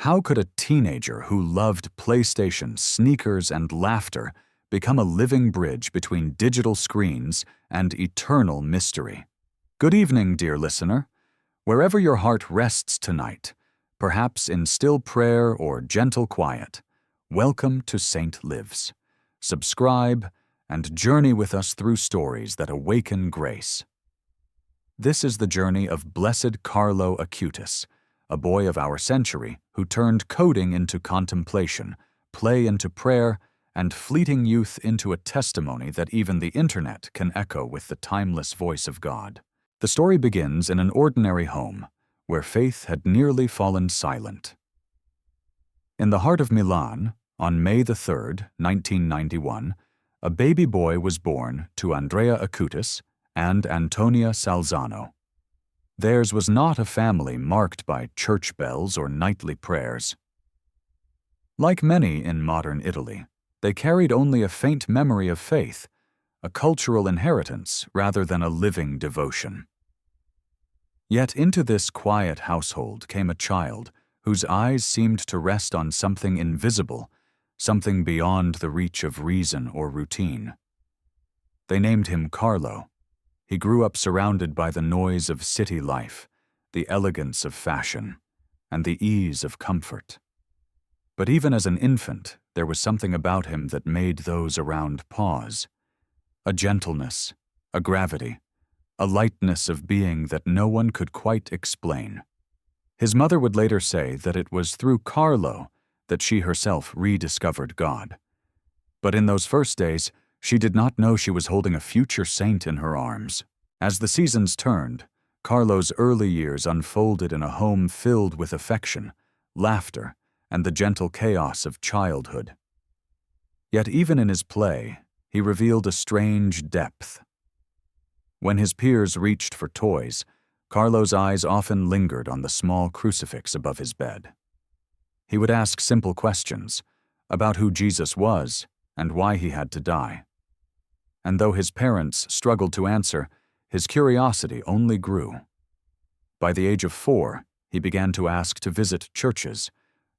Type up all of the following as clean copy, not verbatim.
How could a teenager who loved PlayStation, sneakers, and laughter become a living bridge between digital screens and eternal mystery? Good evening, dear listener. Wherever your heart rests tonight, perhaps in still prayer or gentle quiet, welcome to Saint Lives. Subscribe and journey with us through stories that awaken grace. This is the journey of Blessed Carlo Acutis, a boy of our century who turned coding into contemplation, play into prayer, and fleeting youth into a testimony that even the internet can echo with the timeless voice of God. The story begins in an ordinary home, where faith had nearly fallen silent. In the heart of Milan, on May 3rd, 1991, a baby boy was born to Andrea Acutis and Antonia Salzano. Theirs was not a family marked by church bells or nightly prayers. Like many in modern Italy, they carried only a faint memory of faith, a cultural inheritance rather than a living devotion. Yet into this quiet household came a child whose eyes seemed to rest on something invisible, something beyond the reach of reason or routine. They named him Carlo. He grew up surrounded by the noise of city life, the elegance of fashion, and the ease of comfort. But even as an infant, there was something about him that made those around pause. A gentleness, a gravity, a lightness of being that no one could quite explain. His mother would later say that it was through Carlo that she herself rediscovered God. But in those first days, she did not know she was holding a future saint in her arms. As the seasons turned, Carlo's early years unfolded in a home filled with affection, laughter, and the gentle chaos of childhood. Yet even in his play, he revealed a strange depth. When his peers reached for toys, Carlo's eyes often lingered on the small crucifix above his bed. He would ask simple questions about who Jesus was and why he had to die. And though his parents struggled to answer, his curiosity only grew. By the age of 4, he began to ask to visit churches,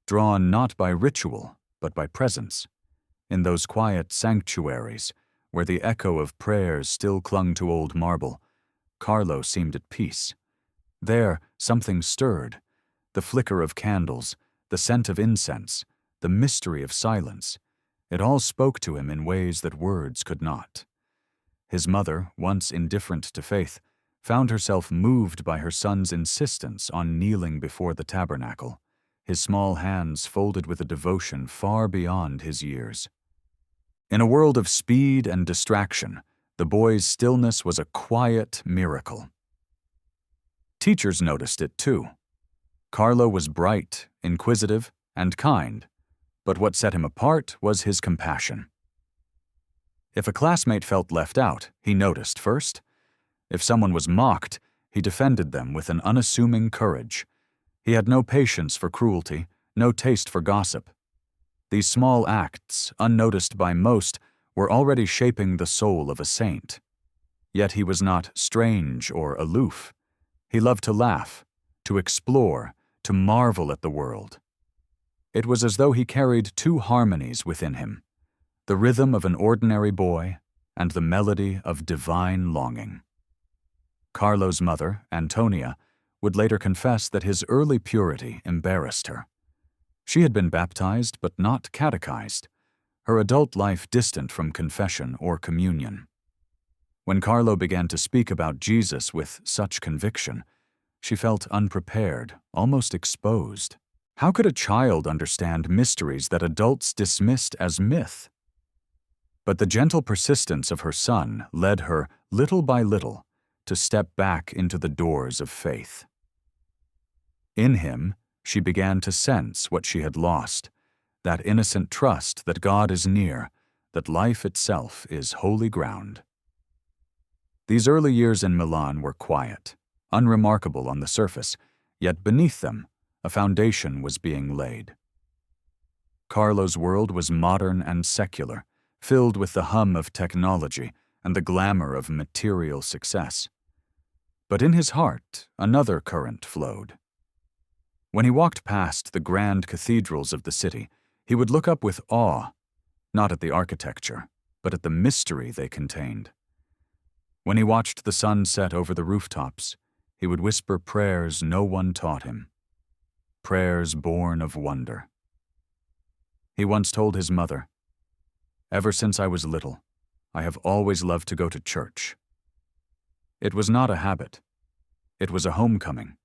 drawn not by ritual, but by presence. In those quiet sanctuaries, where the echo of prayers still clung to old marble, Carlo seemed at peace. There, something stirred, the flicker of candles, the scent of incense, the mystery of silence. It all spoke to him in ways that words could not. His mother, once indifferent to faith, found herself moved by her son's insistence on kneeling before the tabernacle, his small hands folded with a devotion far beyond his years. In a world of speed and distraction, the boy's stillness was a quiet miracle. Teachers noticed it too. Carlo was bright, inquisitive, and kind, but what set him apart was his compassion. If a classmate felt left out, he noticed first. If someone was mocked, he defended them with an unassuming courage. He had no patience for cruelty, no taste for gossip. These small acts, unnoticed by most, were already shaping the soul of a saint. Yet he was not strange or aloof. He loved to laugh, to explore, to marvel at the world. It was as though he carried two harmonies within him, the rhythm of an ordinary boy and the melody of divine longing. Carlo's mother, Antonia, would later confess that his early purity embarrassed her. She had been baptized but not catechized, her adult life distant from confession or communion. When Carlo began to speak about Jesus with such conviction, she felt unprepared, almost exposed. How could a child understand mysteries that adults dismissed as myth? But the gentle persistence of her son led her, little by little, to step back into the doors of faith. In him, she began to sense what she had lost, that innocent trust that God is near, that life itself is holy ground. These early years in Milan were quiet, unremarkable on the surface, yet beneath them, a foundation was being laid. Carlo's world was modern and secular, filled with the hum of technology and the glamour of material success. But in his heart, another current flowed. When he walked past the grand cathedrals of the city, he would look up with awe, not at the architecture, but at the mystery they contained. When he watched the sun set over the rooftops, he would whisper prayers no one taught him, prayers born of wonder. He once told his mother, "Ever since I was little, I have always loved to go to church." It was not a habit. It was a homecoming.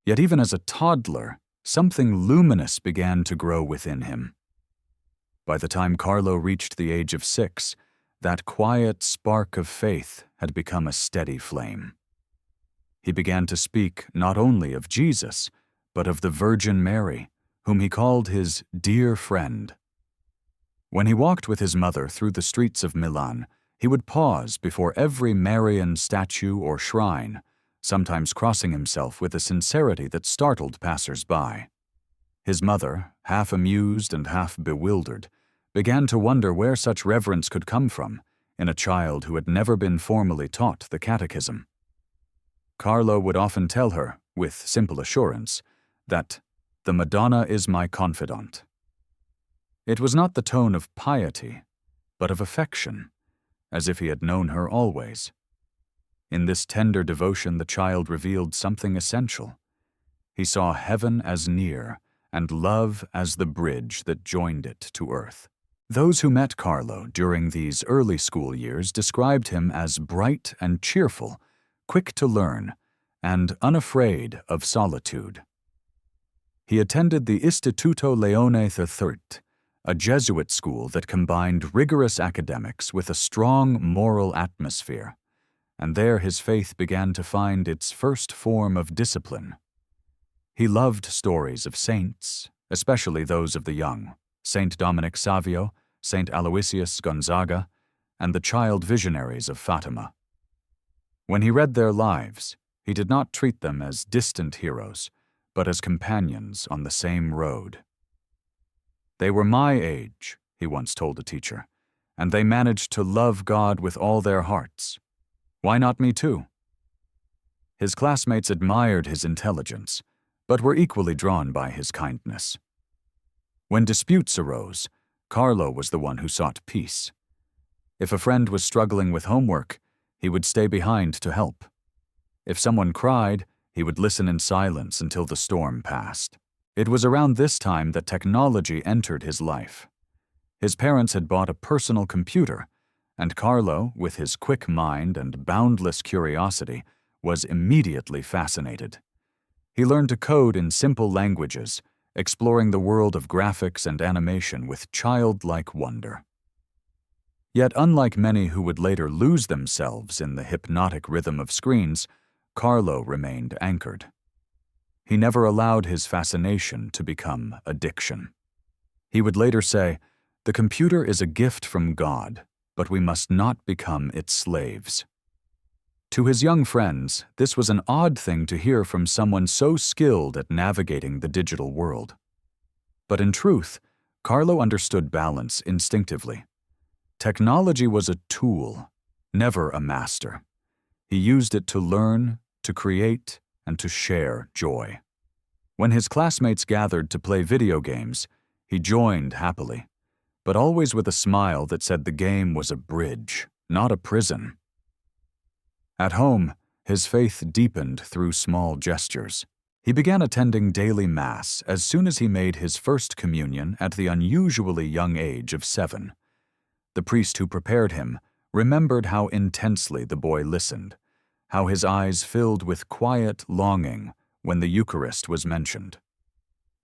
Yet even as a toddler, something luminous began to grow within him. By the time Carlo reached the age of 6, that quiet spark of faith had become a steady flame. He began to speak not only of Jesus, but of the Virgin Mary, whom he called his dear friend. When he walked with his mother through the streets of Milan, he would pause before every Marian statue or shrine, sometimes crossing himself with a sincerity that startled passers-by. His mother, half amused and half bewildered, began to wonder where such reverence could come from in a child who had never been formally taught the catechism. Carlo would often tell her, with simple assurance, that the Madonna is my confidant. It was not the tone of piety, but of affection, as if he had known her always. In this tender devotion, the child revealed something essential. He saw heaven as near, and love as the bridge that joined it to earth. Those who met Carlo during these early school years described him as bright and cheerful, quick to learn, and unafraid of solitude. He attended the Istituto Leone III, a Jesuit school that combined rigorous academics with a strong moral atmosphere, and there his faith began to find its first form of discipline. He loved stories of saints, especially those of the young, Saint Dominic Savio, Saint Aloysius Gonzaga, and the child visionaries of Fatima. When he read their lives, he did not treat them as distant heroes, but as companions on the same road. "They were my age," he once told a teacher, "and they managed to love God with all their hearts. Why not me too?" His classmates admired his intelligence, but were equally drawn by his kindness. When disputes arose, Carlo was the one who sought peace. If a friend was struggling with homework, he would stay behind to help. If someone cried, he would listen in silence until the storm passed. It was around this time that technology entered his life. His parents had bought a personal computer, and Carlo, with his quick mind and boundless curiosity, was immediately fascinated. He learned to code in simple languages, exploring the world of graphics and animation with childlike wonder. Yet unlike many who would later lose themselves in the hypnotic rhythm of screens, Carlo remained anchored. He never allowed his fascination to become addiction. He would later say, "The computer is a gift from God, but we must not become its slaves." To his young friends, this was an odd thing to hear from someone so skilled at navigating the digital world. But in truth, Carlo understood balance instinctively. Technology was a tool, never a master. He used it to learn, to create, and to share joy. When his classmates gathered to play video games, he joined happily, but always with a smile that said the game was a bridge, not a prison. At home, his faith deepened through small gestures. He began attending daily Mass as soon as he made his first communion at the unusually young age of 7. The priest who prepared him remembered how intensely the boy listened, how his eyes filled with quiet longing when the Eucharist was mentioned.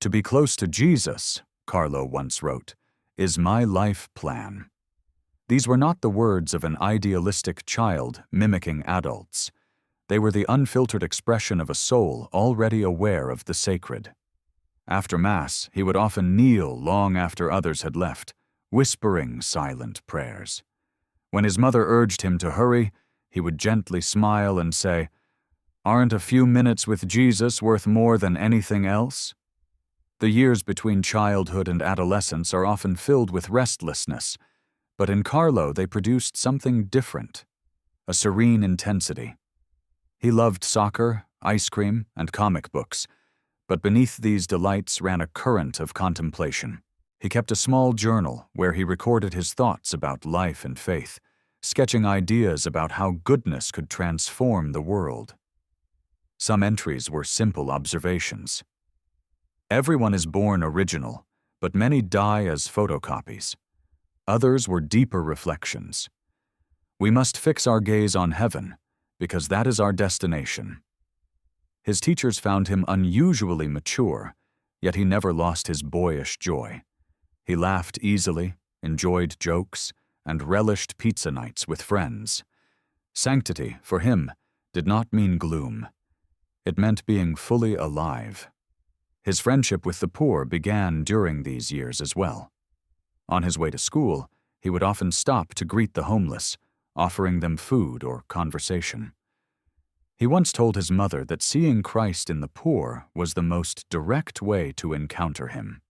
"To be close to Jesus," Carlo once wrote, "is my life plan." These were not the words of an idealistic child mimicking adults. They were the unfiltered expression of a soul already aware of the sacred. After Mass, he would often kneel long after others had left, whispering silent prayers. When his mother urged him to hurry, he would gently smile and say, "Aren't a few minutes with Jesus worth more than anything else?" The years between childhood and adolescence are often filled with restlessness, but in Carlo they produced something different, a serene intensity. He loved soccer, ice cream, and comic books, But beneath these delights ran a current of contemplation. He kept a small journal where he recorded his thoughts about life and faith, sketching ideas about how goodness could transform the world. Some entries were simple observations. Everyone is born original, but many die as photocopies. Others were deeper reflections. We must fix our gaze on heaven, because that is our destination. His teachers found him unusually mature, yet he never lost his boyish joy. He laughed easily, enjoyed jokes, and relished pizza nights with friends. Sanctity, for him, did not mean gloom. It meant being fully alive. His friendship with the poor began during these years as well. On his way to school, he would often stop to greet the homeless, offering them food or conversation. He once told his mother that seeing Christ in the poor was the most direct way to encounter him.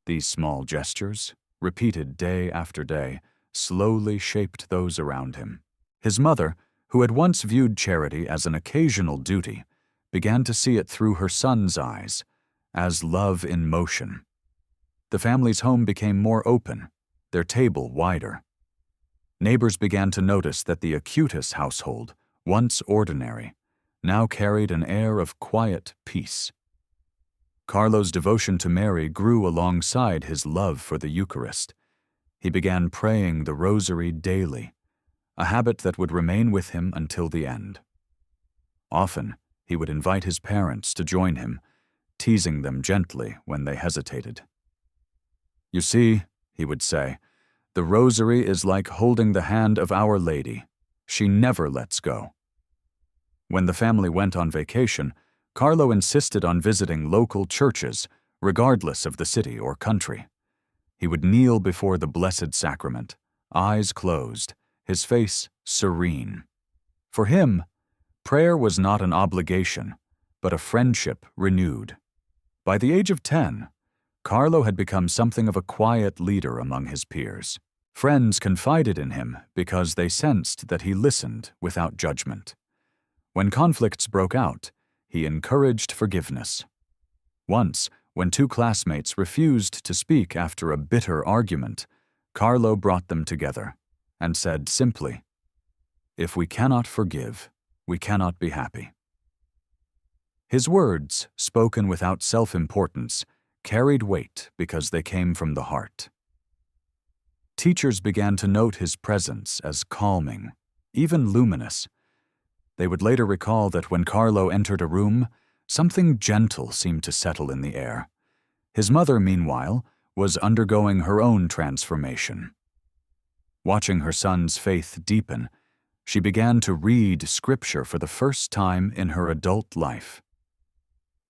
These small gestures, repeated day after day, slowly shaped those around him. His mother, who had once viewed charity as an occasional duty, began to see it through her son's eyes, as love in motion. The family's home became more open, their table wider. Neighbors began to notice that the Acutis household, once ordinary, now carried an air of quiet peace. Carlo's devotion to Mary grew alongside his love for the Eucharist. He began praying the Rosary daily, a habit that would remain with him until the end. Often, he would invite his parents to join him, teasing them gently when they hesitated. "You see," he would say, "the Rosary is like holding the hand of Our Lady. She never lets go." When the family went on vacation, Carlo insisted on visiting local churches, regardless of the city or country. He would kneel before the Blessed Sacrament, eyes closed, his face serene. For him, prayer was not an obligation, but a friendship renewed. By the age of 10, Carlo had become something of a quiet leader among his peers. Friends confided in him because they sensed that he listened without judgment. When conflicts broke out, he encouraged forgiveness. Once, when two classmates refused to speak after a bitter argument, Carlo brought them together and said simply, "If we cannot forgive, we cannot be happy." His words, spoken without self-importance, carried weight because they came from the heart. Teachers began to note his presence as calming, even luminous. They would later recall that when Carlo entered a room, something gentle seemed to settle in the air. His mother, meanwhile, was undergoing her own transformation. Watching her son's faith deepen, she began to read Scripture for the first time in her adult life.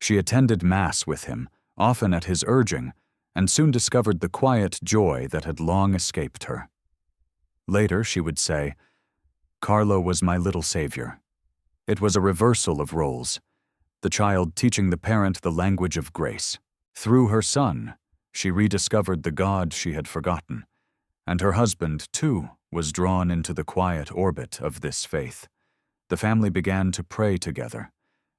She attended Mass with him, often at his urging, and soon discovered the quiet joy that had long escaped her. Later, she would say, "Carlo was my little savior." It was a reversal of roles, the child teaching the parent the language of grace. Through her son, she rediscovered the God she had forgotten, and her husband, too, was drawn into the quiet orbit of this faith. The family began to pray together,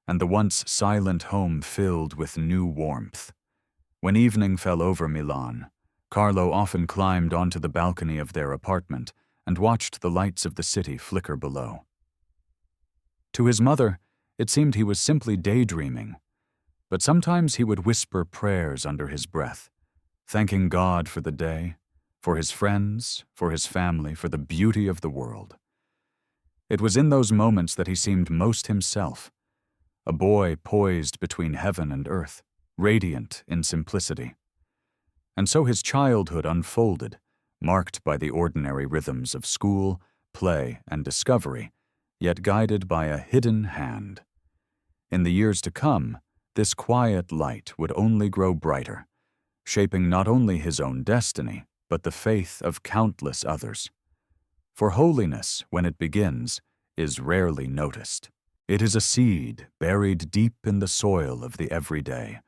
and the once silent home filled with new warmth. When evening fell over Milan, Carlo often climbed onto the balcony of their apartment and watched the lights of the city flicker below. To his mother, it seemed he was simply daydreaming, but sometimes he would whisper prayers under his breath, thanking God for the day, for his friends, for his family, for the beauty of the world. It was in those moments that he seemed most himself, a boy poised between heaven and earth, radiant in simplicity. And so his childhood unfolded, marked by the ordinary rhythms of school, play, and discovery, yet guided by a hidden hand. In the years to come, this quiet light would only grow brighter, shaping not only his own destiny, but the faith of countless others. For holiness, when it begins, is rarely noticed. It is a seed buried deep in the soil of the everyday,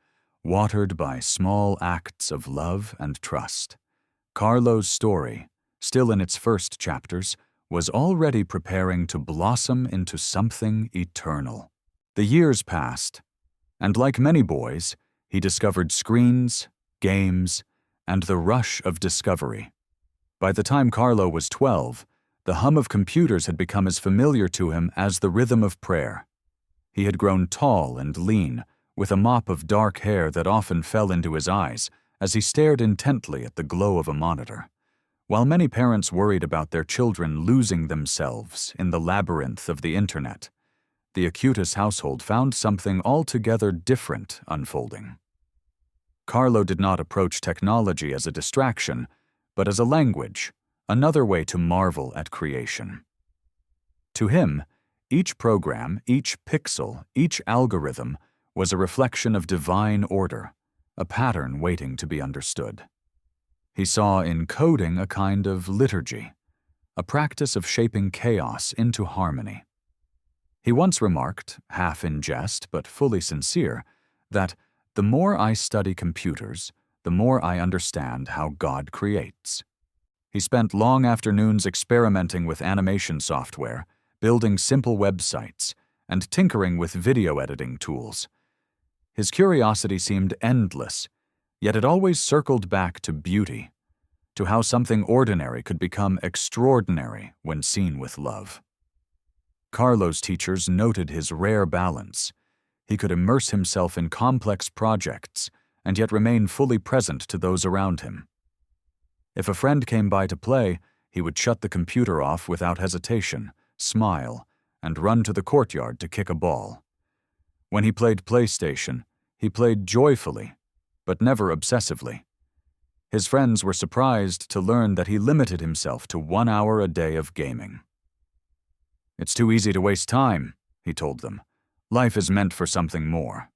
watered by small acts of love and trust. Carlo's story, still in its first chapters, was already preparing to blossom into something eternal. The years passed, And like many boys, he discovered screens, games, and the rush of discovery. By the time Carlo was 12, the hum of computers had become as familiar to him as the rhythm of prayer. He had grown tall and lean, with a mop of dark hair that often fell into his eyes as he stared intently at the glow of a monitor. While many parents worried about their children losing themselves in the labyrinth of the internet, the Acutis household found something altogether different unfolding. Carlo did not approach technology as a distraction, but as a language, another way to marvel at creation. To him, each program, each pixel, each algorithm was a reflection of divine order, a pattern waiting to be understood. He saw in coding a kind of liturgy, a practice of shaping chaos into harmony. He once remarked, half in jest but fully sincere, that the more I study computers, the more I understand how God creates. He spent long afternoons experimenting with animation software, building simple websites, and tinkering with video editing tools. His curiosity seemed endless, yet it always circled back to beauty, to how something ordinary could become extraordinary when seen with love. Carlo's teachers noted his rare balance. He could immerse himself in complex projects and yet remain fully present to those around him. If a friend came by to play, he would shut the computer off without hesitation, smile, and run to the courtyard to kick a ball. When he played PlayStation, he played joyfully, but never obsessively. His friends were surprised to learn that he limited himself to 1 hour a day of gaming. "It's too easy to waste time," he told them. "Life is meant for something more."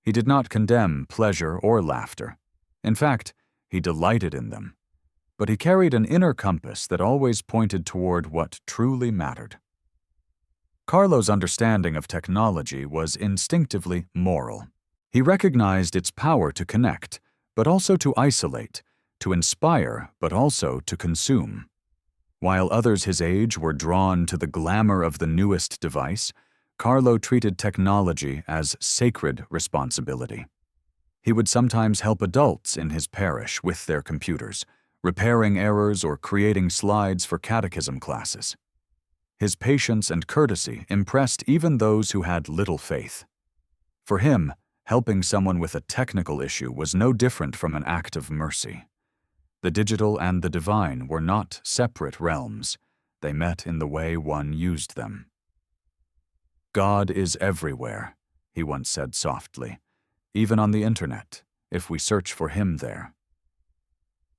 He did not condemn pleasure or laughter. In fact, he delighted in them. But he carried an inner compass that always pointed toward what truly mattered. Carlo's understanding of technology was instinctively moral. He recognized its power to connect, but also to isolate, to inspire, but also to consume. While others his age were drawn to the glamour of the newest device, Carlo treated technology as sacred responsibility. He would sometimes help adults in his parish with their computers, repairing errors or creating slides for catechism classes. His patience and courtesy impressed even those who had little faith. For him, helping someone with a technical issue was no different from an act of mercy. The digital and the divine were not separate realms. They met in the way one used them. "God is everywhere," he once said softly, "even on the internet, if we search for him there."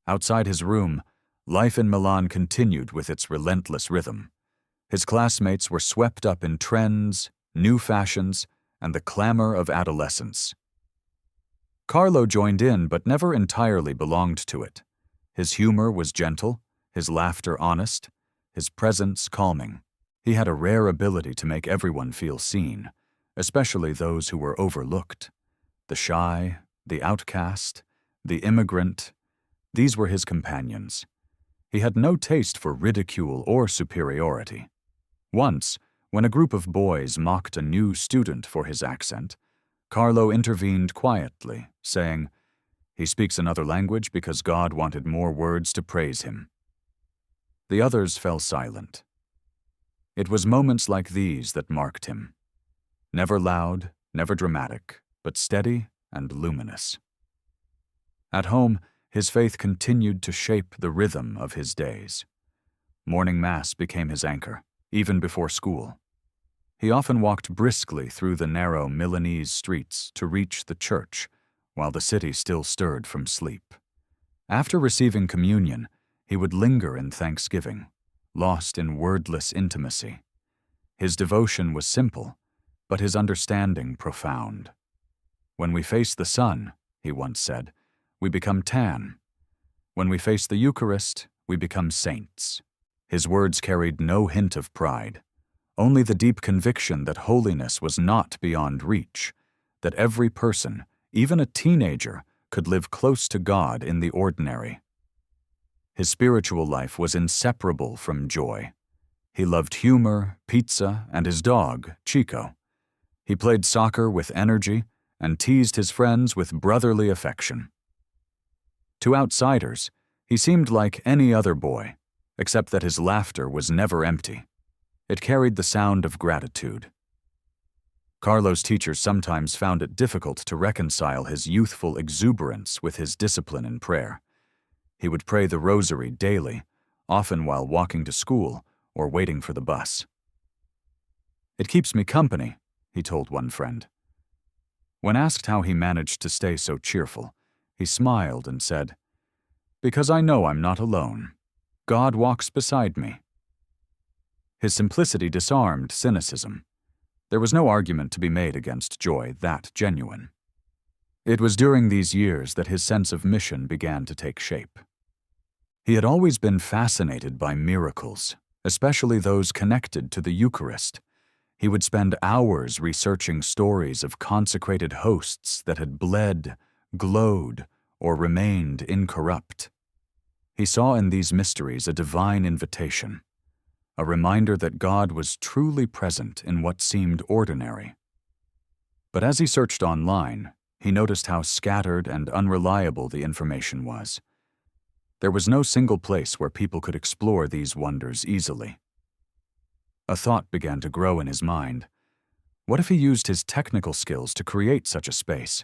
Outside his room, life in Milan continued with its relentless rhythm. His classmates were swept up in trends, new fashions, and the clamor of adolescence. Carlo joined in but never entirely belonged to it. His humor was gentle, his laughter honest, his presence calming. He had a rare ability to make everyone feel seen, especially those who were overlooked. The shy, the outcast, the immigrant, these were his companions. He had no taste for ridicule or superiority. Once, when a group of boys mocked a new student for his accent, Carlo intervened quietly, saying, "He speaks another language because God wanted more words to praise him." The others fell silent. It was moments like these that marked him. Never loud, never dramatic, but steady and luminous. At home, his faith continued to shape the rhythm of his days. Morning Mass became his anchor, even before school. He often walked briskly through the narrow Milanese streets to reach the church, while the city still stirred from sleep. After receiving communion, he would linger in thanksgiving, lost in wordless intimacy. His devotion was simple, but his understanding profound. "When we face the sun," he once said, "we become tan. When we face the Eucharist, we become saints." His words carried no hint of pride, only the deep conviction that holiness was not beyond reach, that every person, even a teenager, could live close to God in the ordinary. His spiritual life was inseparable from joy. He loved humor, pizza, and his dog, Chico. He played soccer with energy and teased his friends with brotherly affection. To outsiders, he seemed like any other boy, except that his laughter was never empty. It carried the sound of gratitude. Carlo's teachers sometimes found it difficult to reconcile his youthful exuberance with his discipline in prayer. He would pray the rosary daily, often while walking to school or waiting for the bus. "It keeps me company," he told one friend. When asked how he managed to stay so cheerful, he smiled and said, "Because I know I'm not alone. God walks beside me." His simplicity disarmed cynicism. There was no argument to be made against joy that genuine. It was during these years that his sense of mission began to take shape. He had always been fascinated by miracles, especially those connected to the Eucharist. He would spend hours researching stories of consecrated hosts that had bled, glowed, or remained incorrupt. He saw in these mysteries a divine invitation, a reminder that God was truly present in what seemed ordinary. But as he searched online, he noticed how scattered and unreliable the information was. There was no single place where people could explore these wonders easily. A thought began to grow in his mind. What if he used his technical skills to create such a space?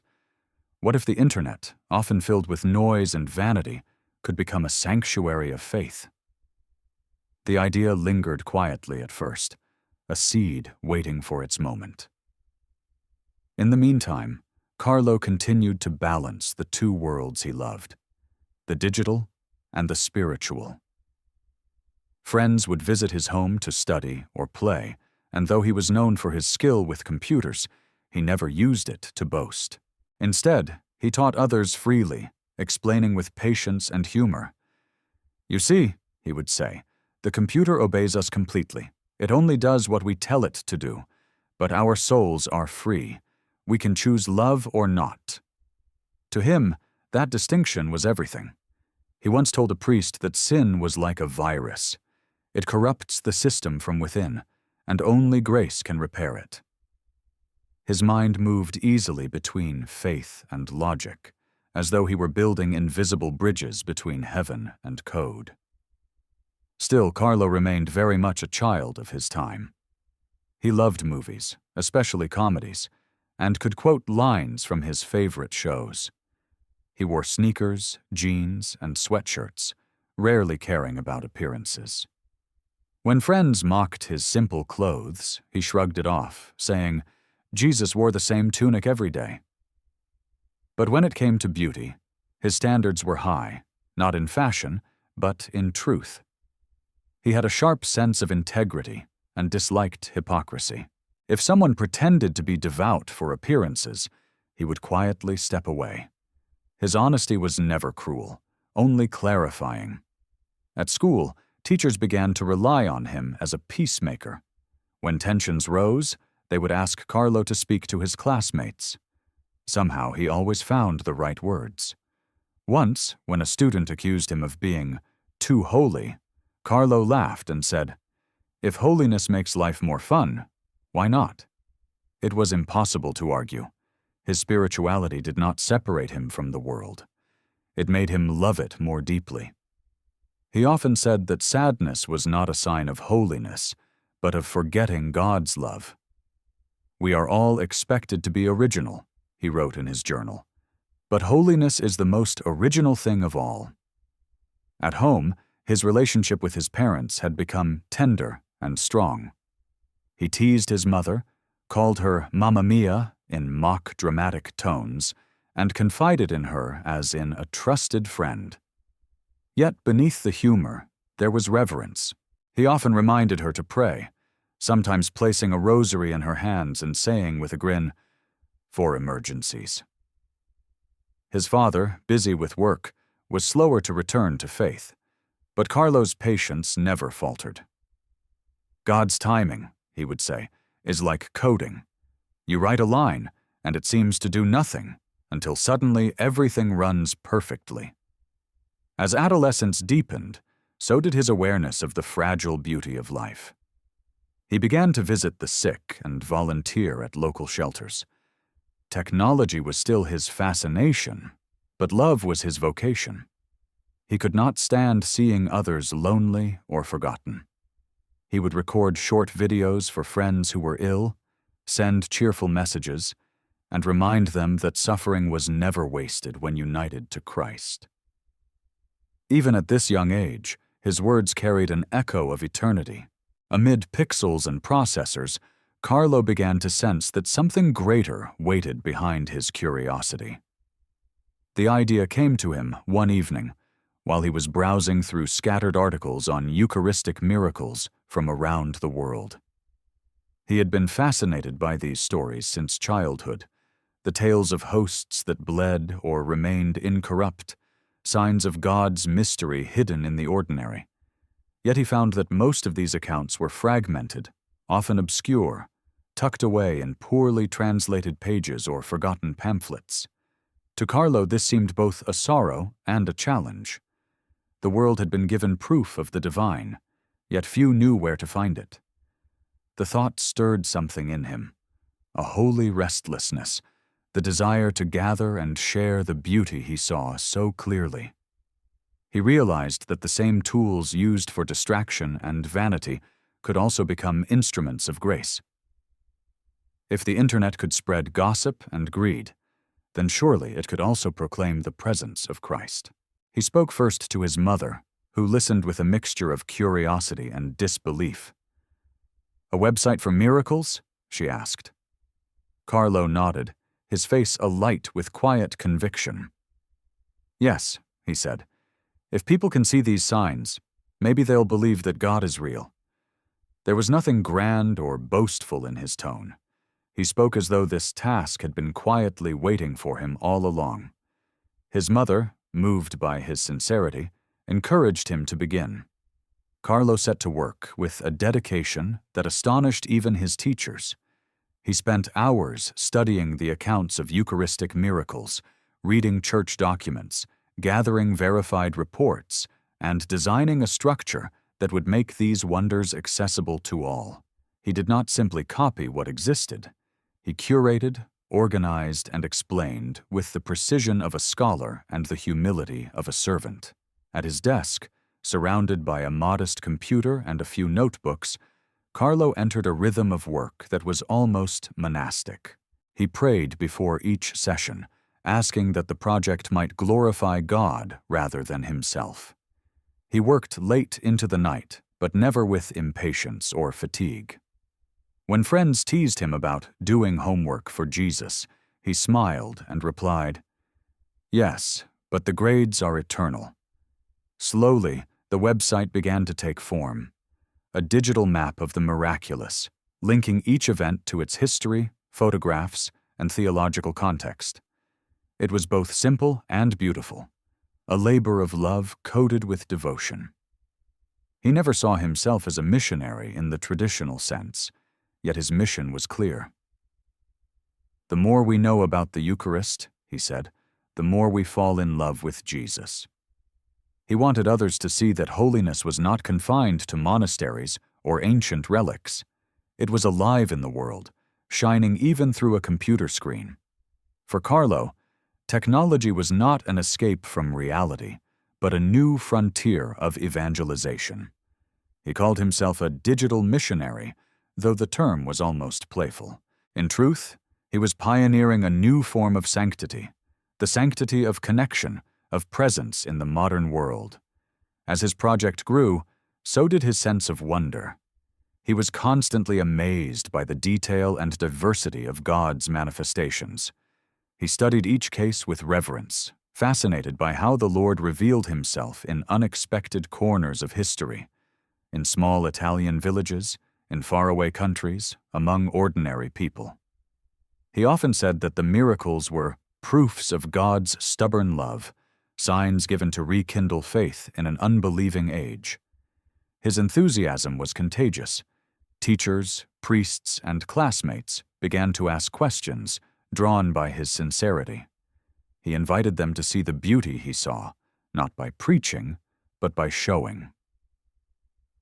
What if the internet, often filled with noise and vanity, could become a sanctuary of faith? The idea lingered quietly at first, a seed waiting for its moment. In the meantime, Carlo continued to balance the two worlds he loved, the digital and the spiritual. Friends would visit his home to study or play, and though he was known for his skill with computers, he never used it to boast. Instead, he taught others freely, explaining with patience and humor. "You see," he would say, "the computer obeys us completely. It only does what we tell it to do. But our souls are free. We can choose love or not." To him, that distinction was everything. He once told a priest that sin was like a virus. It corrupts the system from within, and only grace can repair it. His mind moved easily between faith and logic, as though he were building invisible bridges between heaven and code. Still, Carlo remained very much a child of his time. He loved movies, especially comedies, and could quote lines from his favorite shows. He wore sneakers, jeans, and sweatshirts, rarely caring about appearances. When friends mocked his simple clothes, he shrugged it off, saying, "Jesus wore the same tunic every day." But when it came to beauty, his standards were high, not in fashion, but in truth. He had a sharp sense of integrity and disliked hypocrisy. If someone pretended to be devout for appearances, he would quietly step away. His honesty was never cruel, only clarifying. At school, teachers began to rely on him as a peacemaker. When tensions rose, they would ask Carlo to speak to his classmates. Somehow he always found the right words. Once, when a student accused him of being too holy, Carlo laughed and said, "If holiness makes life more fun, why not?" It was impossible to argue. His spirituality did not separate him from the world. It made him love it more deeply. He often said that sadness was not a sign of holiness, but of forgetting God's love. "We are all expected to be original," he wrote in his journal, "but holiness is the most original thing of all." At home, his relationship with his parents had become tender and strong. He teased his mother, called her Mamma Mia in mock dramatic tones, and confided in her as in a trusted friend. Yet beneath the humor, there was reverence. He often reminded her to pray, sometimes placing a rosary in her hands and saying with a grin, "For emergencies." His father, busy with work, was slower to return to faith, but Carlo's patience never faltered. "God's timing," he would say, "is like coding. You write a line, and it seems to do nothing, until suddenly everything runs perfectly." As adolescence deepened, so did his awareness of the fragile beauty of life. He began to visit the sick and volunteer at local shelters. Technology was still his fascination, but love was his vocation. He could not stand seeing others lonely or forgotten. He would record short videos for friends who were ill, send cheerful messages, and remind them that suffering was never wasted when united to Christ. Even at this young age, his words carried an echo of eternity. Amid pixels and processors, Carlo began to sense that something greater waited behind his curiosity. The idea came to him one evening while he was browsing through scattered articles on Eucharistic miracles from around the world. He had been fascinated by these stories since childhood, the tales of hosts that bled or remained incorrupt, signs of God's mystery hidden in the ordinary. Yet he found that most of these accounts were fragmented, often obscure, tucked away in poorly translated pages or forgotten pamphlets. To Carlo, this seemed both a sorrow and a challenge. The world had been given proof of the divine, yet few knew where to find it. The thought stirred something in him, a holy restlessness, the desire to gather and share the beauty he saw so clearly. He realized that the same tools used for distraction and vanity could also become instruments of grace. If the internet could spread gossip and greed, then surely it could also proclaim the presence of Christ. He spoke first to his mother, who listened with a mixture of curiosity and disbelief. "A website for miracles?" she asked. Carlo nodded, his face alight with quiet conviction. "Yes," he said. "If people can see these signs, maybe they'll believe that God is real." There was nothing grand or boastful in his tone. He spoke as though this task had been quietly waiting for him all along. His mother, moved by his sincerity, encouraged him to begin. Carlo set to work with a dedication that astonished even his teachers. He spent hours studying the accounts of Eucharistic miracles, reading church documents, gathering verified reports, and designing a structure that would make these wonders accessible to all. He did not simply copy what existed. He curated, organized, and explained with the precision of a scholar and the humility of a servant. At his desk, surrounded by a modest computer and a few notebooks, Carlo entered a rhythm of work that was almost monastic. He prayed before each session, asking that the project might glorify God rather than himself. He worked late into the night, but never with impatience or fatigue. When friends teased him about doing homework for Jesus, he smiled and replied, "Yes, but the grades are eternal." Slowly, the website began to take form, a digital map of the miraculous, linking each event to its history, photographs, and theological context. It was both simple and beautiful, a labor of love coded with devotion. He never saw himself as a missionary in the traditional sense, yet his mission was clear. "The more we know about the Eucharist," he said, "the more we fall in love with Jesus." He wanted others to see that holiness was not confined to monasteries or ancient relics. It was alive in the world, shining even through a computer screen. For Carlo, technology was not an escape from reality, but a new frontier of evangelization. He called himself a digital missionary, though the term was almost playful. In truth, he was pioneering a new form of sanctity, the sanctity of connection, of presence in the modern world. As his project grew, so did his sense of wonder. He was constantly amazed by the detail and diversity of God's manifestations. He studied each case with reverence, fascinated by how the Lord revealed himself in unexpected corners of history, in small Italian villages, in faraway countries, among ordinary people. He often said that the miracles were proofs of God's stubborn love, signs given to rekindle faith in an unbelieving age. His enthusiasm was contagious. Teachers, priests, and classmates began to ask questions, drawn by his sincerity. He invited them to see the beauty he saw, not by preaching, but by showing.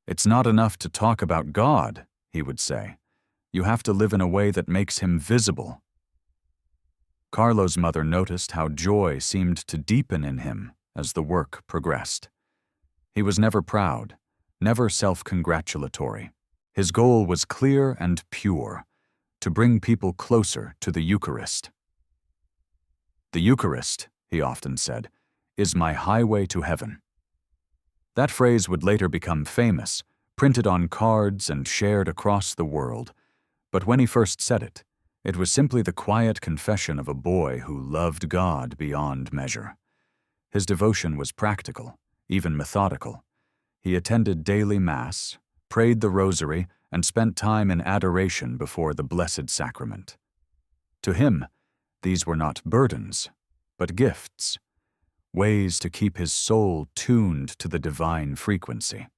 "It's not enough to talk about God," he would say. "You have to live in a way that makes him visible." Carlo's mother noticed how joy seemed to deepen in him as the work progressed. He was never proud, never self-congratulatory. His goal was clear and pure, to bring people closer to the Eucharist. "The Eucharist," he often said, "is my highway to heaven." That phrase would later become famous, printed on cards and shared across the world. But when he first said it, it was simply the quiet confession of a boy who loved God beyond measure. His devotion was practical, even methodical. He attended daily Mass, prayed the Rosary, and spent time in adoration before the Blessed Sacrament. To him, these were not burdens, but gifts, ways to keep his soul tuned to the divine frequency.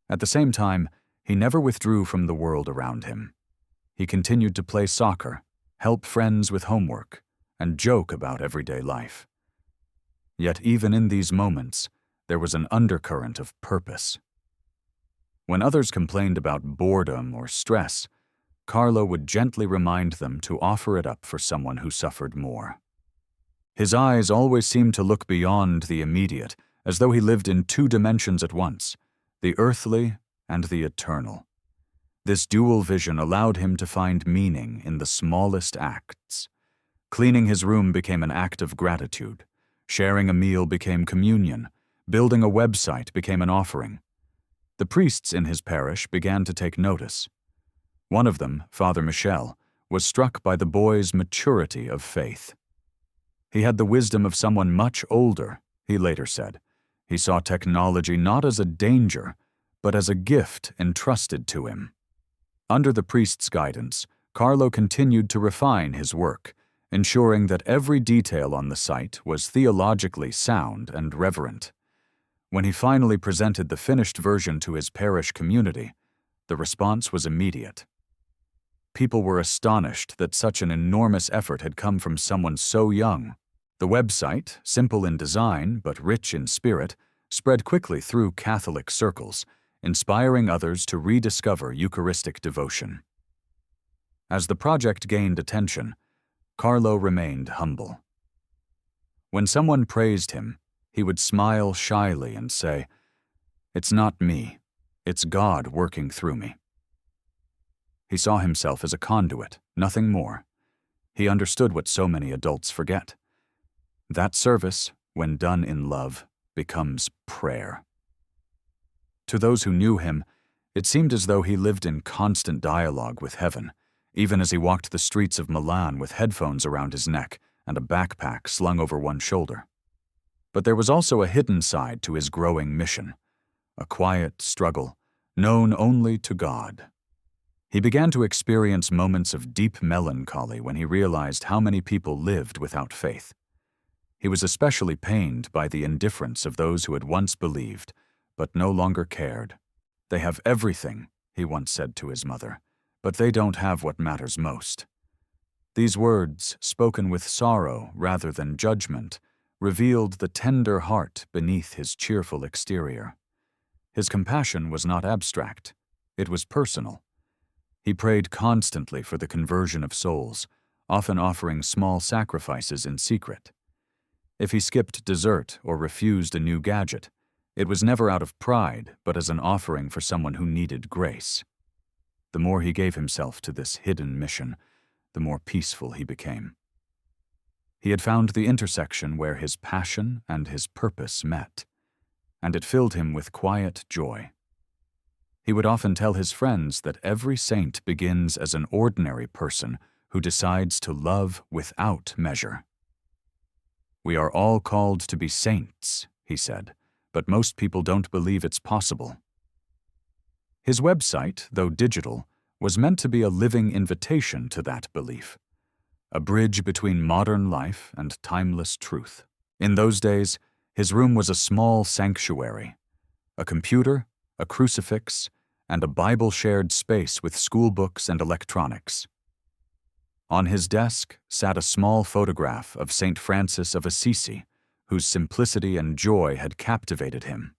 At the same time, he never withdrew from the world around him. He continued to play soccer, help friends with homework, and joke about everyday life. Yet even in these moments, there was an undercurrent of purpose. When others complained about boredom or stress, Carlo would gently remind them to offer it up for someone who suffered more. His eyes always seemed to look beyond the immediate, as though he lived in two dimensions at once, the earthly and the eternal. This dual vision allowed him to find meaning in the smallest acts. Cleaning his room became an act of gratitude. Sharing a meal became communion. Building a website became an offering. The priests in his parish began to take notice. One of them, Father Michel, was struck by the boy's maturity of faith. He had the wisdom of someone much older, he later said. He saw technology not as a danger, but as a gift entrusted to him. Under the priest's guidance, Carlo continued to refine his work, ensuring that every detail on the site was theologically sound and reverent. When he finally presented the finished version to his parish community, the response was immediate. People were astonished that such an enormous effort had come from someone so young. The website, simple in design but rich in spirit, spread quickly through Catholic circles, inspiring others to rediscover Eucharistic devotion. As the project gained attention, Carlo remained humble. When someone praised him, he would smile shyly and say, "It's not me, it's God working through me." He saw himself as a conduit, nothing more. He understood what so many adults forget. That service, when done in love, becomes prayer. To those who knew him, it seemed as though he lived in constant dialogue with heaven, even as he walked the streets of Milan with headphones around his neck and a backpack slung over one shoulder. But there was also a hidden side to his growing mission, a quiet struggle, known only to God. He began to experience moments of deep melancholy when he realized how many people lived without faith. He was especially pained by the indifference of those who had once believed, but no longer cared. "They have everything," he once said to his mother, "but they don't have what matters most." These words, spoken with sorrow rather than judgment, revealed the tender heart beneath his cheerful exterior. His compassion was not abstract, it was personal. He prayed constantly for the conversion of souls, often offering small sacrifices in secret. If he skipped dessert or refused a new gadget, it was never out of pride, but as an offering for someone who needed grace. The more he gave himself to this hidden mission, the more peaceful he became. He had found the intersection where his passion and his purpose met, and it filled him with quiet joy. He would often tell his friends that every saint begins as an ordinary person who decides to love without measure. "We are all called to be saints," he said, "but most people don't believe it's possible." His website, though digital, was meant to be a living invitation to that belief, a bridge between modern life and timeless truth. In those days, his room was a small sanctuary, a computer, a crucifix, and a Bible-shared space with school books and electronics. On his desk sat a small photograph of St. Francis of Assisi, whose simplicity and joy had captivated him.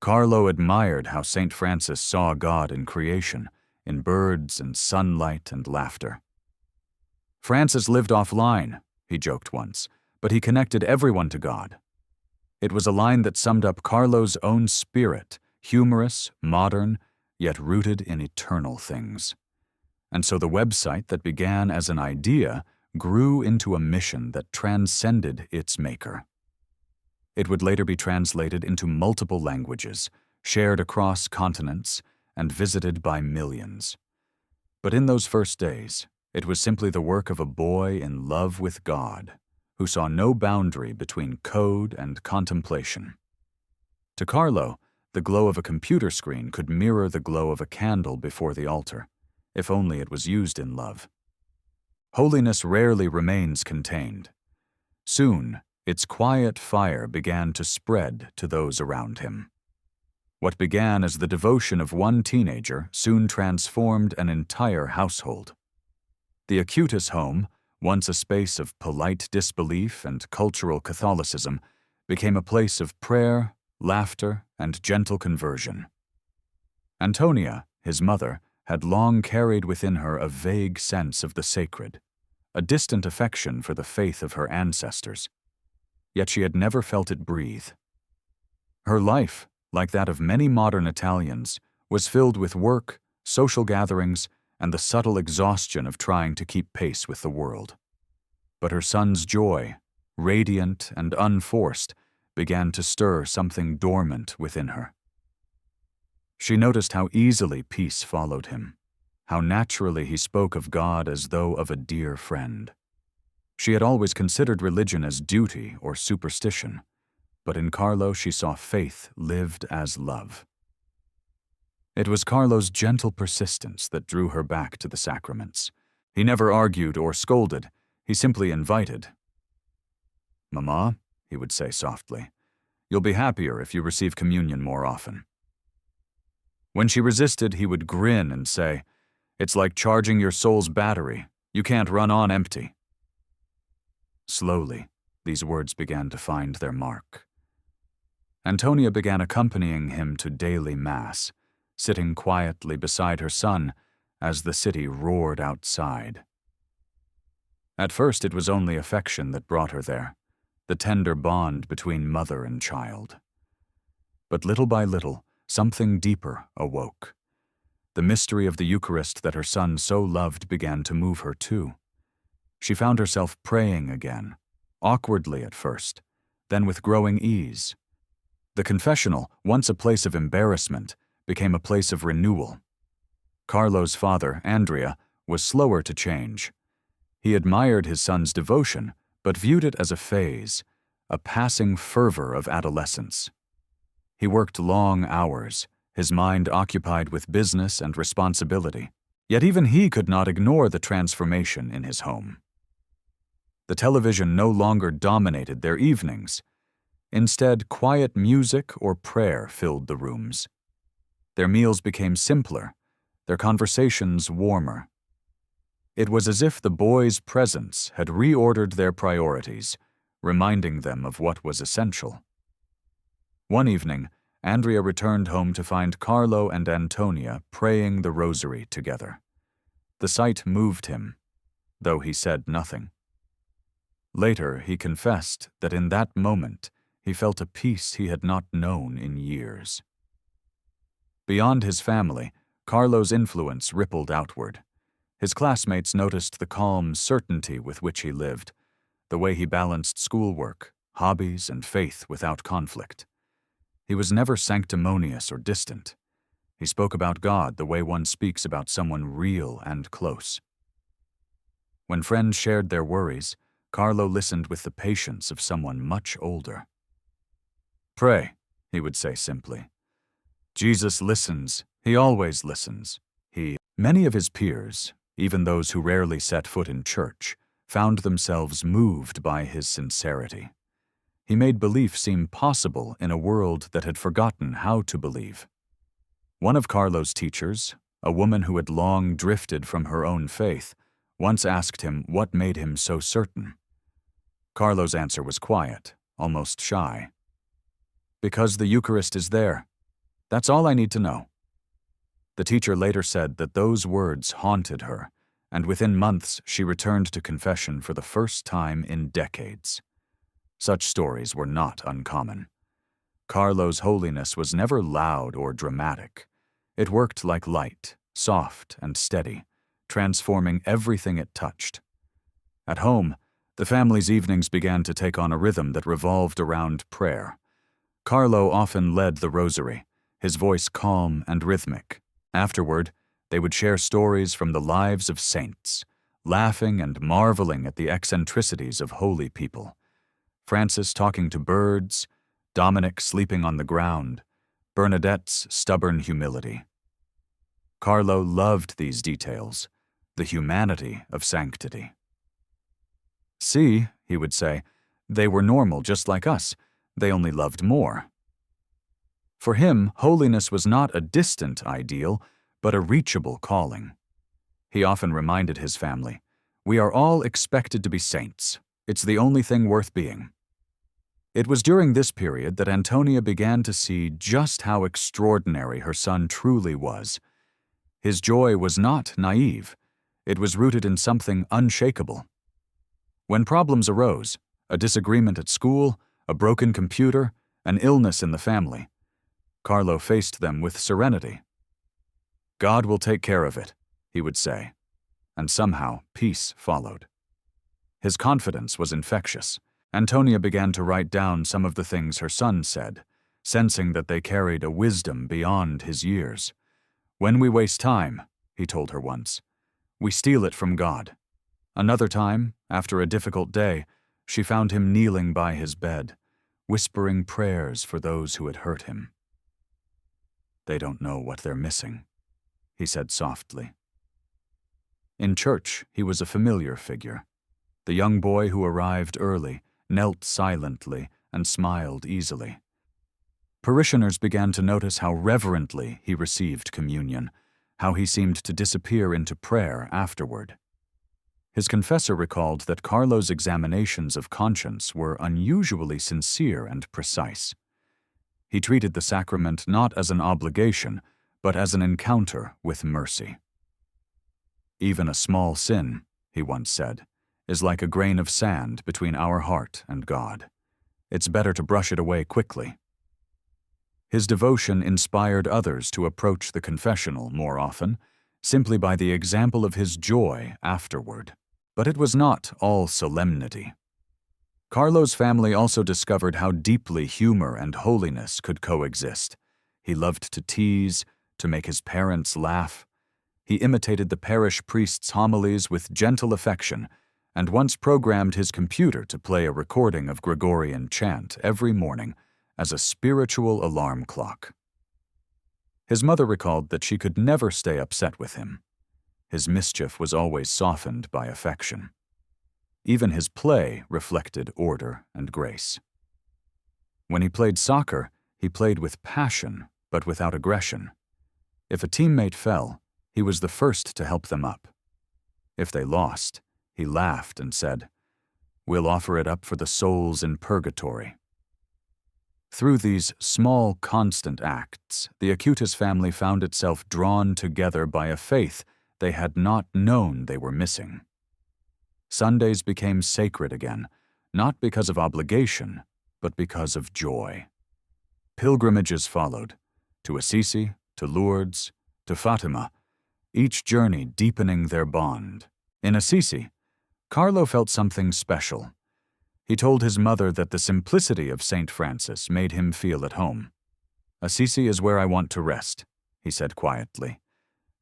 Carlo admired how St. Francis saw God in creation, in birds and sunlight and laughter. Francis lived offline, he joked once, but he connected everyone to God. It was a line that summed up Carlo's own spirit, humorous, modern, yet rooted in eternal things. And so the website that began as an idea grew into a mission that transcended its maker. It would later be translated into multiple languages, shared across continents, and visited by millions. But in those first days, it was simply the work of a boy in love with God, who saw no boundary between code and contemplation. To Carlo, the glow of a computer screen could mirror the glow of a candle before the altar, if only it was used in love. Holiness rarely remains contained. Soon, its quiet fire began to spread to those around him. What began as the devotion of one teenager soon transformed an entire household. The Acutis home, once a space of polite disbelief and cultural Catholicism, became a place of prayer, laughter, and gentle conversion. Antonia, his mother, had long carried within her a vague sense of the sacred, a distant affection for the faith of her ancestors. Yet she had never felt it breathe. Her life, like that of many modern Italians, was filled with work, social gatherings, and the subtle exhaustion of trying to keep pace with the world. But her son's joy, radiant and unforced, began to stir something dormant within her. She noticed how easily peace followed him, how naturally he spoke of God as though of a dear friend. She had always considered religion as duty or superstition, but in Carlo she saw faith lived as love. It was Carlo's gentle persistence that drew her back to the sacraments. He never argued or scolded, he simply invited. "Mama," he would say softly, "you'll be happier if you receive communion more often." When she resisted, he would grin and say, "It's like charging your soul's battery. You can't run on empty." Slowly, these words began to find their mark. Antonia began accompanying him to daily Mass, sitting quietly beside her son as the city roared outside. At first it was only affection that brought her there, the tender bond between mother and child. But little by little, something deeper awoke. The mystery of the Eucharist that her son so loved began to move her too. She found herself praying again, awkwardly at first, then with growing ease. The confessional, once a place of embarrassment, became a place of renewal. Carlo's father, Andrea, was slower to change. He admired his son's devotion, but viewed it as a phase, a passing fervor of adolescence. He worked long hours, his mind occupied with business and responsibility. Yet even he could not ignore the transformation in his home. The television no longer dominated their evenings. Instead, quiet music or prayer filled the rooms. Their meals became simpler, their conversations warmer. It was as if the boys' presence had reordered their priorities, reminding them of what was essential. One evening, Andrea returned home to find Carlo and Antonia praying the rosary together. The sight moved him, though he said nothing. Later, he confessed that in that moment he felt a peace he had not known in years. Beyond his family, Carlo's influence rippled outward. His classmates noticed the calm certainty with which he lived, the way he balanced schoolwork, hobbies, and faith without conflict. He was never sanctimonious or distant. He spoke about God the way one speaks about someone real and close. When friends shared their worries, Carlo listened with the patience of someone much older. "Pray," he would say simply. "Jesus listens. He always listens." Many of his peers, even those who rarely set foot in church, found themselves moved by his sincerity. He made belief seem possible in a world that had forgotten how to believe. One of Carlo's teachers, a woman who had long drifted from her own faith, once asked him what made him so certain. Carlo's answer was quiet, almost shy. "Because the Eucharist is there. That's all I need to know." The teacher later said that those words haunted her, and within months she returned to confession for the first time in decades. Such stories were not uncommon. Carlo's holiness was never loud or dramatic. It worked like light, soft and steady, transforming everything it touched. At home, the family's evenings began to take on a rhythm that revolved around prayer. Carlo often led the rosary, his voice calm and rhythmic. Afterward, they would share stories from the lives of saints, laughing and marveling at the eccentricities of holy people. Francis talking to birds, Dominic sleeping on the ground, Bernadette's stubborn humility. Carlo loved these details, the humanity of sanctity. "See," he would say, "they were normal just like us. They only loved more." For him, holiness was not a distant ideal, but a reachable calling. He often reminded his family, "We are all expected to be saints. It's the only thing worth being." It was during this period that Antonia began to see just how extraordinary her son truly was. His joy was not naive. It was rooted in something unshakable. When problems arose, a disagreement at school, a broken computer, an illness in the family, Carlo faced them with serenity. "God will take care of it," he would say, and somehow peace followed. His confidence was infectious. Antonia began to write down some of the things her son said, sensing that they carried a wisdom beyond his years. "When we waste time," he told her once, "we steal it from God." Another time, after a difficult day, she found him kneeling by his bed, whispering prayers for those who had hurt him. "They don't know what they're missing," he said softly. In church, he was a familiar figure. The young boy who arrived early, knelt silently, and smiled easily. Parishioners began to notice how reverently he received communion, how he seemed to disappear into prayer afterward. His confessor recalled that Carlo's examinations of conscience were unusually sincere and precise. He treated the sacrament not as an obligation, but as an encounter with mercy. "Even a small sin," he once said, "is like a grain of sand between our heart and God. It's better to brush it away quickly." His devotion inspired others to approach the confessional more often, simply by the example of his joy afterward. But it was not all solemnity. Carlo's family also discovered how deeply humor and holiness could coexist. He loved to tease, to make his parents laugh. He imitated the parish priest's homilies with gentle affection, and once programmed his computer to play a recording of Gregorian chant every morning as a spiritual alarm clock. His mother recalled that she could never stay upset with him. His mischief was always softened by affection. Even his play reflected order and grace. When he played soccer, he played with passion, but without aggression. If a teammate fell, he was the first to help them up. If they lost, he laughed and said, "We'll offer it up for the souls in purgatory." Through these small, constant acts, the Acutis family found itself drawn together by a faith they had not known they were missing. Sundays became sacred again, not because of obligation, but because of joy. Pilgrimages followed, to Assisi, to Lourdes, to Fatima, each journey deepening their bond. In Assisi, Carlo felt something special. He told his mother that the simplicity of St. Francis made him feel at home. "Assisi is where I want to rest," he said quietly.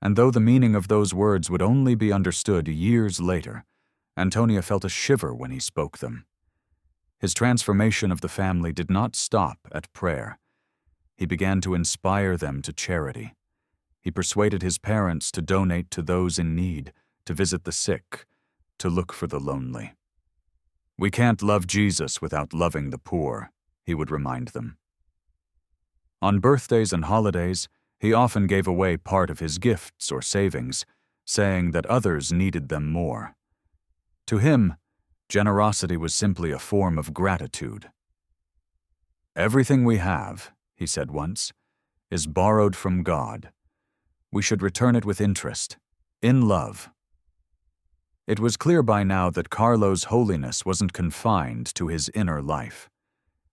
And though the meaning of those words would only be understood years later, Antonia felt a shiver when he spoke them. His transformation of the family did not stop at prayer. He began to inspire them to charity. He persuaded his parents to donate to those in need, to visit the sick, to look for the lonely. "We can't love Jesus without loving the poor," he would remind them. On birthdays and holidays, he often gave away part of his gifts or savings, saying that others needed them more. To him, generosity was simply a form of gratitude. "Everything we have," he said once, is borrowed from God. We should return it with interest, in love. It was clear by now that Carlo's holiness wasn't confined to his inner life.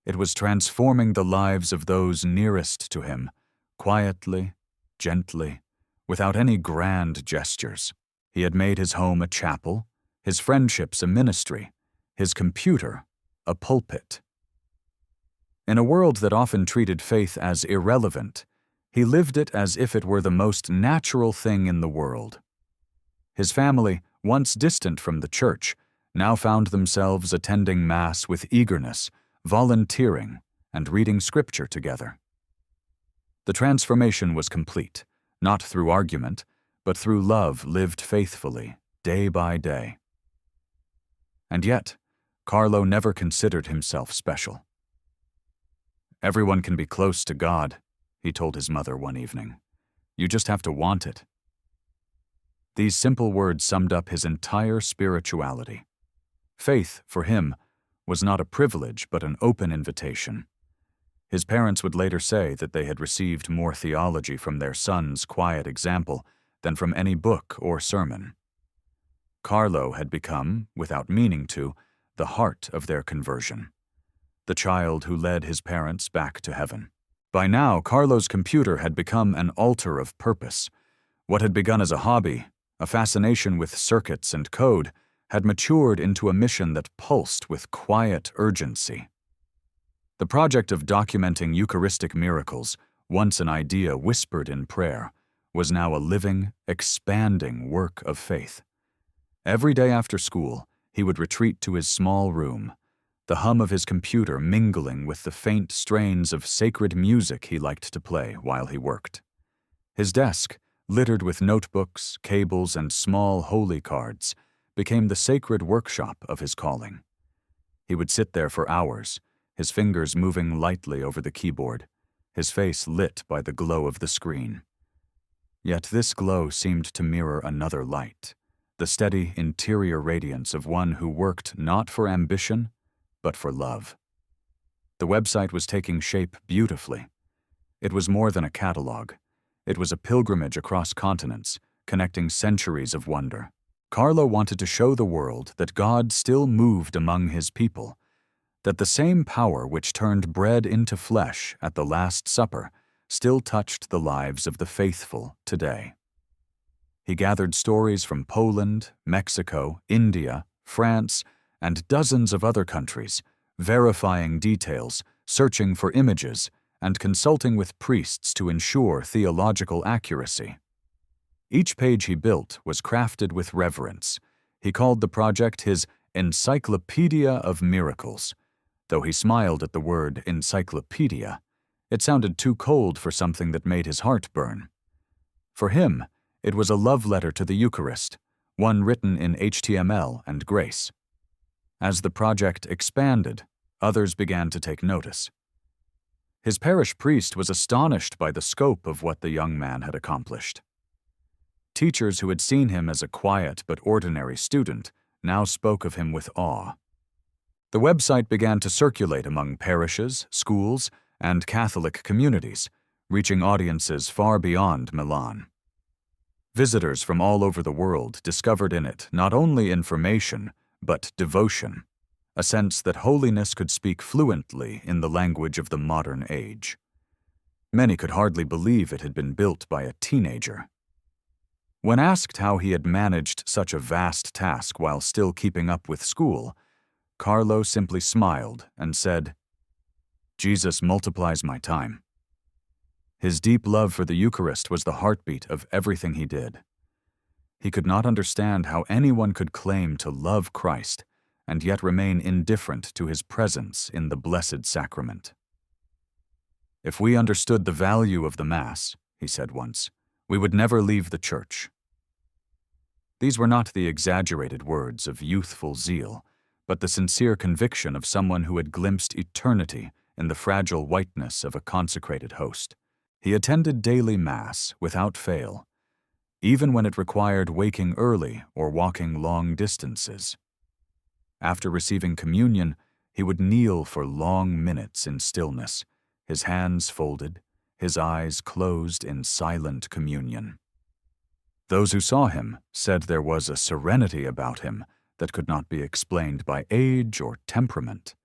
It was transforming the lives of those nearest to him, quietly, gently, without any grand gestures. He had made his home a chapel, his friendships a ministry, his computer a pulpit. In a world that often treated faith as irrelevant, he lived it as if it were the most natural thing in the world. His family, once distant from the church, now found themselves attending Mass with eagerness, volunteering, and reading Scripture together. The transformation was complete, not through argument, but through love lived faithfully, day by day. And yet, Carlo never considered himself special. "Everyone can be close to God," he told his mother one evening. "You just have to want it." These simple words summed up his entire spirituality. Faith, for him, was not a privilege but an open invitation. His parents would later say that they had received more theology from their son's quiet example than from any book or sermon. Carlo had become, without meaning to, the heart of their conversion, the child who led his parents back to heaven. By now, Carlo's computer had become an altar of purpose. What had begun as a hobby, a fascination with circuits and code, had matured into a mission that pulsed with quiet urgency. The project of documenting Eucharistic miracles, once an idea whispered in prayer, was now a living, expanding work of faith. Every day after school, he would retreat to his small room, the hum of his computer mingling with the faint strains of sacred music he liked to play while he worked. His desk, littered with notebooks, cables, and small holy cards, became the sacred workshop of his calling. He would sit there for hours, his fingers moving lightly over the keyboard, his face lit by the glow of the screen. Yet this glow seemed to mirror another light, the steady interior radiance of one who worked not for ambition, but for love. The website was taking shape beautifully. It was more than a catalog. It was a pilgrimage across continents, connecting centuries of wonder. Carlo wanted to show the world that God still moved among his people, that the same power which turned bread into flesh at the Last Supper still touched the lives of the faithful today. He gathered stories from Poland, Mexico, India, France, and dozens of other countries, verifying details, searching for images, and consulting with priests to ensure theological accuracy. Each page he built was crafted with reverence. He called the project his Encyclopedia of Miracles. Though he smiled at the word encyclopedia, it sounded too cold for something that made his heart burn. For him, it was a love letter to the Eucharist, one written in HTML and grace. As the project expanded, others began to take notice. His parish priest was astonished by the scope of what the young man had accomplished. Teachers who had seen him as a quiet but ordinary student now spoke of him with awe. The website began to circulate among parishes, schools, and Catholic communities, reaching audiences far beyond Milan. Visitors from all over the world discovered in it not only information, but devotion, a sense that holiness could speak fluently in the language of the modern age. Many could hardly believe it had been built by a teenager. When asked how he had managed such a vast task while still keeping up with school, Carlo simply smiled and said, "Jesus multiplies my time." His deep love for the Eucharist was the heartbeat of everything he did. He could not understand how anyone could claim to love Christ and yet remain indifferent to his presence in the Blessed Sacrament. "If we understood the value of the Mass," he said once, "we would never leave the church." These were not the exaggerated words of youthful zeal, but the sincere conviction of someone who had glimpsed eternity in the fragile whiteness of a consecrated host. He attended daily Mass without fail, even when it required waking early or walking long distances. After receiving communion, he would kneel for long minutes in stillness, his hands folded, his eyes closed in silent communion. Those who saw him said there was a serenity about him that could not be explained by age or temperament.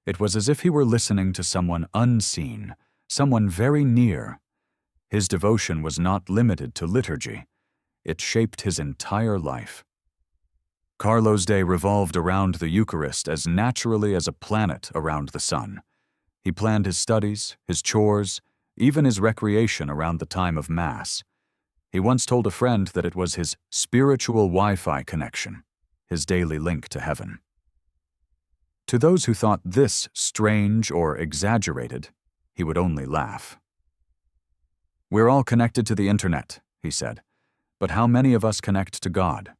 It was as if he were listening to someone unseen, someone very near. His devotion was not limited to liturgy. It shaped his entire life. Carlo's day revolved around the Eucharist as naturally as a planet around the sun. He planned his studies, his chores, even his recreation around the time of Mass. He once told a friend that it was his spiritual Wi-Fi connection, his daily link to heaven. To those who thought this strange or exaggerated, he would only laugh. "We're all connected to the internet," he said, "but how many of us connect to God?"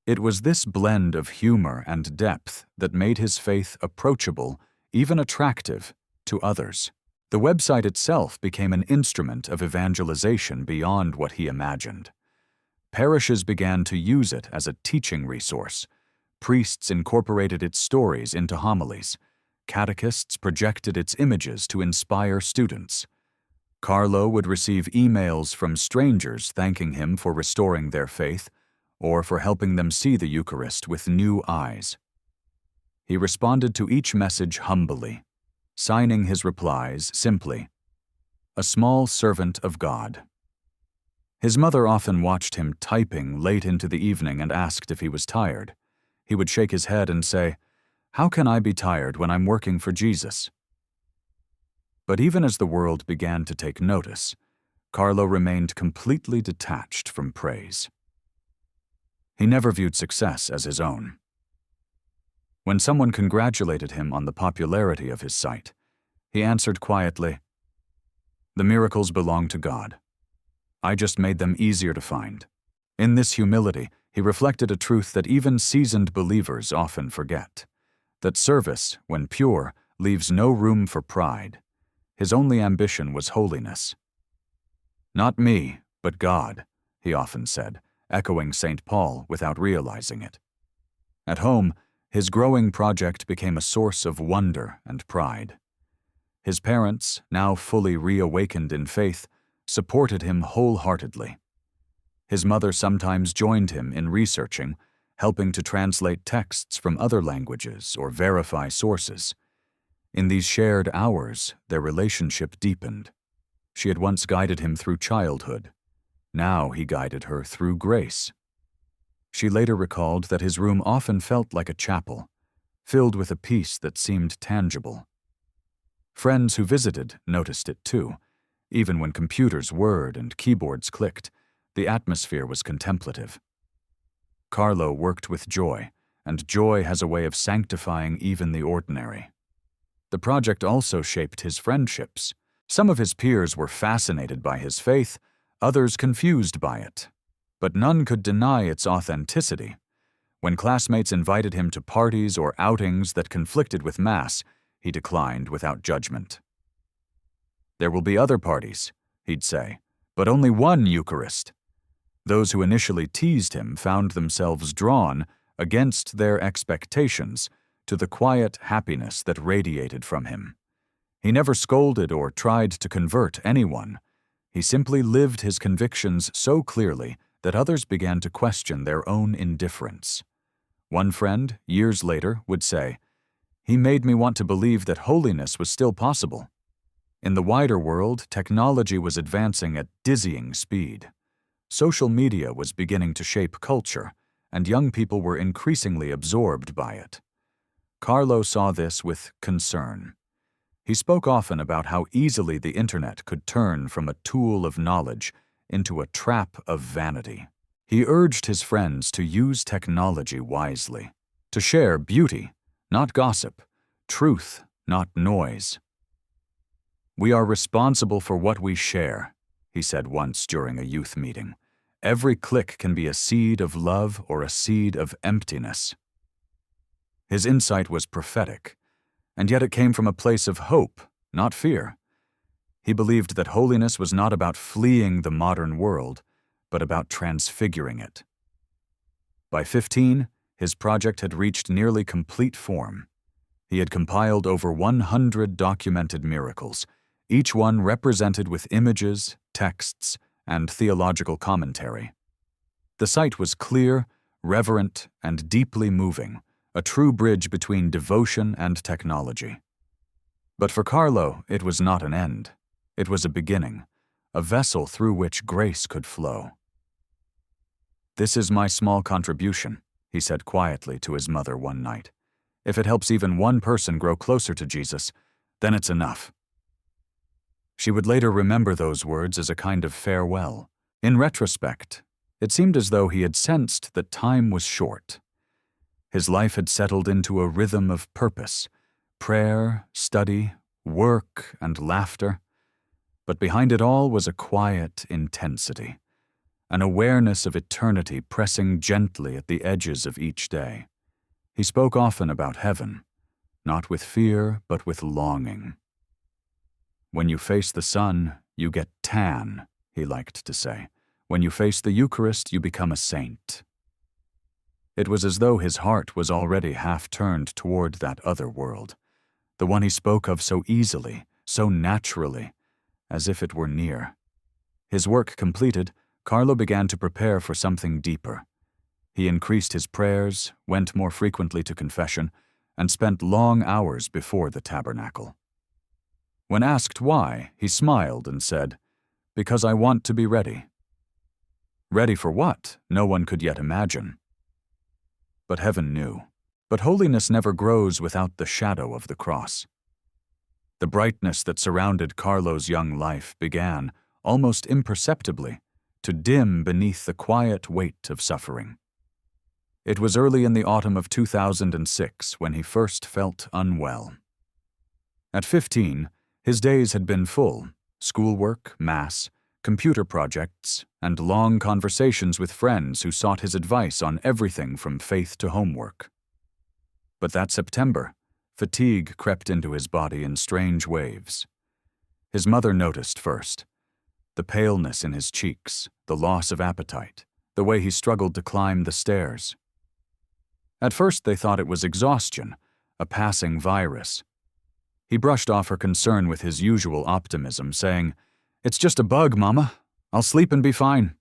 It was this blend of humor and depth that made his faith approachable, even attractive, to others. The website itself became an instrument of evangelization beyond what he imagined. Parishes began to use it as a teaching resource. Priests incorporated its stories into homilies. Catechists projected its images to inspire students. Carlo would receive emails from strangers thanking him for restoring their faith or for helping them see the Eucharist with new eyes. He responded to each message humbly, signing his replies simply, "A small servant of God." His mother often watched him typing late into the evening and asked if he was tired. He would shake his head and say, "How can I be tired when I'm working for Jesus?" But even as the world began to take notice, Carlo remained completely detached from praise. He never viewed success as his own. When someone congratulated him on the popularity of his site, he answered quietly, "The miracles belong to God. I just made them easier to find." In this humility, he reflected a truth that even seasoned believers often forget, that service, when pure, leaves no room for pride. His only ambition was holiness. "Not me, but God," he often said, echoing St. Paul without realizing it. At home, his growing project became a source of wonder and pride. His parents, now fully reawakened in faith, supported him wholeheartedly. His mother sometimes joined him in researching, helping to translate texts from other languages or verify sources. In these shared hours, their relationship deepened. She had once guided him through childhood. Now he guided her through grace. She later recalled that his room often felt like a chapel, filled with a peace that seemed tangible. Friends who visited noticed it too. Even when computers whirred and keyboards clicked, the atmosphere was contemplative. Carlo worked with joy, and joy has a way of sanctifying even the ordinary. The project also shaped his friendships. Some of his peers were fascinated by his faith, others confused by it. But none could deny its authenticity. When classmates invited him to parties or outings that conflicted with Mass, he declined without judgment. "There will be other parties," he'd say, "but only one Eucharist." Those who initially teased him found themselves drawn, against their expectations, to the quiet happiness that radiated from him. He never scolded or tried to convert anyone. He simply lived his convictions so clearly that others began to question their own indifference. One friend, years later, would say, "He made me want to believe that holiness was still possible." In the wider world, technology was advancing at dizzying speed. Social media was beginning to shape culture, and young people were increasingly absorbed by it. Carlo saw this with concern. He spoke often about how easily the internet could turn from a tool of knowledge into a trap of vanity. He urged his friends to use technology wisely, to share beauty, not gossip, truth, not noise. "We are responsible for what we share," he said once during a youth meeting. "Every click can be a seed of love or a seed of emptiness." His insight was prophetic, and yet it came from a place of hope, not fear. He believed that holiness was not about fleeing the modern world, but about transfiguring it. By 15, his project had reached nearly complete form. He had compiled over 100 documented miracles, each one represented with images, texts, and theological commentary. The sight was clear, reverent, and deeply moving, a true bridge between devotion and technology. But for Carlo, it was not an end. It was a beginning, a vessel through which grace could flow. "This is my small contribution," he said quietly to his mother one night. "If it helps even one person grow closer to Jesus, then it's enough." She would later remember those words as a kind of farewell. In retrospect, it seemed as though he had sensed that time was short. His life had settled into a rhythm of purpose, prayer, study, work, and laughter. But behind it all was a quiet intensity, an awareness of eternity pressing gently at the edges of each day. He spoke often about heaven, not with fear, but with longing. "When you face the sun, you get tan," he liked to say. "When you face the Eucharist, you become a saint." It was as though his heart was already half turned toward that other world, the one he spoke of so easily, so naturally, as if it were near. His work completed, Carlo began to prepare for something deeper. He increased his prayers, went more frequently to confession, and spent long hours before the tabernacle. When asked why, he smiled and said, "Because I want to be ready." Ready for what? No one could yet imagine. But heaven knew. But holiness never grows without the shadow of the cross. The brightness that surrounded Carlo's young life began, almost imperceptibly, to dim beneath the quiet weight of suffering. It was early in the autumn of 2006 when he first felt unwell. At 15, his days had been full: schoolwork, mass, computer projects, and long conversations with friends who sought his advice on everything from faith to homework. But that September, fatigue crept into his body in strange waves. His mother noticed first: the paleness in his cheeks, the loss of appetite, the way he struggled to climb the stairs. At first they thought it was exhaustion, a passing virus. He brushed off her concern with his usual optimism, saying, "It's just a bug, Mama. I'll sleep and be fine."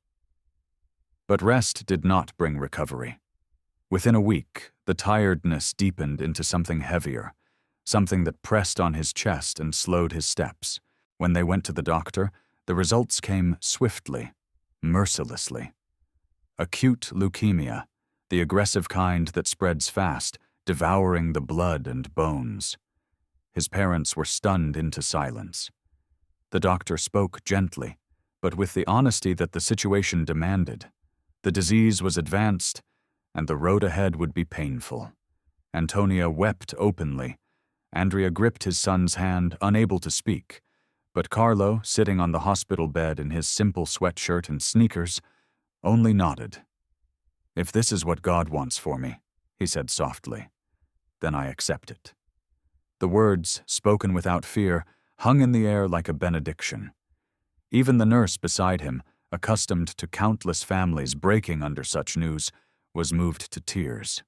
But rest did not bring recovery. Within a week, the tiredness deepened into something heavier, something that pressed on his chest and slowed his steps. When they went to the doctor, the results came swiftly, mercilessly. Acute leukemia, the aggressive kind that spreads fast, devouring the blood and bones. His parents were stunned into silence. The doctor spoke gently, but with the honesty that the situation demanded. The disease was advanced, and the road ahead would be painful. Antonia wept openly. Andrea gripped his son's hand, unable to speak. But Carlo, sitting on the hospital bed in his simple sweatshirt and sneakers, only nodded. "If this is what God wants for me," he said softly, "then I accept it." The words, spoken without fear, hung in the air like a benediction. Even the nurse beside him, accustomed to countless families breaking under such news, was moved to tears.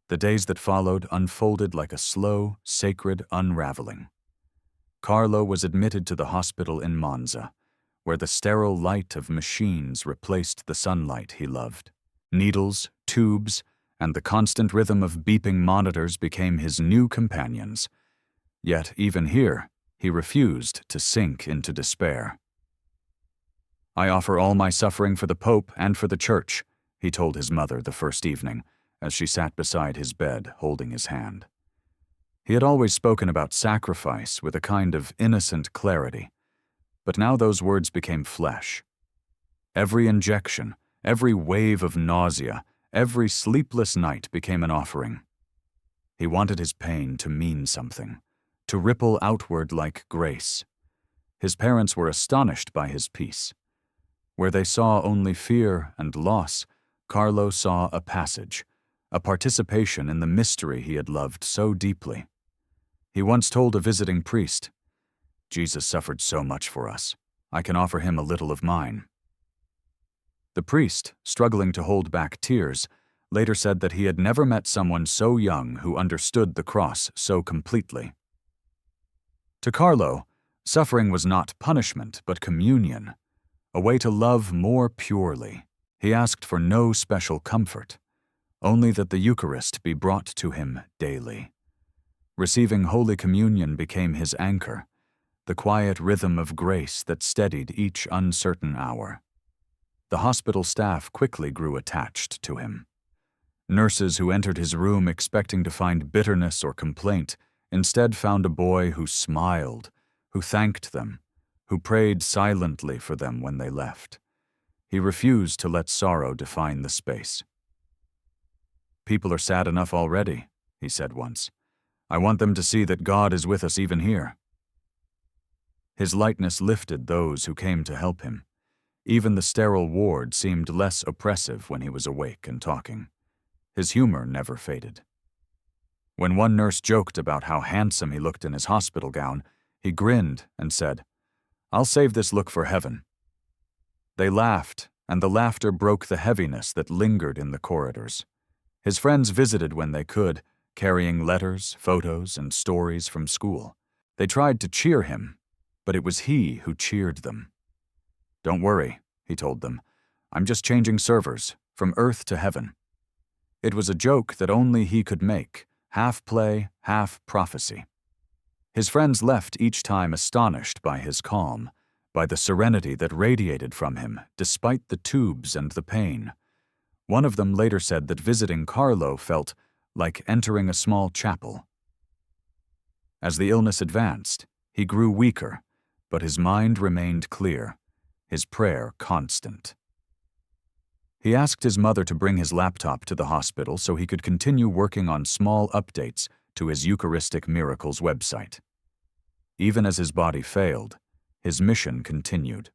The days that followed unfolded like a slow, sacred unraveling. Carlo was admitted to the hospital in Monza, where the sterile light of machines replaced the sunlight he loved. Needles, tubes, and the constant rhythm of beeping monitors became his new companions. Yet even here, he refused to sink into despair. "I offer all my suffering for the Pope and for the Church," he told his mother the first evening, as she sat beside his bed holding his hand. He had always spoken about sacrifice with a kind of innocent clarity, but now those words became flesh. Every injection, every wave of nausea, every sleepless night became an offering. He wanted his pain to mean something, to ripple outward like grace. His parents were astonished by his peace. Where they saw only fear and loss, Carlo saw a passage, a participation in the mystery he had loved so deeply. He once told a visiting priest, "Jesus suffered so much for us. I can offer him a little of mine." The priest, struggling to hold back tears, later said that he had never met someone so young who understood the cross so completely. To Carlo, Suffering was not punishment, but communion, a way to love more purely. He asked for no special comfort, only that the Eucharist be brought to him daily. Receiving Holy Communion became his anchor, the quiet rhythm of grace that steadied each uncertain hour. The hospital staff quickly grew attached to him. Nurses who entered his room expecting to find bitterness or complaint instead found a boy who smiled, who thanked them, who prayed silently for them when they left. He refused to let sorrow define the space. "People are sad enough already," he said once. "I want them to see that God is with us even here." His lightness lifted those who came to help him. Even the sterile ward seemed less oppressive when he was awake and talking. His humor never faded. When one nurse joked about how handsome he looked in his hospital gown, he grinned and said, "I'll save this look for heaven." They laughed, and the laughter broke the heaviness that lingered in the corridors. His friends visited when they could, carrying letters, photos, and stories from school. They tried to cheer him, but it was he who cheered them. "Don't worry," he told them. "I'm just changing servers, from earth to heaven." It was a joke that only he could make, half play, half prophecy. His friends left each time astonished by his calm, by the serenity that radiated from him despite the tubes and the pain. One of them later said that visiting Carlo felt like entering a small chapel. As the illness advanced, he grew weaker, but his mind remained clear, his prayer constant. He asked his mother to bring his laptop to the hospital so he could continue working on small updates to his Eucharistic Miracles website. Even as his body failed, his mission continued.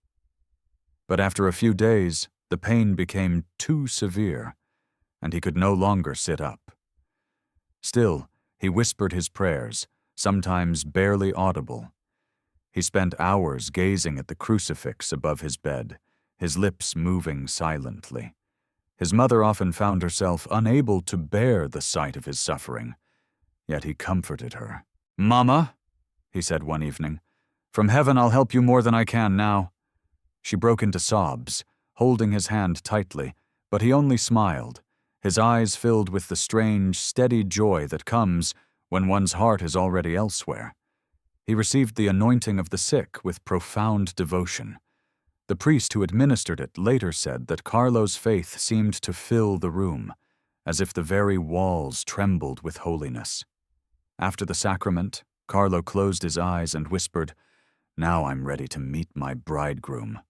But after a few days, the pain became too severe, and he could no longer sit up. Still, he whispered his prayers, sometimes barely audible. He spent hours gazing at the crucifix above his bed, his lips moving silently. His mother often found herself unable to bear the sight of his suffering, yet he comforted her. "Mama," he said one evening, "from heaven I'll help you more than I can now." She broke into sobs, holding his hand tightly, but he only smiled, his eyes filled with the strange, steady joy that comes when one's heart is already elsewhere. He received the anointing of the sick with profound devotion. The priest who administered it later said that Carlo's faith seemed to fill the room, as if the very walls trembled with holiness. After the sacrament, Carlo closed his eyes and whispered, "Now I'm ready to meet my bridegroom."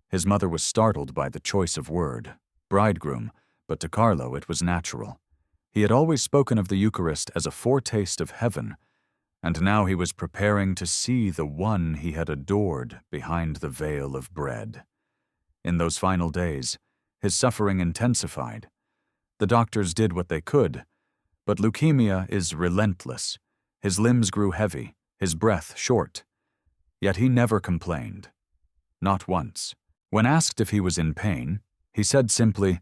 His mother was startled by the choice of word, bridegroom, but to Carlo it was natural. He had always spoken of the Eucharist as a foretaste of heaven, and now he was preparing to see the one he had adored behind the veil of bread. In those final days, his suffering intensified. The doctors did what they could, but leukemia is relentless. His limbs grew heavy, his breath short. Yet he never complained. Not once. When asked if he was in pain, he said simply,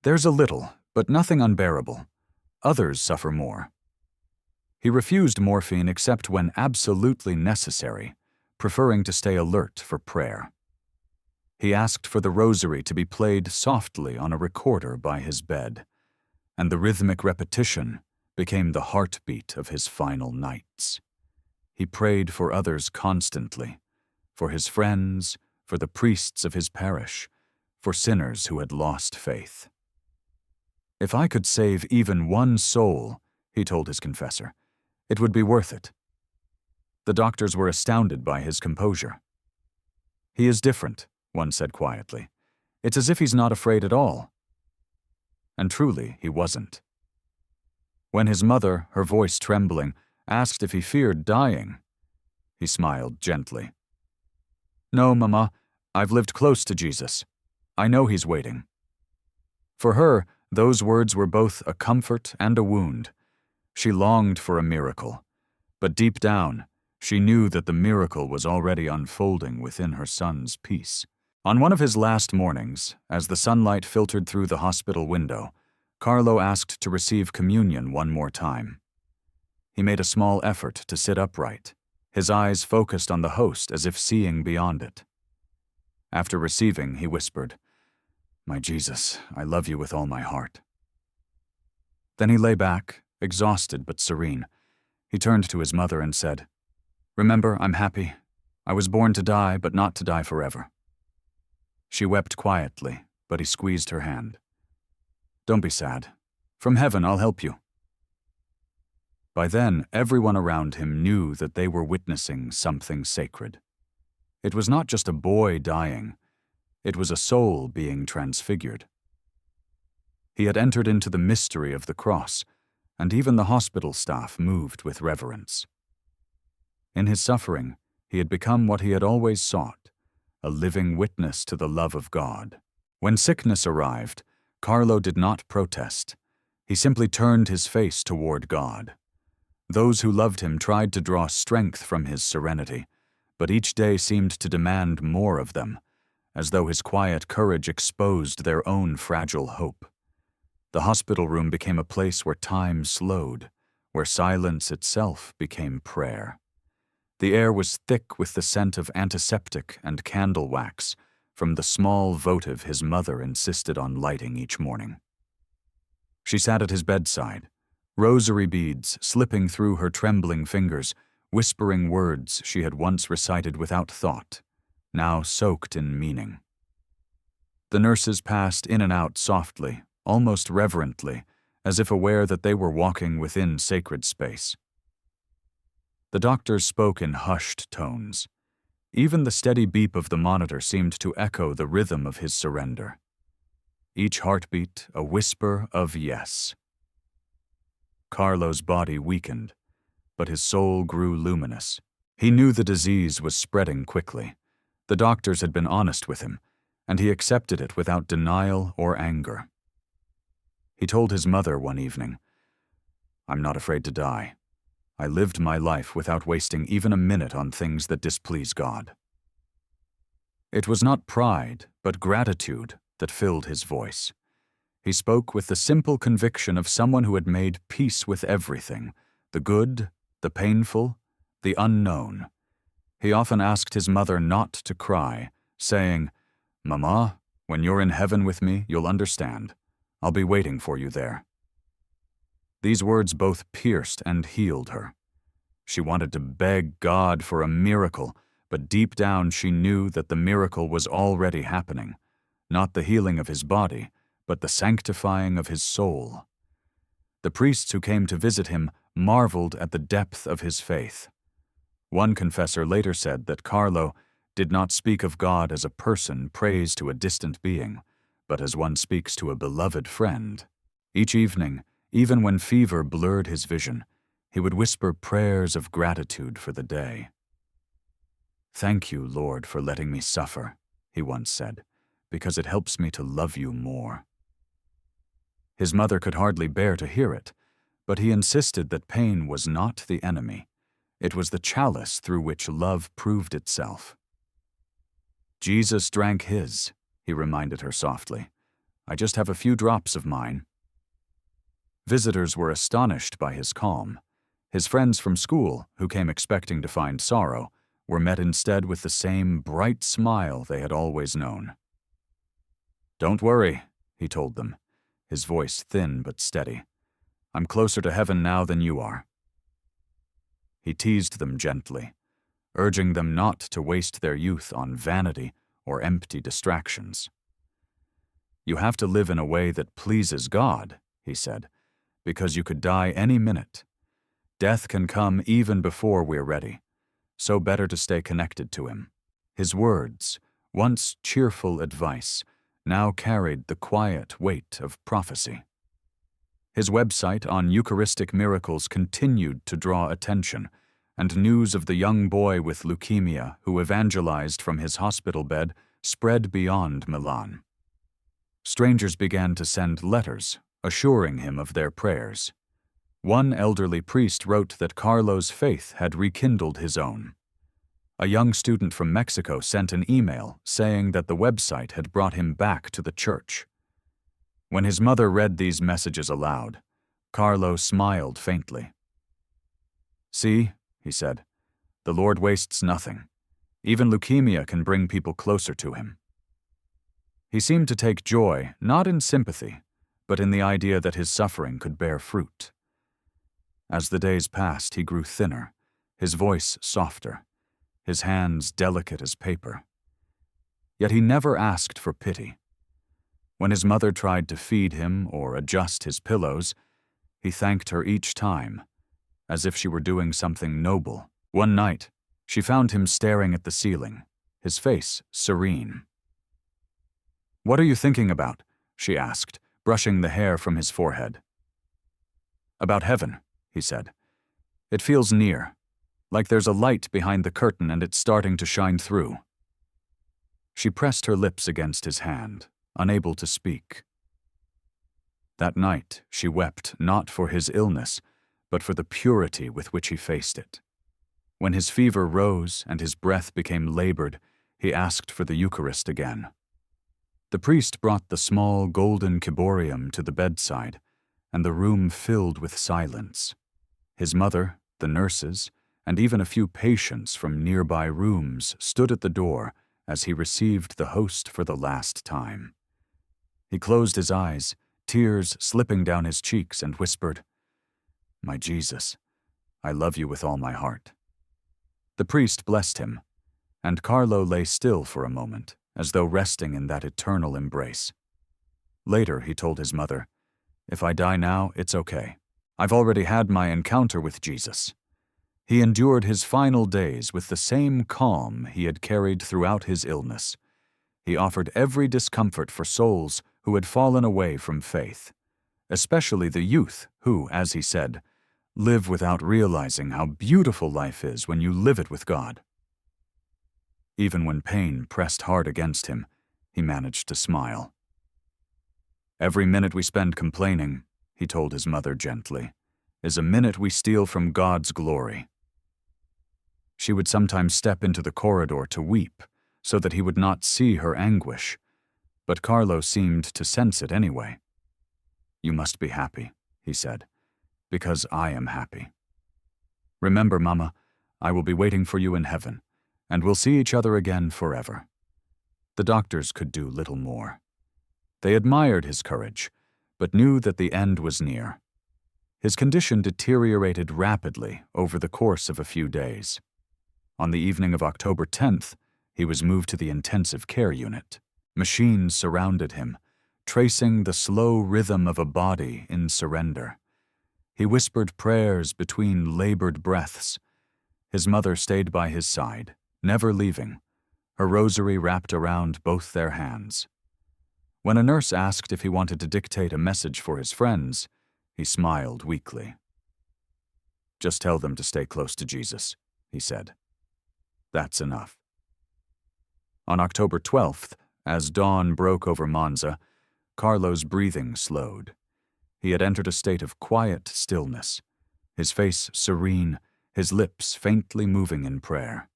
"There's a little, but nothing unbearable. Others suffer more." He refused morphine except when absolutely necessary, preferring to stay alert for prayer. He asked for the rosary to be played softly on a recorder by his bed, and the rhythmic repetition became the heartbeat of his final nights. He prayed for others constantly, for his friends, for the priests of his parish, for sinners who had lost faith. "If I could save even one soul," he told his confessor, "it would be worth it." The doctors were astounded by his composure. "He is different," one said quietly. "It's as if he's not afraid at all." And truly, he wasn't. When his mother, her voice trembling, asked if he feared dying, he smiled gently. "No, Mama, I've lived close to Jesus. I know he's waiting." For her, those words were both a comfort and a wound. She longed for a miracle, but deep down, she knew that the miracle was already unfolding within her son's peace. On one of his last mornings, as the sunlight filtered through the hospital window, Carlo asked to receive communion one more time. He made a small effort to sit upright, his eyes focused on the host as if seeing beyond it. After receiving, he whispered, "My Jesus, I love you with all my heart." Then he lay back, exhausted but serene. He turned to his mother and said, "Remember, I'm happy. I was born to die, but not to die forever." She wept quietly, but he squeezed her hand. "Don't be sad. From heaven, I'll help you." By then, everyone around him knew that they were witnessing something sacred. It was not just a boy dying. It was a soul being transfigured. He had entered into the mystery of the cross, and even the hospital staff moved with reverence. In his suffering, he had become what he had always sought, a living witness to the love of God. When sickness arrived, Carlo did not protest. He simply turned his face toward God. Those who loved him tried to draw strength from his serenity, but each day seemed to demand more of them, as though his quiet courage exposed their own fragile hope. The hospital room became a place where time slowed, where silence itself became prayer. The air was thick with the scent of antiseptic and candle wax from the small votive his mother insisted on lighting each morning. She sat at his bedside, rosary beads slipping through her trembling fingers, whispering words she had once recited without thought, now soaked in meaning. The nurses passed in and out softly, almost reverently, as if aware that they were walking within sacred space. The doctors spoke in hushed tones. Even the steady beep of the monitor seemed to echo the rhythm of his surrender. Each heartbeat a whisper of yes. Carlo's body weakened, but his soul grew luminous. He knew the disease was spreading quickly. The doctors had been honest with him, and he accepted it without denial or anger. He told his mother one evening, "I'm not afraid to die. I lived my life without wasting even a minute on things that displease God." It was not pride, but gratitude that filled his voice. He spoke with the simple conviction of someone who had made peace with everything, the good, the painful, the unknown. He often asked his mother not to cry, saying, "Mama, when you're in heaven with me, you'll understand. I'll be waiting for you there." These words both pierced and healed her. She wanted to beg God for a miracle, but deep down she knew that the miracle was already happening, not the healing of his body, but the sanctifying of his soul. The priests who came to visit him marveled at the depth of his faith. One confessor later said that Carlo did not speak of God as a person praised to a distant being, but as one speaks to a beloved friend. Each evening, even when fever blurred his vision, he would whisper prayers of gratitude for the day. "Thank you, Lord, for letting me suffer," he once said, "because it helps me to love you more." His mother could hardly bear to hear it, but he insisted that pain was not the enemy. It was the chalice through which love proved itself. "Jesus drank his," he reminded her softly. "I just have a few drops of mine." Visitors were astonished by his calm. His friends from school, who came expecting to find sorrow, were met instead with the same bright smile they had always known. "Don't worry," he told them, his voice thin but steady. "I'm closer to heaven now than you are." He teased them gently, urging them not to waste their youth on vanity or empty distractions. "You have to live in a way that pleases God," he said, "because you could die any minute. Death can come even before we're ready, so better to stay connected to him." His words, once cheerful advice, now carried the quiet weight of prophecy. His website on Eucharistic miracles continued to draw attention, and news of the young boy with leukemia who evangelized from his hospital bed spread beyond Milan. Strangers began to send letters, assuring him of their prayers. One elderly priest wrote that Carlo's faith had rekindled his own. A young student from Mexico sent an email saying that the website had brought him back to the church. When his mother read these messages aloud, Carlo smiled faintly. "See," he said, The Lord wastes nothing. Even leukemia can bring people closer to him. He seemed to take joy not in sympathy, but in the idea that his suffering could bear fruit. As the days passed, he grew thinner, his voice softer, his hands delicate as paper. Yet he never asked for pity. When his mother tried to feed him or adjust his pillows, he thanked her each time, as if she were doing something noble. One night, she found him staring at the ceiling, his face serene. "What are you thinking about?" she asked, brushing the hair from his forehead. "About heaven," he said. "It feels near, like there's a light behind the curtain and it's starting to shine through." She pressed her lips against his hand, unable to speak. That night, she wept not for his illness, but for the purity with which he faced it. When his fever rose and his breath became labored, he asked for the Eucharist again. The priest brought the small golden ciborium to the bedside, and the room filled with silence. His mother, the nurses, and even a few patients from nearby rooms stood at the door as he received the host for the last time. He closed his eyes, tears slipping down his cheeks, and whispered, "My Jesus, I love you with all my heart." The priest blessed him, and Carlo lay still for a moment, as though resting in that eternal embrace. Later, he told his mother, "If I die now, it's okay. I've already had my encounter with Jesus." He endured his final days with the same calm he had carried throughout his illness. He offered every discomfort for souls who had fallen away from faith, especially the youth who, as he said, live without realizing how beautiful life is when you live it with God. Even when pain pressed hard against him, he managed to smile. "Every minute we spend complaining," he told his mother gently, "is a minute we steal from God's glory." She would sometimes step into the corridor to weep, so that he would not see her anguish, but Carlo seemed to sense it anyway. "You must be happy," he said, "because I am happy. Remember, Mama, I will be waiting for you in heaven, and we'll see each other again forever." The doctors could do little more. They admired his courage, but knew that the end was near. His condition deteriorated rapidly over the course of a few days. On the evening of October 10th, he was moved to the intensive care unit. Machines surrounded him, tracing the slow rhythm of a body in surrender. He whispered prayers between labored breaths. His mother stayed by his side, never leaving, her rosary wrapped around both their hands. When a nurse asked if he wanted to dictate a message for his friends, he smiled weakly. "Just tell them to stay close to Jesus," he said. "That's enough." On October 12th, as dawn broke over Monza, Carlo's breathing slowed. He had entered a state of quiet stillness, his face serene, his lips faintly moving in prayer.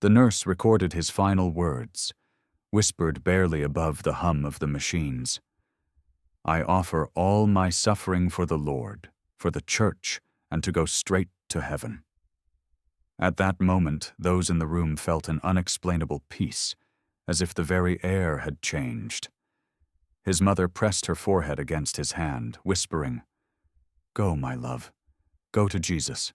The nurse recorded his final words, whispered barely above the hum of the machines. "I offer all my suffering for the Lord, for the Church, and to go straight to heaven." At that moment, those in the room felt an unexplainable peace, as if the very air had changed. His mother pressed her forehead against his hand, whispering, "Go, my love, go to Jesus."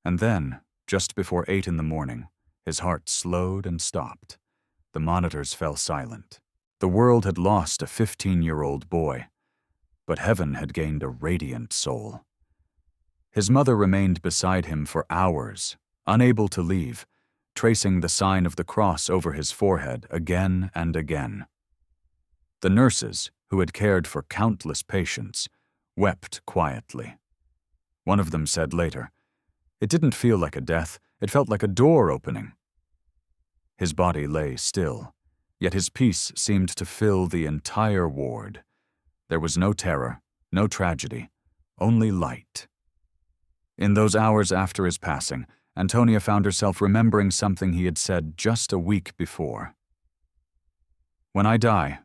And then, just before 8 in the morning, his heart slowed and stopped. The monitors fell silent. The world had lost a 15-year-old boy, but heaven had gained a radiant soul. His mother remained beside him for hours, unable to leave, tracing the sign of the cross over his forehead again and again. The nurses, who had cared for countless patients, wept quietly. One of them said later, "It didn't feel like a death, it felt like a door opening." His body lay still, yet his peace seemed to fill the entire ward. There was no terror, no tragedy, only light. In those hours after his passing, Antonia found herself remembering something he had said just a week before. "When I die,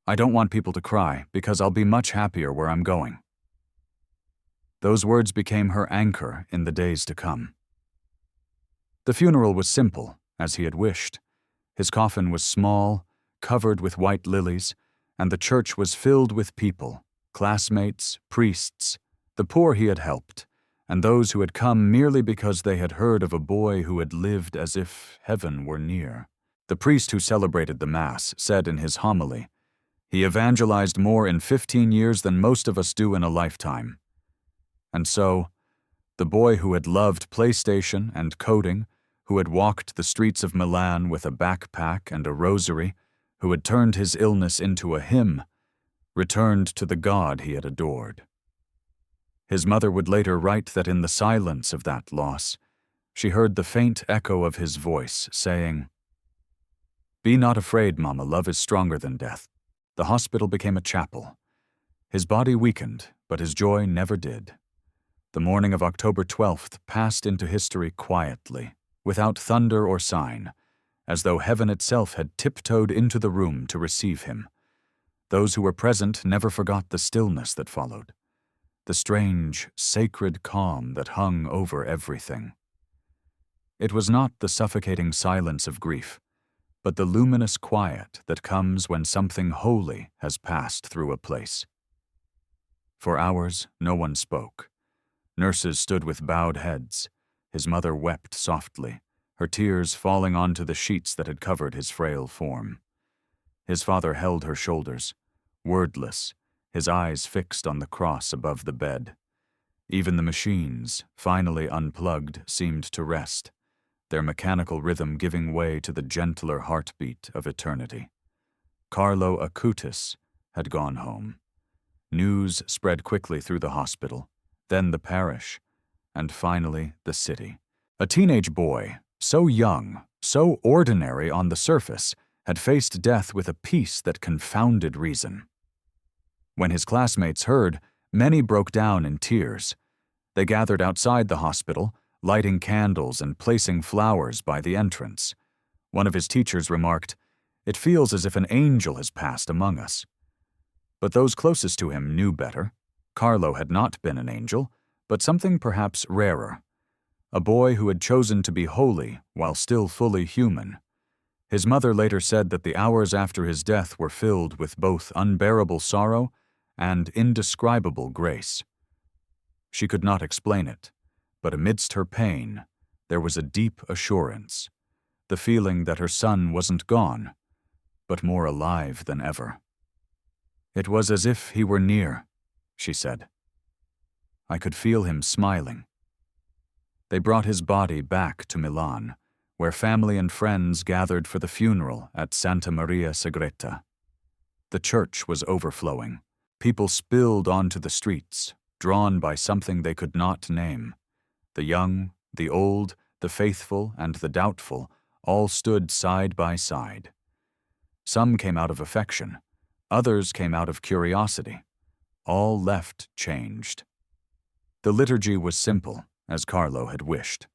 I don't want people to cry because I'll be much happier where I'm going." Those words became her anchor in the days to come. The funeral was simple, as he had wished. His coffin was small, covered with white lilies, and the church was filled with people, classmates, priests, the poor he had helped, and those who had come merely because they had heard of a boy who had lived as if heaven were near. The priest who celebrated the Mass said in his homily, "He evangelized more in 15 years than most of us do in a lifetime." And so, the boy who had loved PlayStation and coding, who had walked the streets of Milan with a backpack and a rosary, who had turned his illness into a hymn, returned to the God he had adored. His mother would later write that in the silence of that loss, she heard the faint echo of his voice saying, "Be not afraid, Mama, love is stronger than death." The hospital became a chapel. His body weakened, but his joy never did. The morning of October 12th passed into history quietly, without thunder or sign, as though heaven itself had tiptoed into the room to receive him. Those who were present never forgot the stillness that followed, the strange, sacred calm that hung over everything. It was not the suffocating silence of grief, but the luminous quiet that comes when something holy has passed through a place. For hours, no one spoke. Nurses stood with bowed heads. His mother wept softly, her tears falling onto the sheets that had covered his frail form. His father held her shoulders, wordless, his eyes fixed on the cross above the bed. Even the machines, finally unplugged, seemed to rest, their mechanical rhythm giving way to the gentler heartbeat of eternity. Carlo Acutis had gone home. News spread quickly through the hospital, then the parish, and finally the city. A teenage boy, so young, so ordinary on the surface, had faced death with a peace that confounded reason. When his classmates heard, many broke down in tears. They gathered outside the hospital, lighting candles and placing flowers by the entrance. One of his teachers remarked, "It feels as if an angel has passed among us." But those closest to him knew better. Carlo had not been an angel, but something perhaps rarer. A boy who had chosen to be holy while still fully human. His mother later said that the hours after his death were filled with both unbearable sorrow and indescribable grace. She could not explain it, but amidst her pain, there was a deep assurance, the feeling that her son wasn't gone, but more alive than ever. "It was as if he were near," she said. "I could feel him smiling." They brought his body back to Milan, where family and friends gathered for the funeral at Santa Maria Segreta. The church was overflowing. People spilled onto the streets, drawn by something they could not name. The young, the old, the faithful, and the doubtful all stood side by side. Some came out of affection, others came out of curiosity. All left changed. The liturgy was simple, as Carlo had wished.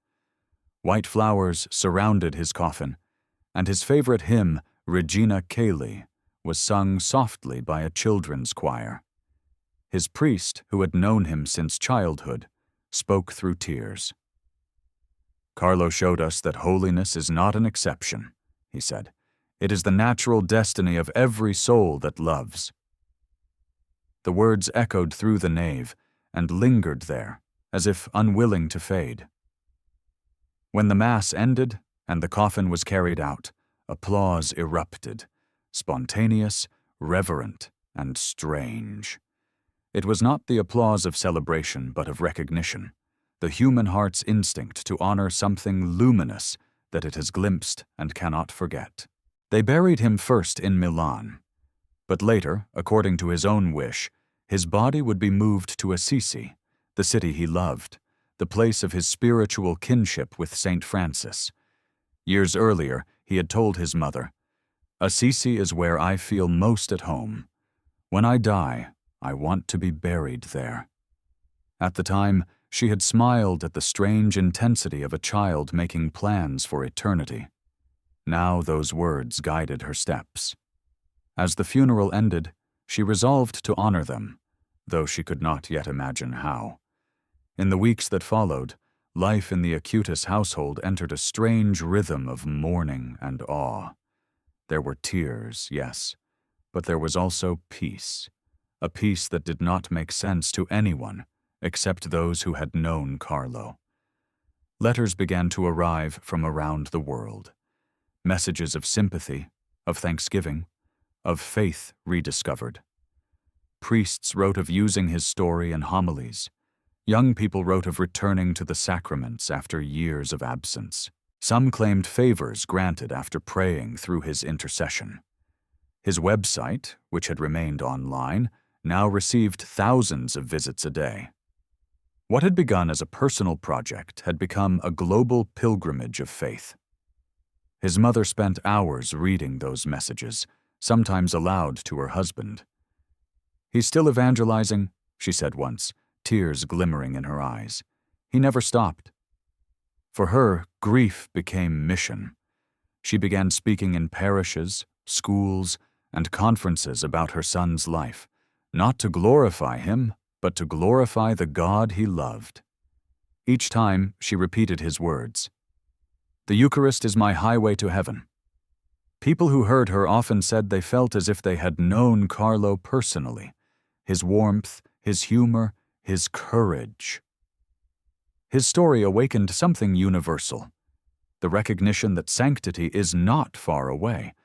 White flowers surrounded his coffin, and his favorite hymn, Regina Caeli, was sung softly by a children's choir. His priest, who had known him since childhood, spoke through tears. "Carlo showed us that holiness is not an exception," he said. "It is the natural destiny of every soul that loves." The words echoed through the nave and lingered there, as if unwilling to fade. When the Mass ended and the coffin was carried out, applause erupted, spontaneous, reverent, and strange. It was not the applause of celebration, but of recognition, the human heart's instinct to honor something luminous that it has glimpsed and cannot forget. They buried him first in Milan, but later, according to his own wish, his body would be moved to Assisi, the city he loved, the place of his spiritual kinship with Saint Francis. Years earlier, he had told his mother, "Assisi is where I feel most at home. When I die, I want to be buried there." At the time, she had smiled at the strange intensity of a child making plans for eternity. Now those words guided her steps. As the funeral ended, she resolved to honor them, though she could not yet imagine how. In the weeks that followed, life in the Acutis household entered a strange rhythm of mourning and awe. There were tears, yes, but there was also peace, a peace that did not make sense to anyone except those who had known Carlo. Letters began to arrive from around the world, messages of sympathy, of thanksgiving, of faith rediscovered. Priests wrote of using his story in homilies. Young people wrote of returning to the sacraments after years of absence. Some claimed favors granted after praying through his intercession. His website, which had remained online, now received thousands of visits a day. What had begun as a personal project had become a global pilgrimage of faith. His mother spent hours reading those messages, sometimes aloud to her husband. "He's still evangelizing," she said once, tears glimmering in her eyes. "He never stopped." For her, grief became mission. She began speaking in parishes, schools, and conferences about her son's life, not to glorify him, but to glorify the God he loved. Each time, she repeated his words, "The Eucharist is my highway to heaven." People who heard her often said they felt as if they had known Carlo personally, his warmth, his humor, his courage. His story awakened something universal, the recognition that sanctity is not far away,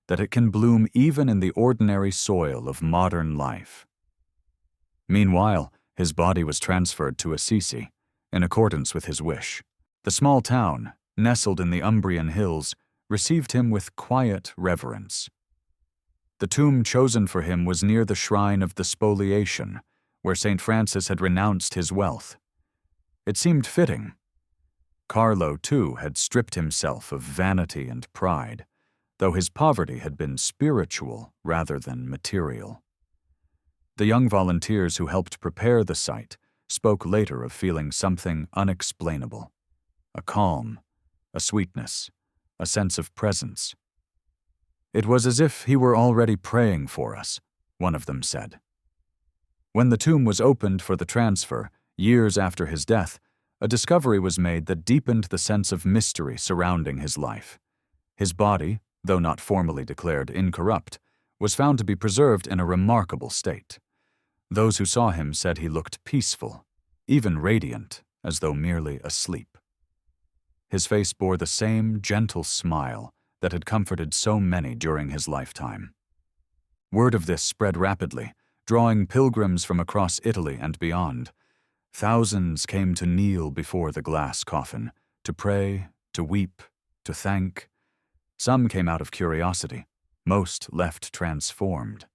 that it can bloom even in the ordinary soil of modern life. Meanwhile, his body was transferred to Assisi, in accordance with his wish. The small town, nestled in the Umbrian hills, received him with quiet reverence. The tomb chosen for him was near the shrine of the Spoliation, where St. Francis had renounced his wealth. It seemed fitting. Carlo, too, had stripped himself of vanity and pride, though his poverty had been spiritual rather than material. The young volunteers who helped prepare the site spoke later of feeling something unexplainable, a calm, a sweetness, a sense of presence. "It was as if he were already praying for us," one of them said. When the tomb was opened for the transfer, years after his death, a discovery was made that deepened the sense of mystery surrounding his life. His body, though not formally declared incorrupt, was found to be preserved in a remarkable state. Those who saw him said he looked peaceful, even radiant, as though merely asleep. His face bore the same gentle smile that had comforted so many during his lifetime. Word of this spread rapidly, drawing pilgrims from across Italy and beyond. Thousands came to kneel before the glass coffin, to pray, to weep, to thank. Some came out of curiosity, most left transformed.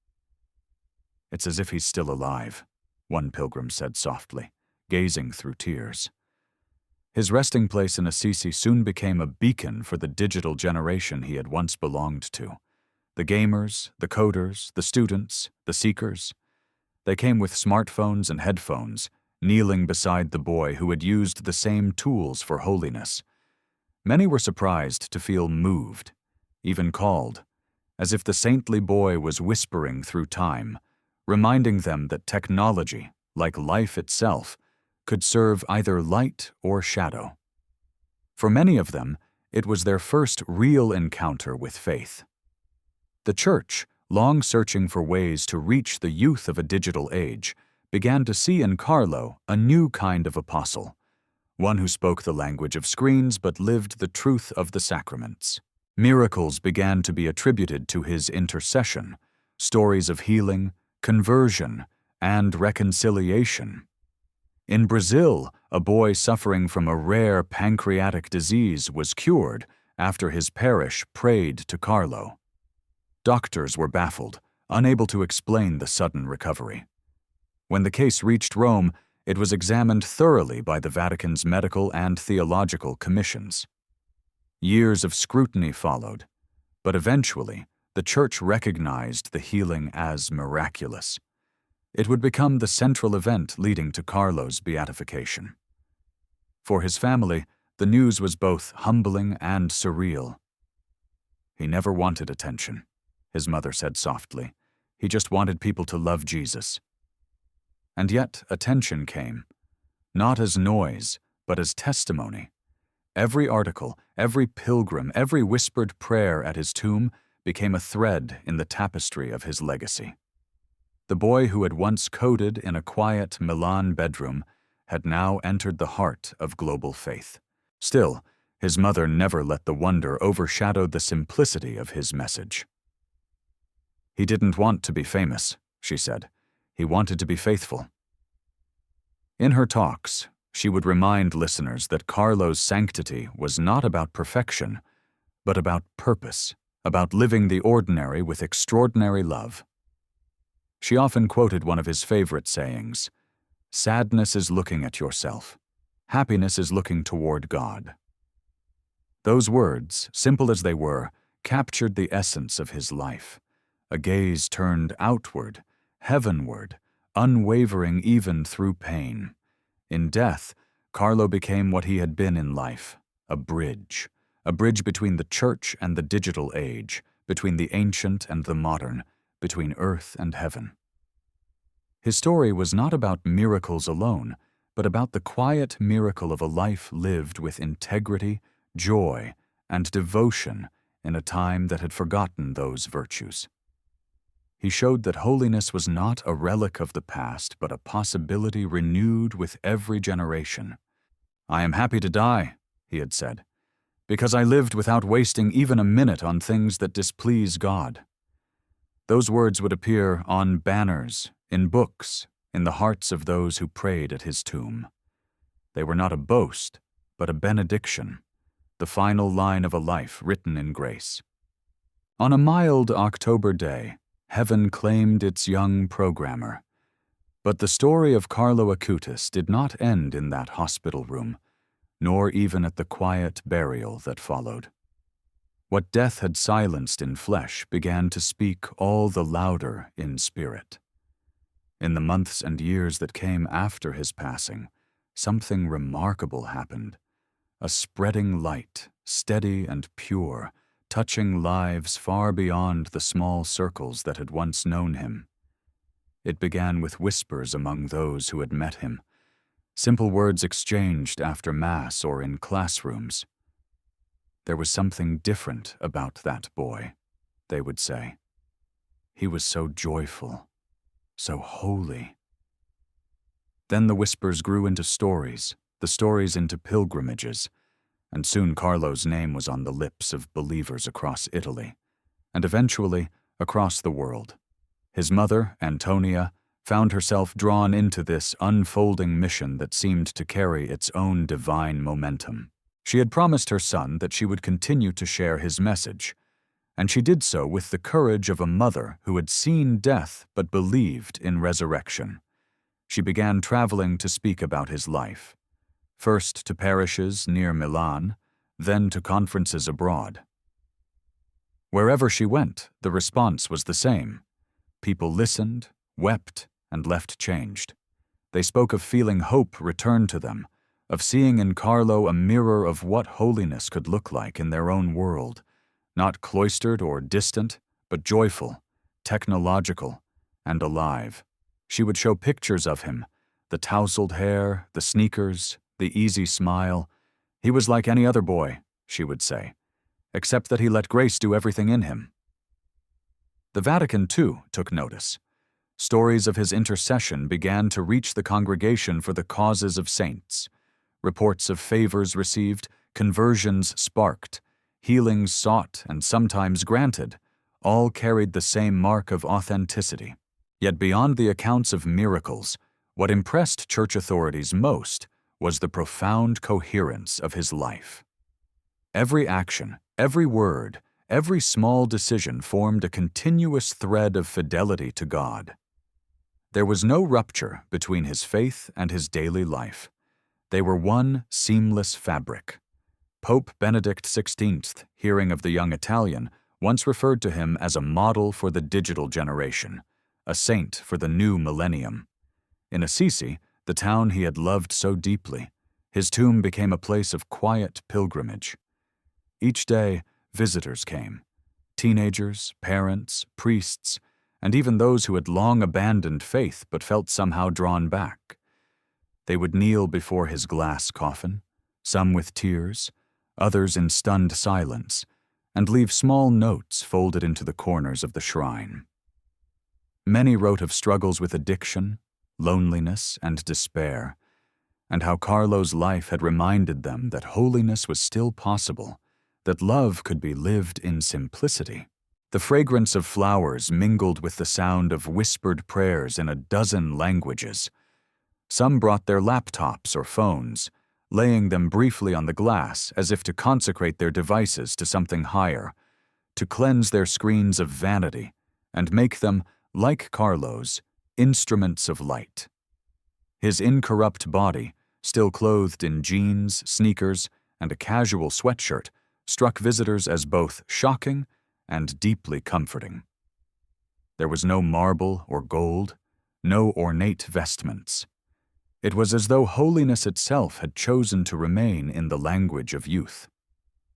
"It's as if he's still alive," one pilgrim said softly, gazing through tears. His resting place in Assisi soon became a beacon for the digital generation he had once belonged to. The gamers, the coders, the students, the seekers. They came with smartphones and headphones, kneeling beside the boy who had used the same tools for holiness. Many were surprised to feel moved, even called, as if the saintly boy was whispering through time, reminding them that technology, like life itself, could serve either light or shadow. For many of them, it was their first real encounter with faith. The Church, long searching for ways to reach the youth of a digital age, began to see in Carlo a new kind of apostle, one who spoke the language of screens but lived the truth of the sacraments. Miracles began to be attributed to his intercession, stories of healing, conversion, and reconciliation. In Brazil, a boy suffering from a rare pancreatic disease was cured after his parish prayed to Carlo. Doctors were baffled, unable to explain the sudden recovery. When the case reached Rome, it was examined thoroughly by the Vatican's medical and theological commissions. Years of scrutiny followed, but eventually the Church recognized the healing as miraculous. It would become the central event leading to Carlo's beatification. For his family, the news was both humbling and surreal. "He never wanted attention," his mother said softly. "He just wanted people to love Jesus." And yet attention came, not as noise, but as testimony. Every article, every pilgrim, every whispered prayer at his tomb became a thread in the tapestry of his legacy. The boy who had once coded in a quiet Milan bedroom had now entered the heart of global faith. Still, his mother never let the wonder overshadow the simplicity of his message. "He didn't want to be famous," she said. "He wanted to be faithful." In her talks, she would remind listeners that Carlo's sanctity was not about perfection, but about purpose, about living the ordinary with extraordinary love. She often quoted one of his favorite sayings, "Sadness is looking at yourself. Happiness is looking toward God." Those words, simple as they were, captured the essence of his life, a gaze turned outward, heavenward, unwavering even through pain. In death, Carlo became what he had been in life, a bridge between the church and the digital age, between the ancient and the modern, between earth and heaven. His story was not about miracles alone, but about the quiet miracle of a life lived with integrity, joy, and devotion in a time that had forgotten those virtues. He showed that holiness was not a relic of the past, but a possibility renewed with every generation. "I am happy to die," he had said, "because I lived without wasting even a minute on things that displease God." Those words would appear on banners, in books, in the hearts of those who prayed at his tomb. They were not a boast, but a benediction, the final line of a life written in grace. On a mild October day, heaven claimed its young programmer. But the story of Carlo Acutis did not end in that hospital room, nor even at the quiet burial that followed. What death had silenced in flesh began to speak all the louder in spirit. In the months and years that came after his passing, something remarkable happened. A spreading light, steady and pure, touching lives far beyond the small circles that had once known him. It began with whispers among those who had met him, simple words exchanged after Mass or in classrooms. There was something different about that boy, they would say. He was so joyful, so holy. Then the whispers grew into stories, the stories into pilgrimages, and soon Carlo's name was on the lips of believers across Italy, and eventually across the world. His mother, Antonia, found herself drawn into this unfolding mission that seemed to carry its own divine momentum. She had promised her son that she would continue to share his message, and she did so with the courage of a mother who had seen death but believed in resurrection. She began traveling to speak about his life, first to parishes near Milan, then to conferences abroad. Wherever she went, the response was the same. People listened, wept, and left changed. They spoke of feeling hope return to them, of seeing in Carlo a mirror of what holiness could look like in their own world, not cloistered or distant, but joyful, technological, and alive. She would show pictures of him, the tousled hair, the sneakers, the easy smile. He was like any other boy, she would say, except that he let grace do everything in him. The Vatican, too, took notice. Stories of his intercession began to reach the congregation for the causes of saints. Reports of favors received, conversions sparked, healings sought and sometimes granted, all carried the same mark of authenticity. Yet beyond the accounts of miracles, what impressed church authorities most was the profound coherence of his life. Every action, every word, every small decision formed a continuous thread of fidelity to God. There was no rupture between his faith and his daily life. They were one seamless fabric. Pope Benedict XVI, hearing of the young Italian, once referred to him as a model for the digital generation, a saint for the new millennium. In Assisi, the town he had loved so deeply, his tomb became a place of quiet pilgrimage. Each day, visitors came, teenagers, parents, priests, and even those who had long abandoned faith but felt somehow drawn back. They would kneel before his glass coffin, some with tears, others in stunned silence, and leave small notes folded into the corners of the shrine. Many wrote of struggles with addiction, loneliness, and despair, and how Carlo's life had reminded them that holiness was still possible, that love could be lived in simplicity. The fragrance of flowers mingled with the sound of whispered prayers in a dozen languages. Some brought their laptops or phones, laying them briefly on the glass as if to consecrate their devices to something higher, to cleanse their screens of vanity and make them, like Carlo's, instruments of light. His incorrupt body, still clothed in jeans, sneakers, and a casual sweatshirt, struck visitors as both shocking and deeply comforting. There was no marble or gold, no ornate vestments. It was as though holiness itself had chosen to remain in the language of youth.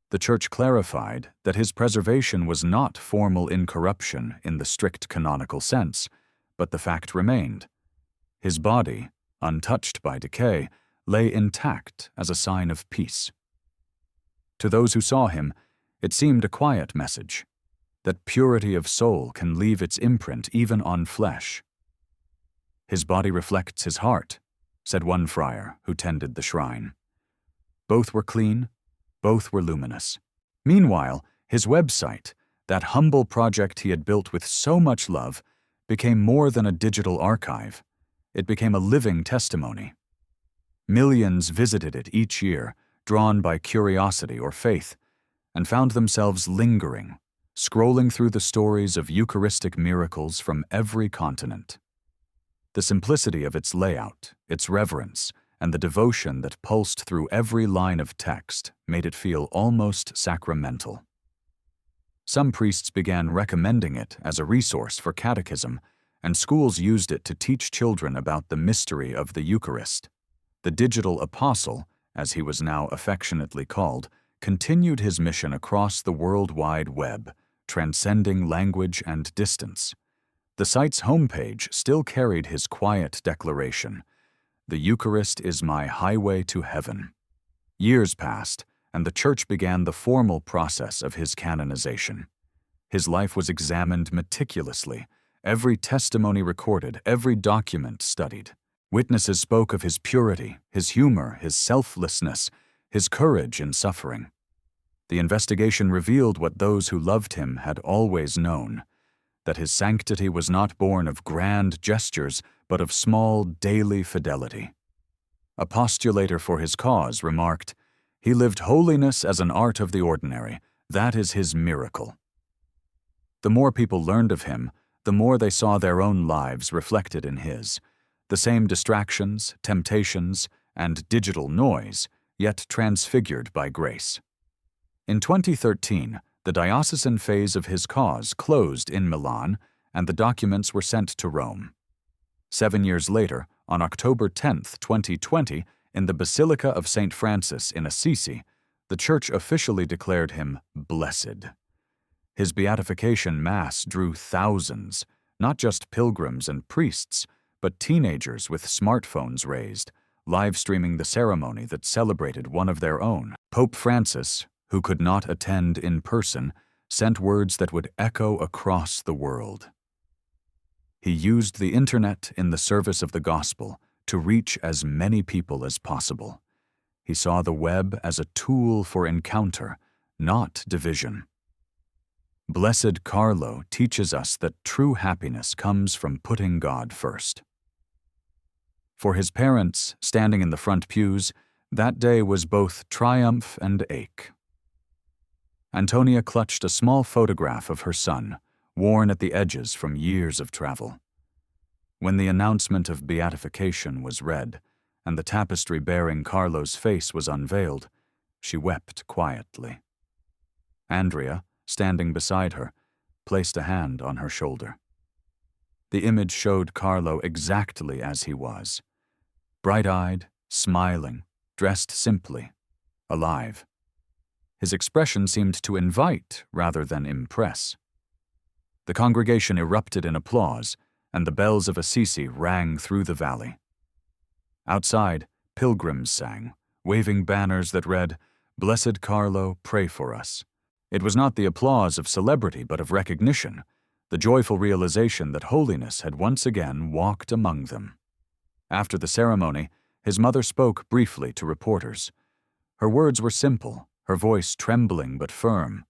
The Church clarified that his preservation was not formal incorruption in the strict canonical sense, but the fact remained. His body, untouched by decay, lay intact as a sign of peace. To those who saw him, it seemed a quiet message, that purity of soul can leave its imprint even on flesh. "His body reflects his heart," said one friar who tended the shrine. Both were clean, both were luminous. Meanwhile, his website, that humble project he had built with so much love, became more than a digital archive. It became a living testimony. Millions visited it each year, drawn by curiosity or faith, and found themselves lingering, scrolling through the stories of Eucharistic miracles from every continent. The simplicity of its layout, its reverence, and the devotion that pulsed through every line of text made it feel almost sacramental. Some priests began recommending it as a resource for catechism, and schools used it to teach children about the mystery of the Eucharist. The digital apostle, as he was now affectionately called, continued his mission across the World Wide Web, transcending language and distance. The site's homepage still carried his quiet declaration, "The Eucharist is my highway to heaven." Years passed, and the Church began the formal process of his canonization. His life was examined meticulously, every testimony recorded, every document studied. Witnesses spoke of his purity, his humor, his selflessness, his courage in suffering. The investigation revealed what those who loved him had always known, that his sanctity was not born of grand gestures, but of small daily fidelity. A postulator for his cause remarked, "He lived holiness as an art of the ordinary. That is his miracle." The more people learned of him, the more they saw their own lives reflected in his. The same distractions, temptations, and digital noise, yet transfigured by grace. In 2013, the diocesan phase of his cause closed in Milan, and the documents were sent to Rome. 7 years later, on October 10, 2020, in the Basilica of St. Francis in Assisi, the Church officially declared him blessed. His beatification mass drew thousands, not just pilgrims and priests, but teenagers with smartphones raised, live-streaming the ceremony that celebrated one of their own. Pope Francis, who could not attend in person, sent words that would echo across the world. He used the internet in the service of the gospel to reach as many people as possible. He saw the web as a tool for encounter, not division. Blessed Carlo teaches us that true happiness comes from putting God first. For his parents, standing in the front pews, that day was both triumph and ache. Antonia clutched a small photograph of her son, worn at the edges from years of travel. When the announcement of beatification was read, and the tapestry bearing Carlo's face was unveiled, she wept quietly. Andrea, standing beside her, placed a hand on her shoulder. The image showed Carlo exactly as he was, bright-eyed, smiling, dressed simply, alive. His expression seemed to invite rather than impress. The congregation erupted in applause, and the bells of Assisi rang through the valley. Outside, pilgrims sang, waving banners that read, "Blessed Carlo, pray for us." It was not the applause of celebrity but of recognition, the joyful realization that holiness had once again walked among them. After the ceremony, his mother spoke briefly to reporters. Her words were simple, her voice trembling but firm.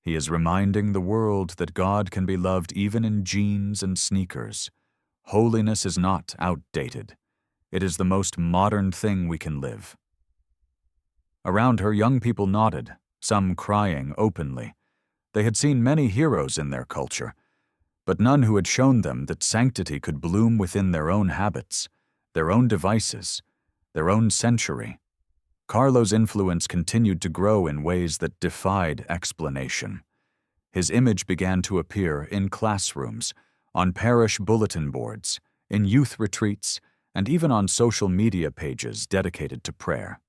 "He is reminding the world that God can be loved even in jeans and sneakers. Holiness is not outdated. It is the most modern thing we can live." Around her, young people nodded, some crying openly. They had seen many heroes in their culture, but none who had shown them that sanctity could bloom within their own habits, their own devices, their own century. Carlo's influence continued to grow in ways that defied explanation. His image began to appear in classrooms, on parish bulletin boards, in youth retreats, and even on social media pages dedicated to prayer.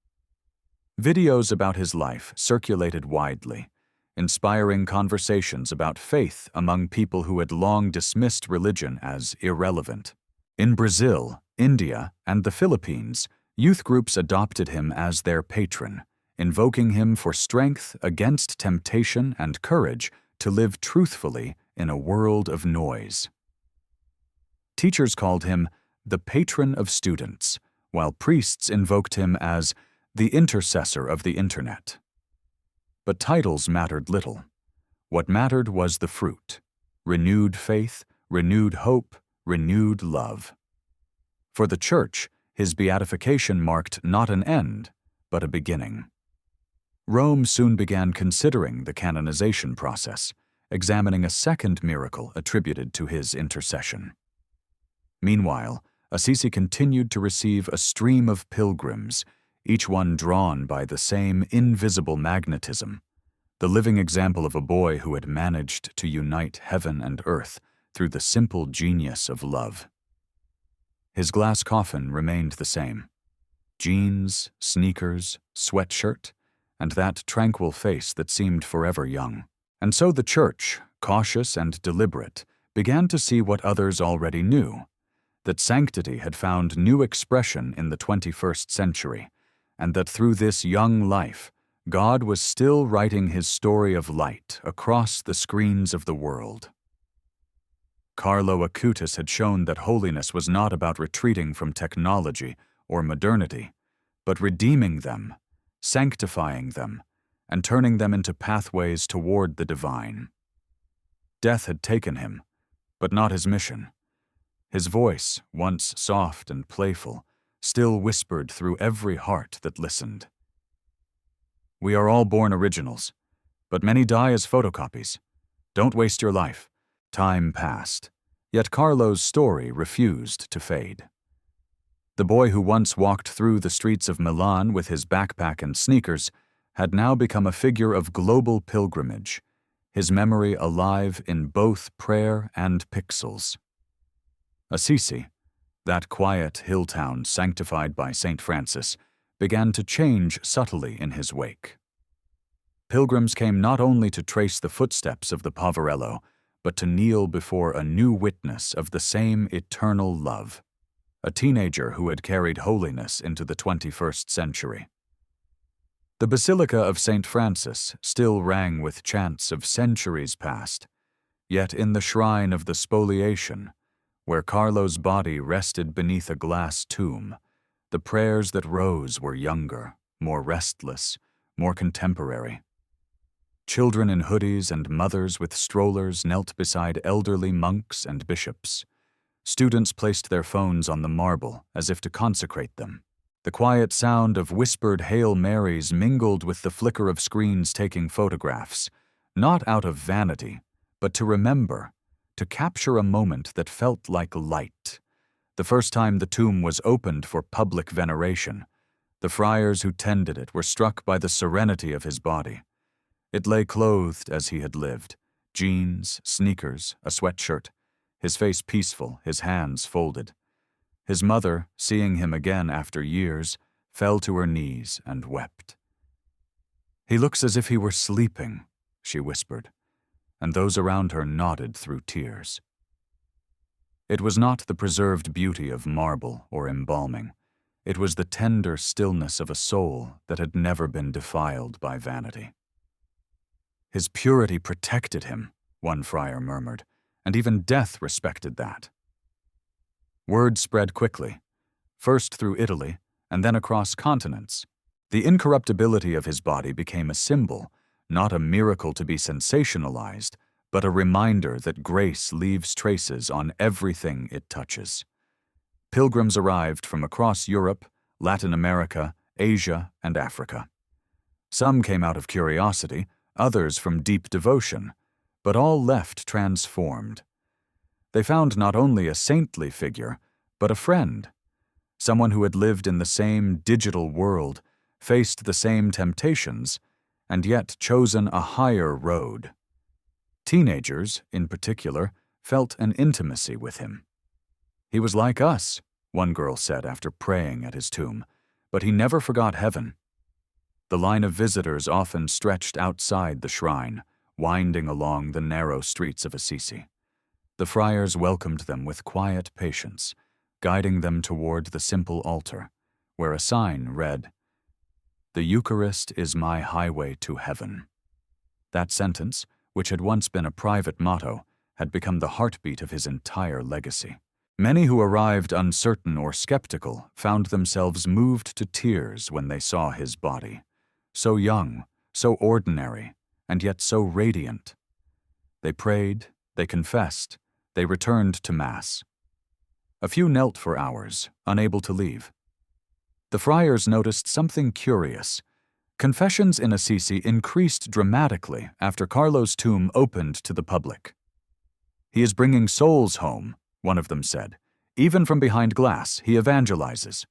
Videos about his life circulated widely, inspiring conversations about faith among people who had long dismissed religion as irrelevant. In Brazil, India, and the Philippines, youth groups adopted him as their patron, invoking him for strength against temptation and courage to live truthfully in a world of noise. Teachers called him the patron of students, while priests invoked him as the intercessor of the internet. But titles mattered little. What mattered was the fruit: renewed faith, renewed hope, renewed love. For the Church, his beatification marked not an end, but a beginning. Rome soon began considering the canonization process, examining a second miracle attributed to his intercession. Meanwhile, Assisi continued to receive a stream of pilgrims, each one drawn by the same invisible magnetism, the living example of a boy who had managed to unite heaven and earth through the simple genius of love. His glass coffin remained the same: jeans, sneakers, sweatshirt, and that tranquil face that seemed forever young. And so the Church, cautious and deliberate, began to see what others already knew: that sanctity had found new expression in the 21st century, and that through this young life, God was still writing his story of light across the screens of the world. Carlo Acutis had shown that holiness was not about retreating from technology or modernity, but redeeming them, sanctifying them, and turning them into pathways toward the divine. Death had taken him, but not his mission. His voice, once soft and playful, still whispered through every heart that listened. "We are all born originals, but many die as photocopies. Don't waste your life." Time passed, yet Carlo's story refused to fade. The boy who once walked through the streets of Milan with his backpack and sneakers had now become a figure of global pilgrimage, his memory alive in both prayer and pixels. Assisi, that quiet hill town sanctified by St. Francis, began to change subtly in his wake. Pilgrims came not only to trace the footsteps of the Poverello, but to kneel before a new witness of the same eternal love, a teenager who had carried holiness into the 21st century. The Basilica of St. Francis still rang with chants of centuries past, yet in the shrine of the Spoliation, where Carlo's body rested beneath a glass tomb, the prayers that rose were younger, more restless, more contemporary. Children in hoodies and mothers with strollers knelt beside elderly monks and bishops. Students placed their phones on the marble as if to consecrate them. The quiet sound of whispered Hail Marys mingled with the flicker of screens taking photographs, not out of vanity, but to remember, to capture a moment that felt like light. The first time the tomb was opened for public veneration, the friars who tended it were struck by the serenity of his body. It lay clothed as he had lived: jeans, sneakers, a sweatshirt, his face peaceful, his hands folded. His mother, seeing him again after years, fell to her knees and wept. "He looks as if he were sleeping," she whispered, and those around her nodded through tears. It was not the preserved beauty of marble or embalming. It was the tender stillness of a soul that had never been defiled by vanity. His purity protected him, one friar murmured, and even death respected that. Word spread quickly, first through Italy and then across continents. The incorruptibility of his body became a symbol, not a miracle to be sensationalized, but a reminder that grace leaves traces on everything it touches. Pilgrims arrived from across Europe, Latin America, Asia, and Africa. Some came out of curiosity, others from deep devotion, but all left transformed. They found not only a saintly figure, but a friend, someone who had lived in the same digital world, faced the same temptations, and yet chosen a higher road. Teenagers, in particular, felt an intimacy with him. "He was like us," one girl said after praying at his tomb, "but he never forgot heaven." The line of visitors often stretched outside the shrine, winding along the narrow streets of Assisi. The friars welcomed them with quiet patience, guiding them toward the simple altar, where a sign read, "The Eucharist is my highway to heaven." That sentence, which had once been a private motto, had become the heartbeat of his entire legacy. Many who arrived uncertain or skeptical found themselves moved to tears when they saw his body, so young, so ordinary, and yet so radiant. They prayed, they confessed, they returned to Mass. A few knelt for hours, unable to leave. The friars noticed something curious. Confessions in Assisi increased dramatically after Carlo's tomb opened to the public. "He is bringing souls home," one of them said. "Even from behind glass, he evangelizes."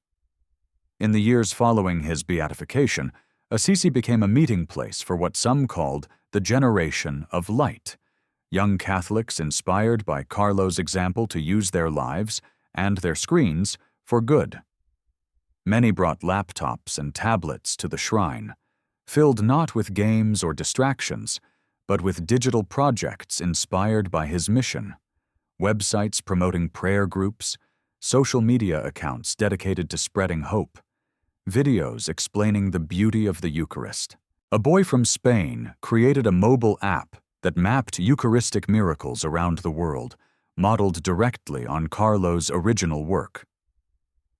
In the years following his beatification, Assisi became a meeting place for what some called the generation of light, young Catholics inspired by Carlo's example to use their lives and their screens for good. Many brought laptops and tablets to the shrine, filled not with games or distractions, but with digital projects inspired by his mission, websites promoting prayer groups, social media accounts dedicated to spreading hope, videos explaining the beauty of the Eucharist. A boy from Spain created a mobile app that mapped Eucharistic miracles around the world, modeled directly on Carlo's original work.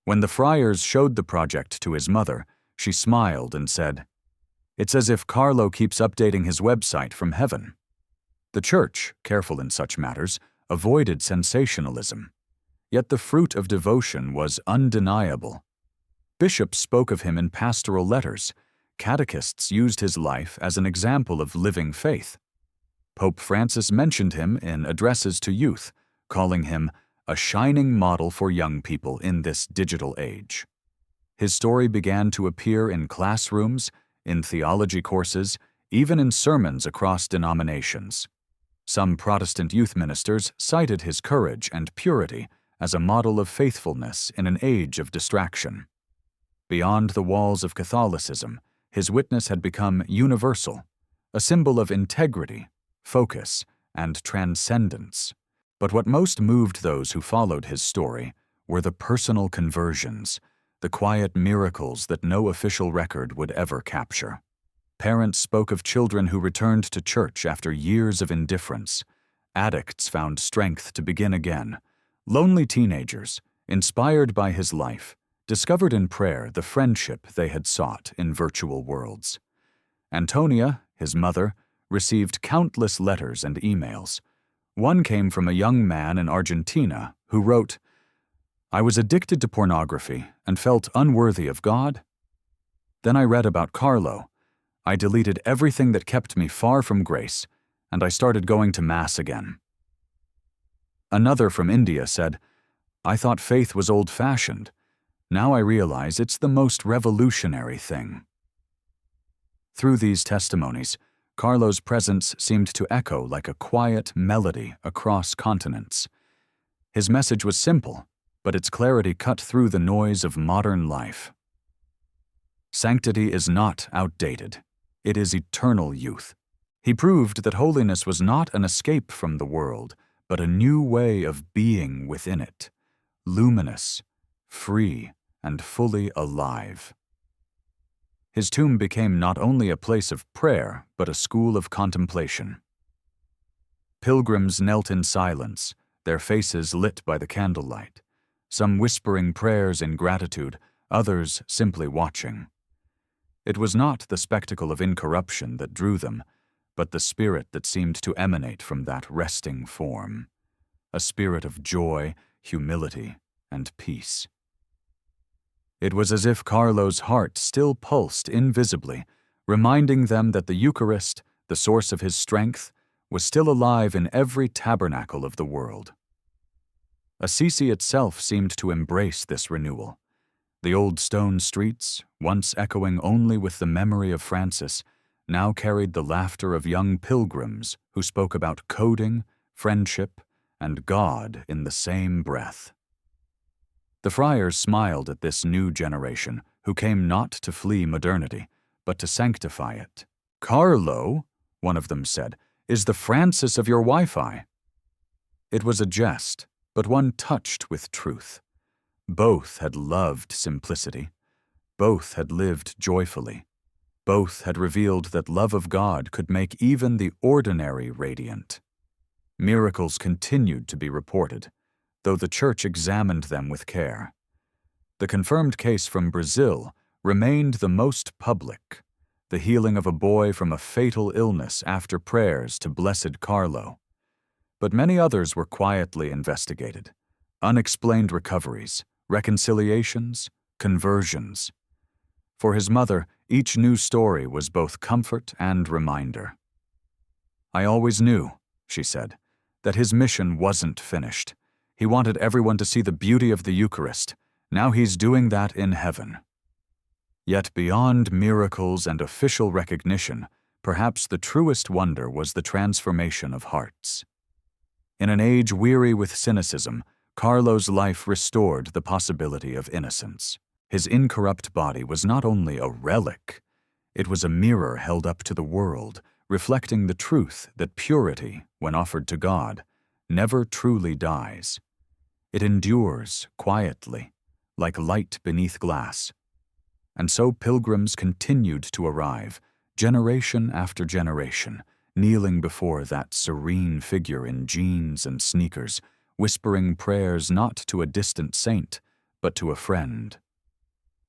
When the friars showed the project to his mother, she smiled and said, "It's as if Carlo keeps updating his website from heaven." The Church, careful in such matters, avoided sensationalism. Yet the fruit of devotion was undeniable. Bishops spoke of him in pastoral letters. Catechists used his life as an example of living faith. Pope Francis mentioned him in addresses to youth, calling him a shining model for young people in this digital age. His story began to appear in classrooms, in theology courses, even in sermons across denominations. Some Protestant youth ministers cited his courage and purity as a model of faithfulness in an age of distraction. Beyond the walls of Catholicism, his witness had become universal, a symbol of integrity, focus, and transcendence. But what most moved those who followed his story were the personal conversions, the quiet miracles that no official record would ever capture. Parents spoke of children who returned to church after years of indifference. Addicts found strength to begin again. Lonely teenagers, inspired by his life, discovered in prayer the friendship they had sought in virtual worlds. Antonia, his mother, received countless letters and emails. One came from a young man in Argentina who wrote, "I was addicted to pornography and felt unworthy of God. Then I read about Carlo. I deleted everything that kept me far from grace, and I started going to Mass again." Another from India said, "I thought faith was old-fashioned. Now I realize it's the most revolutionary thing." Through these testimonies, Carlo's presence seemed to echo like a quiet melody across continents. His message was simple, but its clarity cut through the noise of modern life. Sanctity is not outdated. It is eternal youth. He proved that holiness was not an escape from the world, but a new way of being within it, luminous, free, and fully alive. His tomb became not only a place of prayer, but a school of contemplation. Pilgrims knelt in silence, their faces lit by the candlelight, some whispering prayers in gratitude, others simply watching. It was not the spectacle of incorruption that drew them, but the spirit that seemed to emanate from that resting form, a spirit of joy, humility, and peace. It was as if Carlo's heart still pulsed invisibly, reminding them that the Eucharist, the source of his strength, was still alive in every tabernacle of the world. Assisi itself seemed to embrace this renewal. The old stone streets, once echoing only with the memory of Francis, now carried the laughter of young pilgrims who spoke about coding, friendship, and God in the same breath. The friars smiled at this new generation, who came not to flee modernity, but to sanctify it. "Carlo," one of them said, "is the Francis of your Wi-Fi." It was a jest, but one touched with truth. Both had loved simplicity. Both had lived joyfully. Both had revealed that love of God could make even the ordinary radiant. Miracles continued to be reported, though the Church examined them with care. The confirmed case from Brazil remained the most public, the healing of a boy from a fatal illness after prayers to Blessed Carlo. But many others were quietly investigated. Unexplained recoveries, reconciliations, conversions. For his mother, each new story was both comfort and reminder. "I always knew," she said, "that his mission wasn't finished. He wanted everyone to see the beauty of the Eucharist. Now he's doing that in heaven." Yet beyond miracles and official recognition, perhaps the truest wonder was the transformation of hearts. In an age weary with cynicism, Carlo's life restored the possibility of innocence. His incorrupt body was not only a relic, it was a mirror held up to the world, reflecting the truth that purity, when offered to God, never truly dies. It endures quietly, like light beneath glass. And so pilgrims continued to arrive, generation after generation, kneeling before that serene figure in jeans and sneakers, whispering prayers not to a distant saint, but to a friend.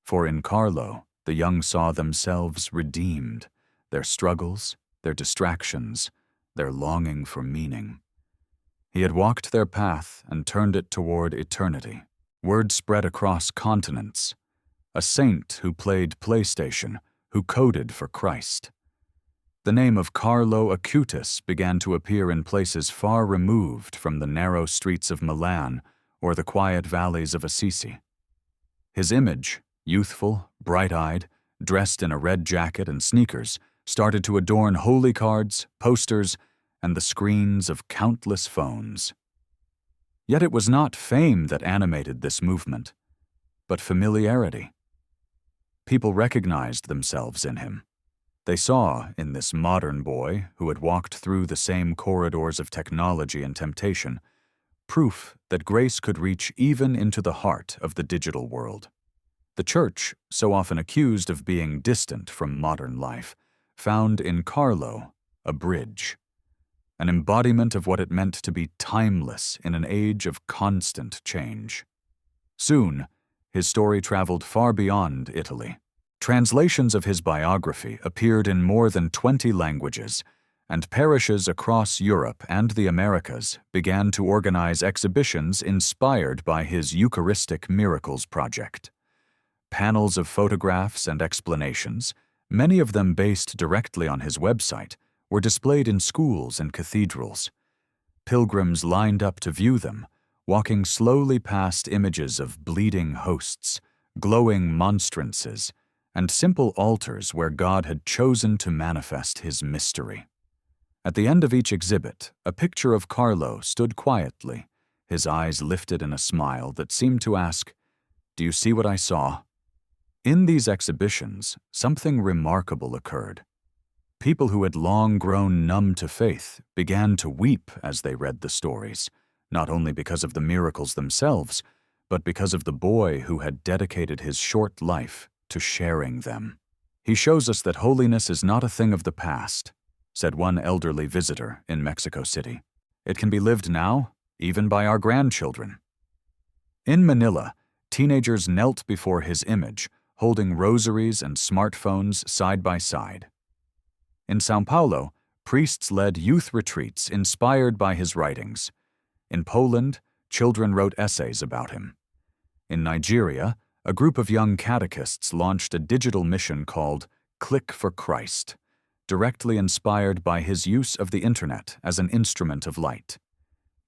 For in Carlo, the young saw themselves redeemed, their struggles, their distractions, their longing for meaning. He had walked their path and turned it toward eternity. Word spread across continents. A saint who played PlayStation, who coded for Christ. The name of Carlo Acutis began to appear in places far removed from the narrow streets of Milan or the quiet valleys of Assisi. His image, youthful, bright-eyed, dressed in a red jacket and sneakers, started to adorn holy cards, posters, and the screens of countless phones. Yet it was not fame that animated this movement, but familiarity. People recognized themselves in him. They saw in this modern boy who had walked through the same corridors of technology and temptation, proof that grace could reach even into the heart of the digital world. The Church, so often accused of being distant from modern life, found in Carlo a bridge, an embodiment of what it meant to be timeless in an age of constant change. Soon, his story traveled far beyond Italy. Translations of his biography appeared in more than 20 languages, and parishes across Europe and the Americas began to organize exhibitions inspired by his Eucharistic Miracles project. Panels of photographs and explanations, many of them based directly on his website, were displayed in schools and cathedrals. Pilgrims lined up to view them, walking slowly past images of bleeding hosts, glowing monstrances, and simple altars where God had chosen to manifest his mystery. At the end of each exhibit, a picture of Carlo stood quietly, his eyes lifted in a smile that seemed to ask, "Do you see what I saw?" In these exhibitions, something remarkable occurred. People who had long grown numb to faith began to weep as they read the stories, not only because of the miracles themselves, but because of the boy who had dedicated his short life to sharing them. "He shows us that holiness is not a thing of the past," said one elderly visitor in Mexico City. "It can be lived now, even by our grandchildren." In Manila, teenagers knelt before his image, holding rosaries and smartphones side by side. In São Paulo, priests led youth retreats inspired by his writings. In Poland, children wrote essays about him. In Nigeria, a group of young catechists launched a digital mission called Click for Christ, directly inspired by his use of the internet as an instrument of light.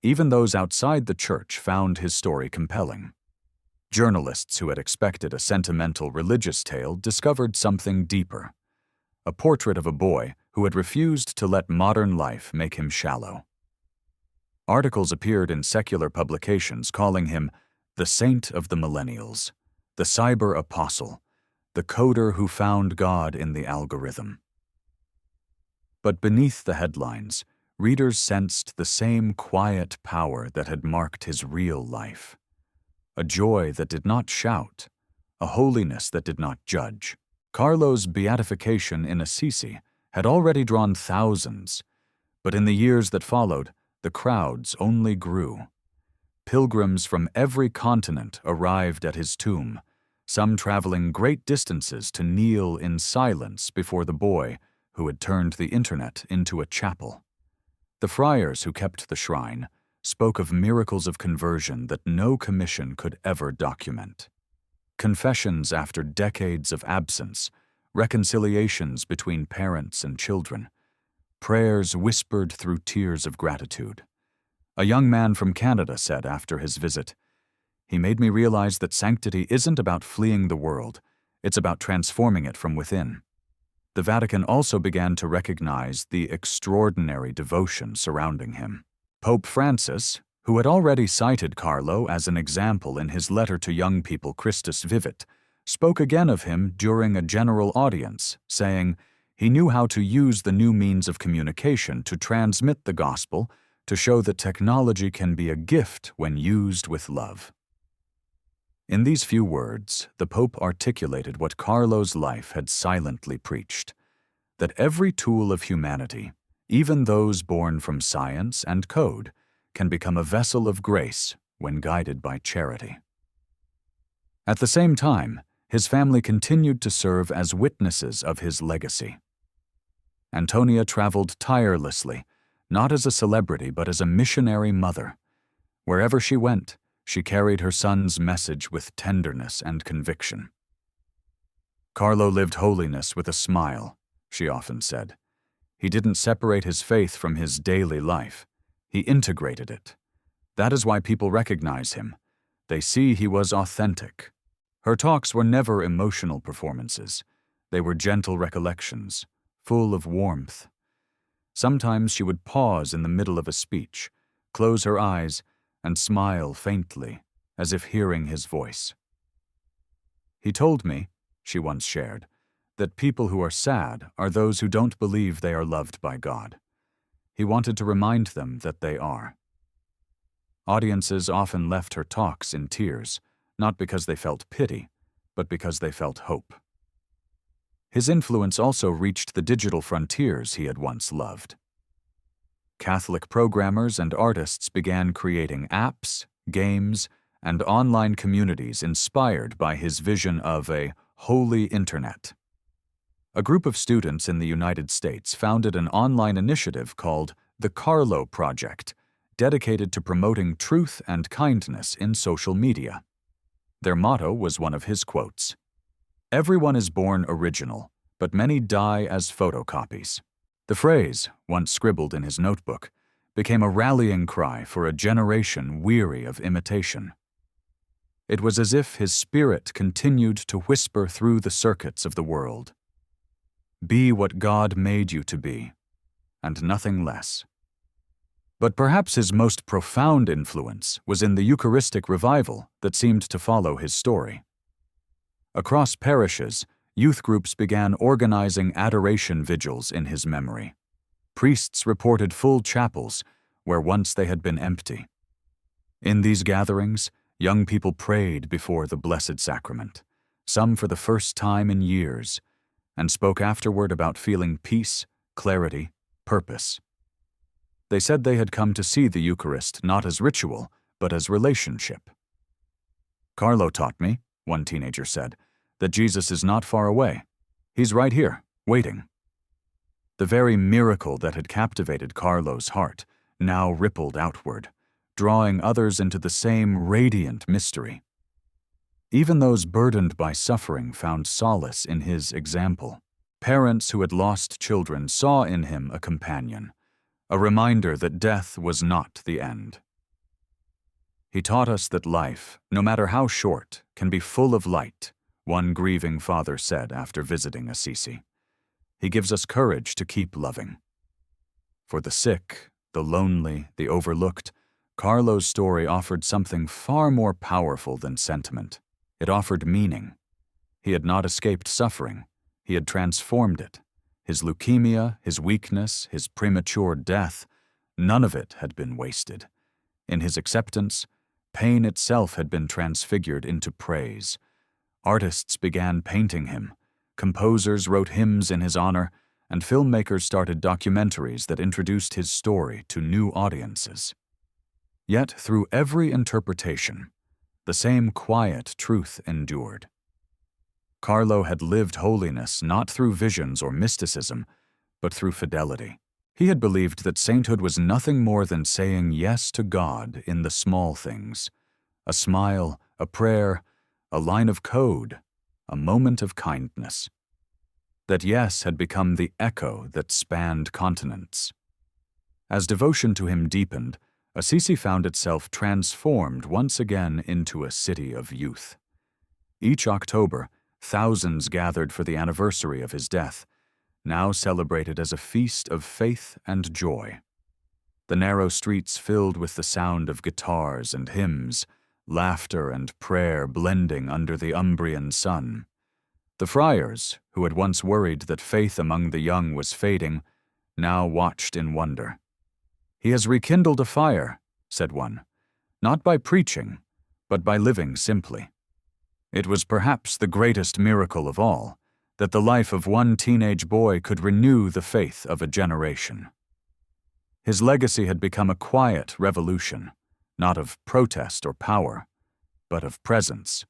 Even those outside the church found his story compelling. Journalists who had expected a sentimental religious tale discovered something deeper: a portrait of a boy who had refused to let modern life make him shallow. Articles appeared in secular publications calling him the saint of the millennials, the cyber apostle, the coder who found God in the algorithm. But beneath the headlines, readers sensed the same quiet power that had marked his real life. A joy that did not shout, a holiness that did not judge. Carlo's beatification in Assisi had already drawn thousands, but in the years that followed, the crowds only grew. Pilgrims from every continent arrived at his tomb, some traveling great distances to kneel in silence before the boy who had turned the internet into a chapel. The friars who kept the shrine spoke of miracles of conversion that no commission could ever document. Confessions after decades of absence, reconciliations between parents and children, prayers whispered through tears of gratitude. A young man from Canada said after his visit, "He made me realize that sanctity isn't about fleeing the world, it's about transforming it from within." The Vatican also began to recognize the extraordinary devotion surrounding him. Pope Francis, who had already cited Carlo as an example in his letter to young people Christus Vivit, spoke again of him during a general audience, saying he knew how to use the new means of communication to transmit the gospel, to show that technology can be a gift when used with love. In these few words, the Pope articulated what Carlo's life had silently preached: that every tool of humanity, even those born from science and code, can become a vessel of grace when guided by charity. At the same time, his family continued to serve as witnesses of his legacy. Antonia traveled tirelessly, not as a celebrity but as a missionary mother. Wherever she went, she carried her son's message with tenderness and conviction. "Carlo lived holiness with a smile," she often said. "He didn't separate his faith from his daily life. He integrated it. That is why people recognize him. They see he was authentic." Her talks were never emotional performances. They were gentle recollections, full of warmth. Sometimes she would pause in the middle of a speech, close her eyes, and smile faintly, as if hearing his voice. "He told me," she once shared, "that people who are sad are those who don't believe they are loved by God. He wanted to remind them that they are." Audiences often left her talks in tears, not because they felt pity, but because they felt hope. His influence also reached the digital frontiers he had once loved. Catholic programmers and artists began creating apps, games, and online communities inspired by his vision of a holy internet. A group of students in the United States founded an online initiative called the Carlo Project, dedicated to promoting truth and kindness in social media. Their motto was one of his quotes: "Everyone is born original, but many die as photocopies." The phrase, once scribbled in his notebook, became a rallying cry for a generation weary of imitation. It was as if his spirit continued to whisper through the circuits of the world. Be what God made you to be, and nothing less. But perhaps his most profound influence was in the Eucharistic revival that seemed to follow his story. Across parishes, youth groups began organizing adoration vigils in his memory. Priests reported full chapels where once they had been empty. In these gatherings, Young people prayed before the Blessed Sacrament, some for the first time in years, and spoke afterward about feeling peace, clarity, purpose. They said they had come to see the Eucharist not as ritual, but as relationship. "Carlo taught me," one teenager said, "that Jesus is not far away. He's right here, waiting." The very miracle that had captivated Carlo's heart now rippled outward, drawing others into the same radiant mystery. Even those burdened by suffering found solace in his example. Parents who had lost children saw in him a companion, a reminder that death was not the end. "He taught us that life, no matter how short, can be full of light," one grieving father said after visiting Assisi. "He gives us courage to keep loving." For the sick, the lonely, the overlooked, Carlo's story offered something far more powerful than sentiment. It offered meaning. He had not escaped suffering. He had transformed it. His leukemia, his weakness, his premature death, none of it had been wasted. In his acceptance, pain itself had been transfigured into praise. Artists began painting him. Composers wrote hymns in his honor, and filmmakers started documentaries that introduced his story to new audiences. Yet through every interpretation, the same quiet truth endured. Carlo had lived holiness not through visions or mysticism, but through fidelity. He had believed that sainthood was nothing more than saying yes to God in the small things: a smile, a prayer, a line of code, a moment of kindness. That yes had become the echo that spanned continents. As devotion to him deepened, Assisi found itself transformed once again into a city of youth. Each October, thousands gathered for the anniversary of his death, now celebrated as a feast of faith and joy. The narrow streets filled with the sound of guitars and hymns, laughter and prayer blending under the Umbrian sun. The friars, who had once worried that faith among the young was fading, now watched in wonder. "He has rekindled a fire," said one, "not by preaching, but by living simply." It was perhaps the greatest miracle of all, that the life of one teenage boy could renew the faith of a generation. His legacy had become a quiet revolution, not of protest or power, but of presence.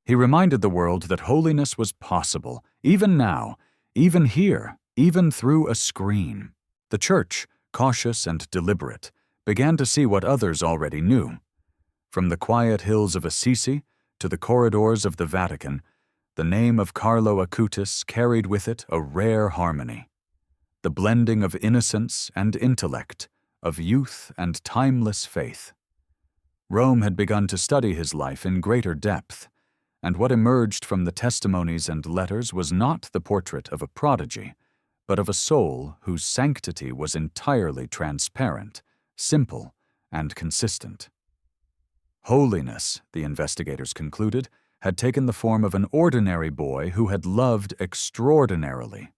He reminded the world that holiness was possible, even now, even here, even through a screen. The Church, cautious and deliberate, began to see what others already knew. From the quiet hills of Assisi to the corridors of the Vatican, the name of Carlo Acutis carried with it a rare harmony. The blending of innocence and intellect, of youth and timeless faith. Rome had begun to study his life in greater depth, and what emerged from the testimonies and letters was not the portrait of a prodigy, but of a soul whose sanctity was entirely transparent, simple, and consistent. Holiness, the investigators concluded, had taken the form of an ordinary boy who had loved extraordinarily.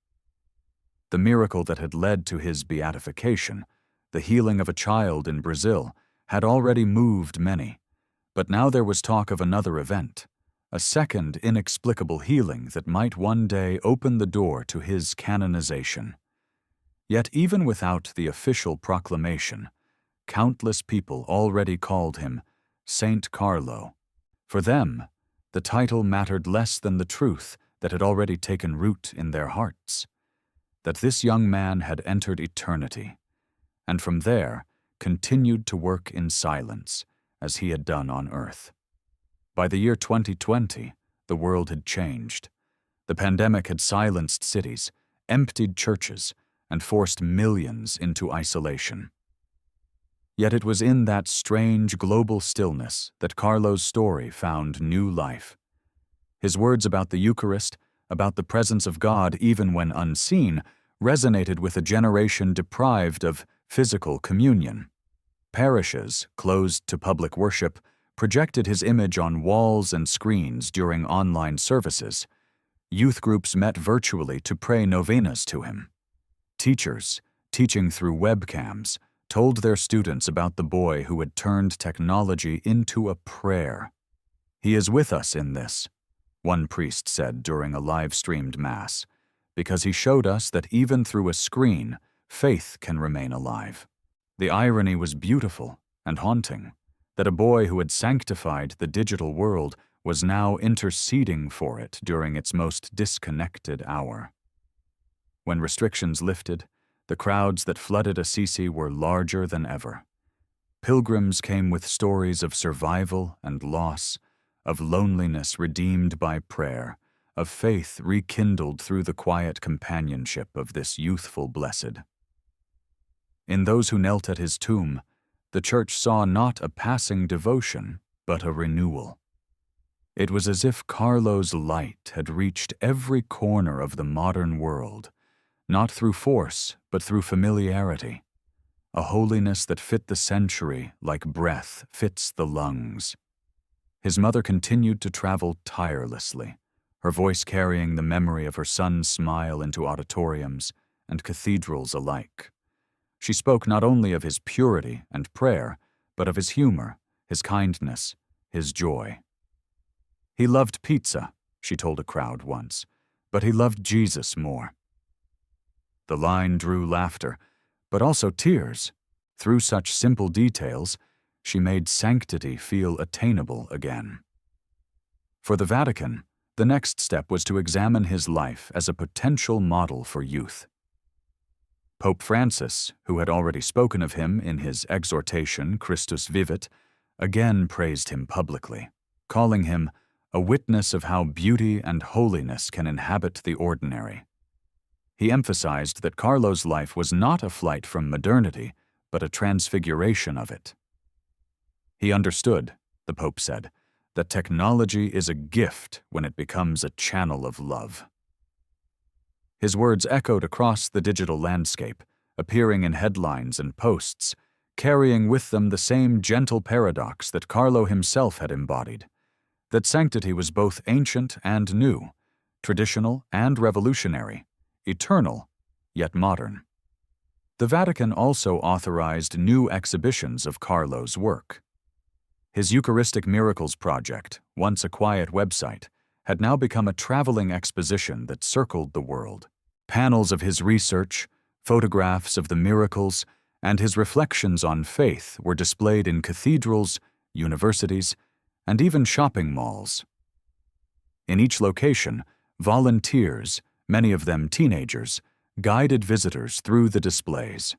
The miracle that had led to his beatification, the healing of a child in Brazil, had already moved many, but now there was talk of another event, a second inexplicable healing that might one day open the door to his canonization. Yet even without the official proclamation, countless people already called him Saint Carlo. For them, the title mattered less than the truth that had already taken root in their hearts, that this young man had entered eternity, and from there continued to work in silence, as he had done on earth. By the year 2020, the world had changed. The pandemic had silenced cities, emptied churches, and forced millions into isolation. Yet it was in that strange global stillness that Carlo's story found new life. His words about the Eucharist, about the presence of God even when unseen, resonated with a generation deprived of physical communion. Parishes, closed to public worship, projected his image on walls and screens during online services. Youth groups met virtually to pray novenas to him. Teachers, teaching through webcams, told their students about the boy who had turned technology into a prayer. "He is with us in this," one priest said during a live-streamed Mass, "because he showed us that even through a screen, faith can remain alive." The irony was beautiful and haunting, that a boy who had sanctified the digital world was now interceding for it during its most disconnected hour. When restrictions lifted, the crowds that flooded Assisi were larger than ever. Pilgrims came with stories of survival and loss, of loneliness redeemed by prayer, of faith rekindled through the quiet companionship of this youthful blessed. In those who knelt at his tomb, the Church saw not a passing devotion, but a renewal. It was as if Carlo's light had reached every corner of the modern world, not through force, but through familiarity, a holiness that fit the century like breath fits the lungs. His mother continued to travel tirelessly, her voice carrying the memory of her son's smile into auditoriums and cathedrals alike. She spoke not only of his purity and prayer, but of his humor, his kindness, his joy. "He loved pizza," she told a crowd once, "but he loved Jesus more." The line drew laughter, but also tears. Through such simple details, she made sanctity feel attainable again. For the Vatican, the next step was to examine his life as a potential model for youth. Pope Francis, who had already spoken of him in his exhortation Christus Vivit, again praised him publicly, calling him a witness of how beauty and holiness can inhabit the ordinary. He emphasized that Carlo's life was not a flight from modernity, but a transfiguration of it. He understood, the Pope said, that technology is a gift when it becomes a channel of love. His words echoed across the digital landscape, appearing in headlines and posts, carrying with them the same gentle paradox that Carlo himself had embodied, that sanctity was both ancient and new, traditional and revolutionary, eternal, yet modern. The Vatican also authorized new exhibitions of Carlo's work. His Eucharistic Miracles project, once a quiet website, had now become a traveling exposition that circled the world. Panels of his research, photographs of the miracles, and his reflections on faith were displayed in cathedrals, universities, and even shopping malls. In each location, volunteers, many of them teenagers, guided visitors through the displays.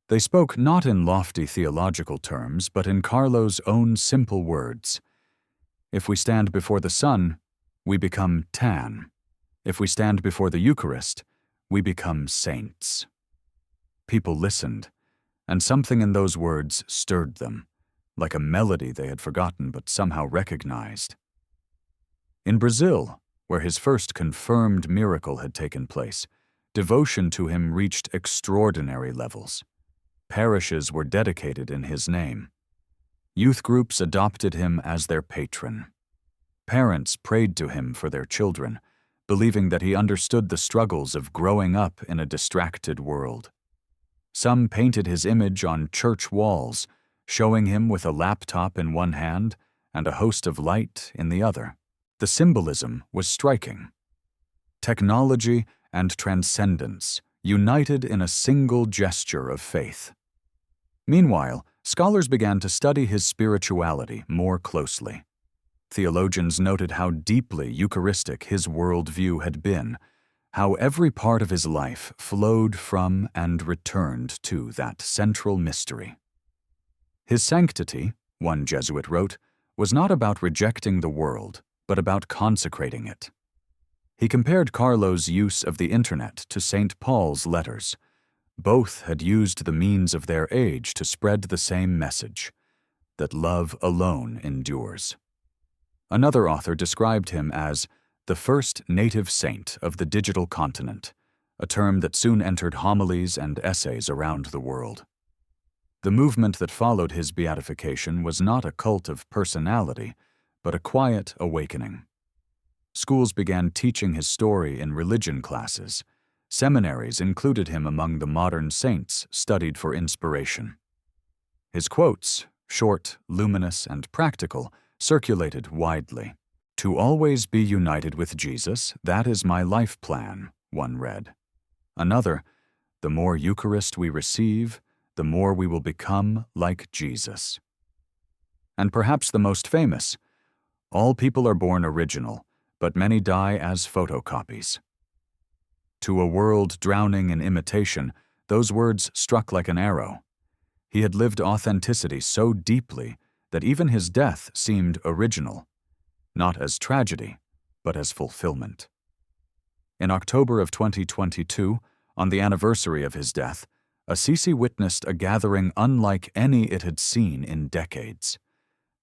They spoke not in lofty theological terms, but in Carlo's own simple words. If we stand before the sun, we become tan. If we stand before the Eucharist, we become saints. People listened, and something in those words stirred them, like a melody they had forgotten but somehow recognized. In Brazil, where his first confirmed miracle had taken place, devotion to him reached extraordinary levels. Parishes were dedicated in his name. Youth groups adopted him as their patron. Parents prayed to him for their children, believing that he understood the struggles of growing up in a distracted world. Some painted his image on church walls, showing him with a laptop in one hand and a host of light in the other. The symbolism was striking. Technology and transcendence united in a single gesture of faith. Meanwhile, scholars began to study his spirituality more closely. Theologians noted how deeply Eucharistic his worldview had been, how every part of his life flowed from and returned to that central mystery. His sanctity, one Jesuit wrote, was not about rejecting the world, but about consecrating it. He compared Carlo's use of the internet to St. Paul's letters. Both had used the means of their age to spread the same message, that love alone endures. Another author described him as the first native saint of the digital continent, a term that soon entered homilies and essays around the world. The movement that followed his beatification was not a cult of personality, but a quiet awakening. Schools began teaching his story in religion classes. Seminaries included him among the modern saints studied for inspiration. His quotes, short, luminous, and practical, circulated widely. "To always be united with Jesus, that is my life plan," one read. Another, "The more Eucharist we receive, the more we will become like Jesus." And perhaps the most famous, "All people are born original, but many die as photocopies." To a world drowning in imitation, those words struck like an arrow. He had lived authenticity so deeply that even his death seemed original, not as tragedy, but as fulfillment. In October of 2022, on the anniversary of his death, Assisi witnessed a gathering unlike any it had seen in decades.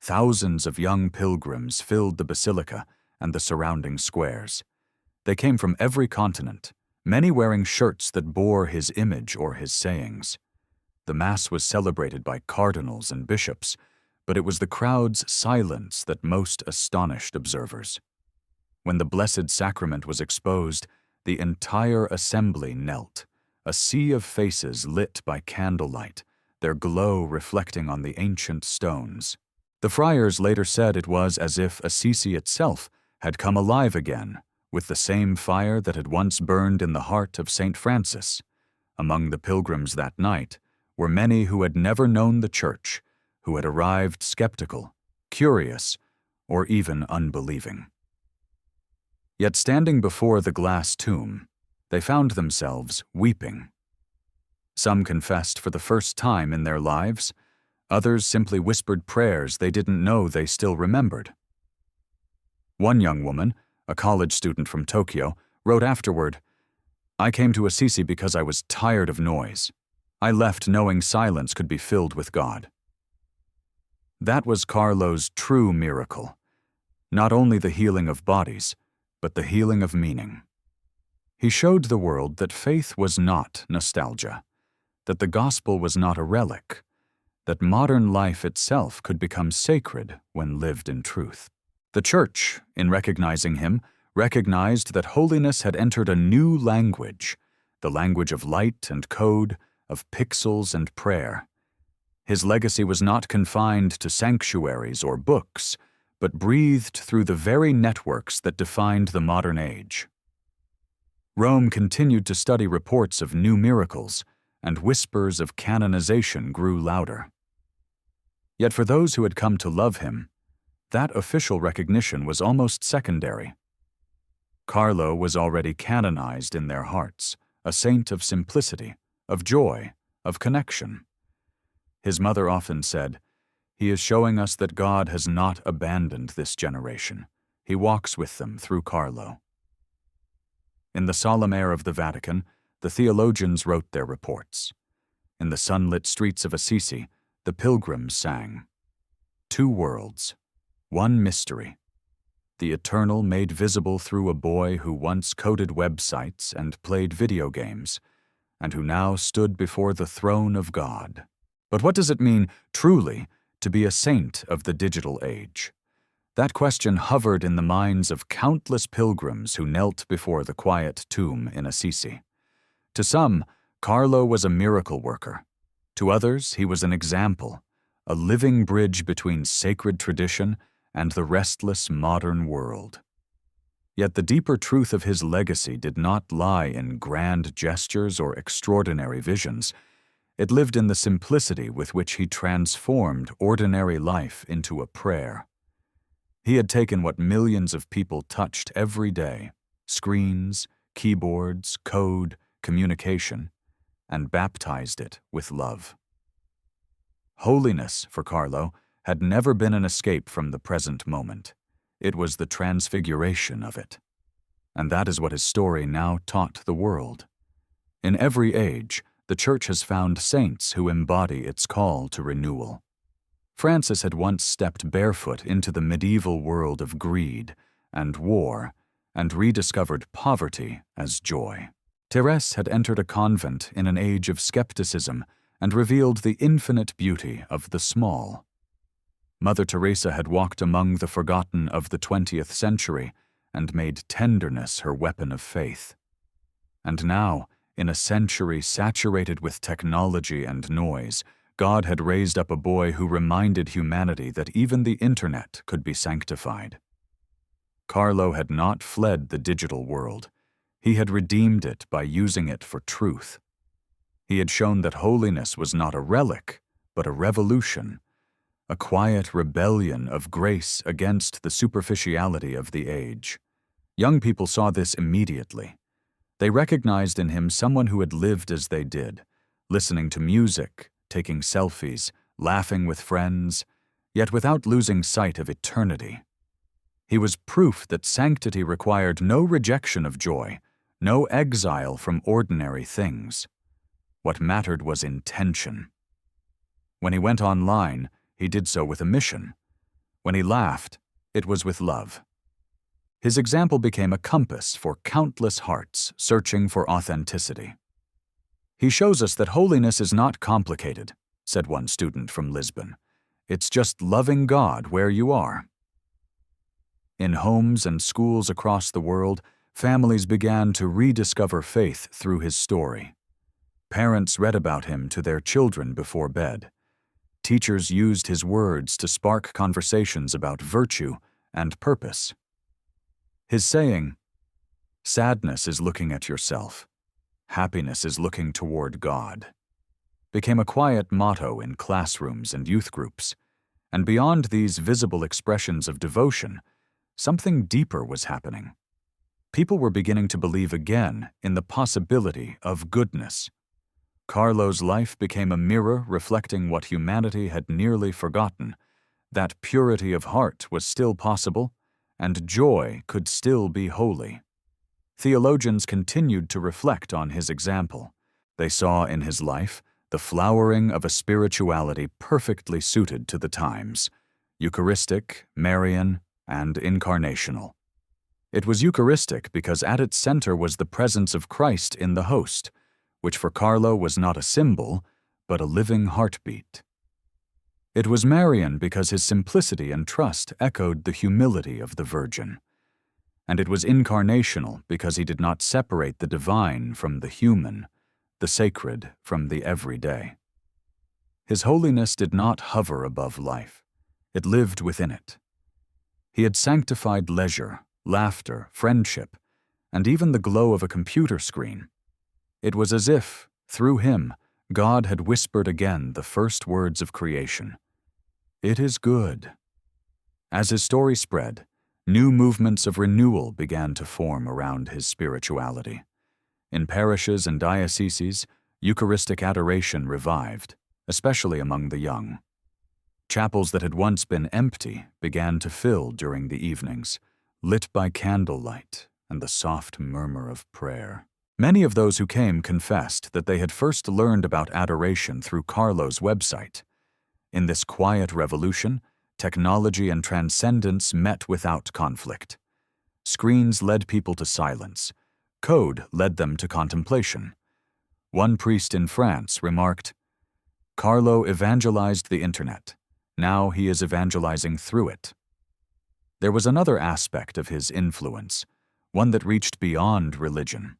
Thousands of young pilgrims filled the basilica and the surrounding squares. They came from every continent, many wearing shirts that bore his image or his sayings. The Mass was celebrated by cardinals and bishops, but it was the crowd's silence that most astonished observers. When the Blessed Sacrament was exposed, the entire assembly knelt, a sea of faces lit by candlelight, their glow reflecting on the ancient stones. The friars later said it was as if Assisi itself had come alive again, with the same fire that had once burned in the heart of St. Francis. Among the pilgrims that night were many who had never known the Church, who had arrived skeptical, curious, or even unbelieving. Yet standing before the glass tomb, they found themselves weeping. Some confessed for the first time in their lives, others simply whispered prayers they didn't know they still remembered. One young woman, a college student from Tokyo, wrote afterward, "I came to Assisi because I was tired of noise. I left knowing silence could be filled with God." That was Carlo's true miracle, not only the healing of bodies, but the healing of meaning. He showed the world that faith was not nostalgia, that the gospel was not a relic, that modern life itself could become sacred when lived in truth. The Church, in recognizing him, recognized that holiness had entered a new language, the language of light and code, of pixels and prayer. His legacy was not confined to sanctuaries or books, but breathed through the very networks that defined the modern age. Rome continued to study reports of new miracles, and whispers of canonization grew louder. Yet for those who had come to love him, that official recognition was almost secondary. Carlo was already canonized in their hearts, a saint of simplicity, of joy, of connection. His mother often said, "He is showing us that God has not abandoned this generation. He walks with them through Carlo." In the solemn air of the Vatican, the theologians wrote their reports. In the sunlit streets of Assisi, the pilgrims sang, "Two worlds, one mystery, the eternal made visible through a boy who once coded websites and played video games, and who now stood before the throne of God." But what does it mean, truly, to be a saint of the digital age? That question hovered in the minds of countless pilgrims who knelt before the quiet tomb in Assisi. To some, Carlo was a miracle worker. To others, he was an example, a living bridge between sacred tradition and the restless modern world. Yet the deeper truth of his legacy did not lie in grand gestures or extraordinary visions. It lived in the simplicity with which he transformed ordinary life into a prayer. He had taken what millions of people touched every day, screens, keyboards, code, communication, and baptized it with love. Holiness, for Carlo, had never been an escape from the present moment. It was the transfiguration of it. And that is what his story now taught the world. In every age, the Church has found saints who embody its call to renewal. Francis had once stepped barefoot into the medieval world of greed and war and rediscovered poverty as joy. Therese had entered a convent in an age of skepticism and revealed the infinite beauty of the small. Mother Teresa had walked among the forgotten of the 20th century and made tenderness her weapon of faith. And now, in a century saturated with technology and noise, God had raised up a boy who reminded humanity that even the internet could be sanctified. Carlo had not fled the digital world. He had redeemed it by using it for truth. He had shown that holiness was not a relic, but a revolution, a quiet rebellion of grace against the superficiality of the age. Young people saw this immediately. They recognized in him someone who had lived as they did, listening to music, taking selfies, laughing with friends, yet without losing sight of eternity. He was proof that sanctity required no rejection of joy, no exile from ordinary things. What mattered was intention. When he went online, he did so with a mission. When he laughed, it was with love. His example became a compass for countless hearts searching for authenticity. "He shows us that holiness is not complicated," said one student from Lisbon. "It's just loving God where you are." In homes and schools across the world, families began to rediscover faith through his story. Parents read about him to their children before bed. Teachers used his words to spark conversations about virtue and purpose. His saying, "Sadness is looking at yourself. Happiness is looking toward God," became a quiet motto in classrooms and youth groups. And beyond these visible expressions of devotion, something deeper was happening. People were beginning to believe again in the possibility of goodness. Carlo's life became a mirror reflecting what humanity had nearly forgotten, that purity of heart was still possible, and joy could still be holy. Theologians continued to reflect on his example. They saw in his life the flowering of a spirituality perfectly suited to the times, Eucharistic, Marian, and incarnational. It was Eucharistic because at its center was the presence of Christ in the host, which for Carlo was not a symbol, but a living heartbeat. It was Marian because his simplicity and trust echoed the humility of the Virgin. And it was incarnational because he did not separate the divine from the human, the sacred from the everyday. His holiness did not hover above life. It lived within it. He had sanctified leisure, laughter, friendship, and even the glow of a computer screen. It was as if, through him, God had whispered again the first words of creation. "It is good." As his story spread, new movements of renewal began to form around his spirituality. In parishes and dioceses, Eucharistic adoration revived, especially among the young. Chapels that had once been empty began to fill during the evenings, lit by candlelight and the soft murmur of prayer. Many of those who came confessed that they had first learned about adoration through Carlo's website. In this quiet revolution, technology and transcendence met without conflict. Screens led people to silence. Code led them to contemplation. One priest in France remarked, "Carlo evangelized the internet. Now he is evangelizing through it." There was another aspect of his influence, one that reached beyond religion.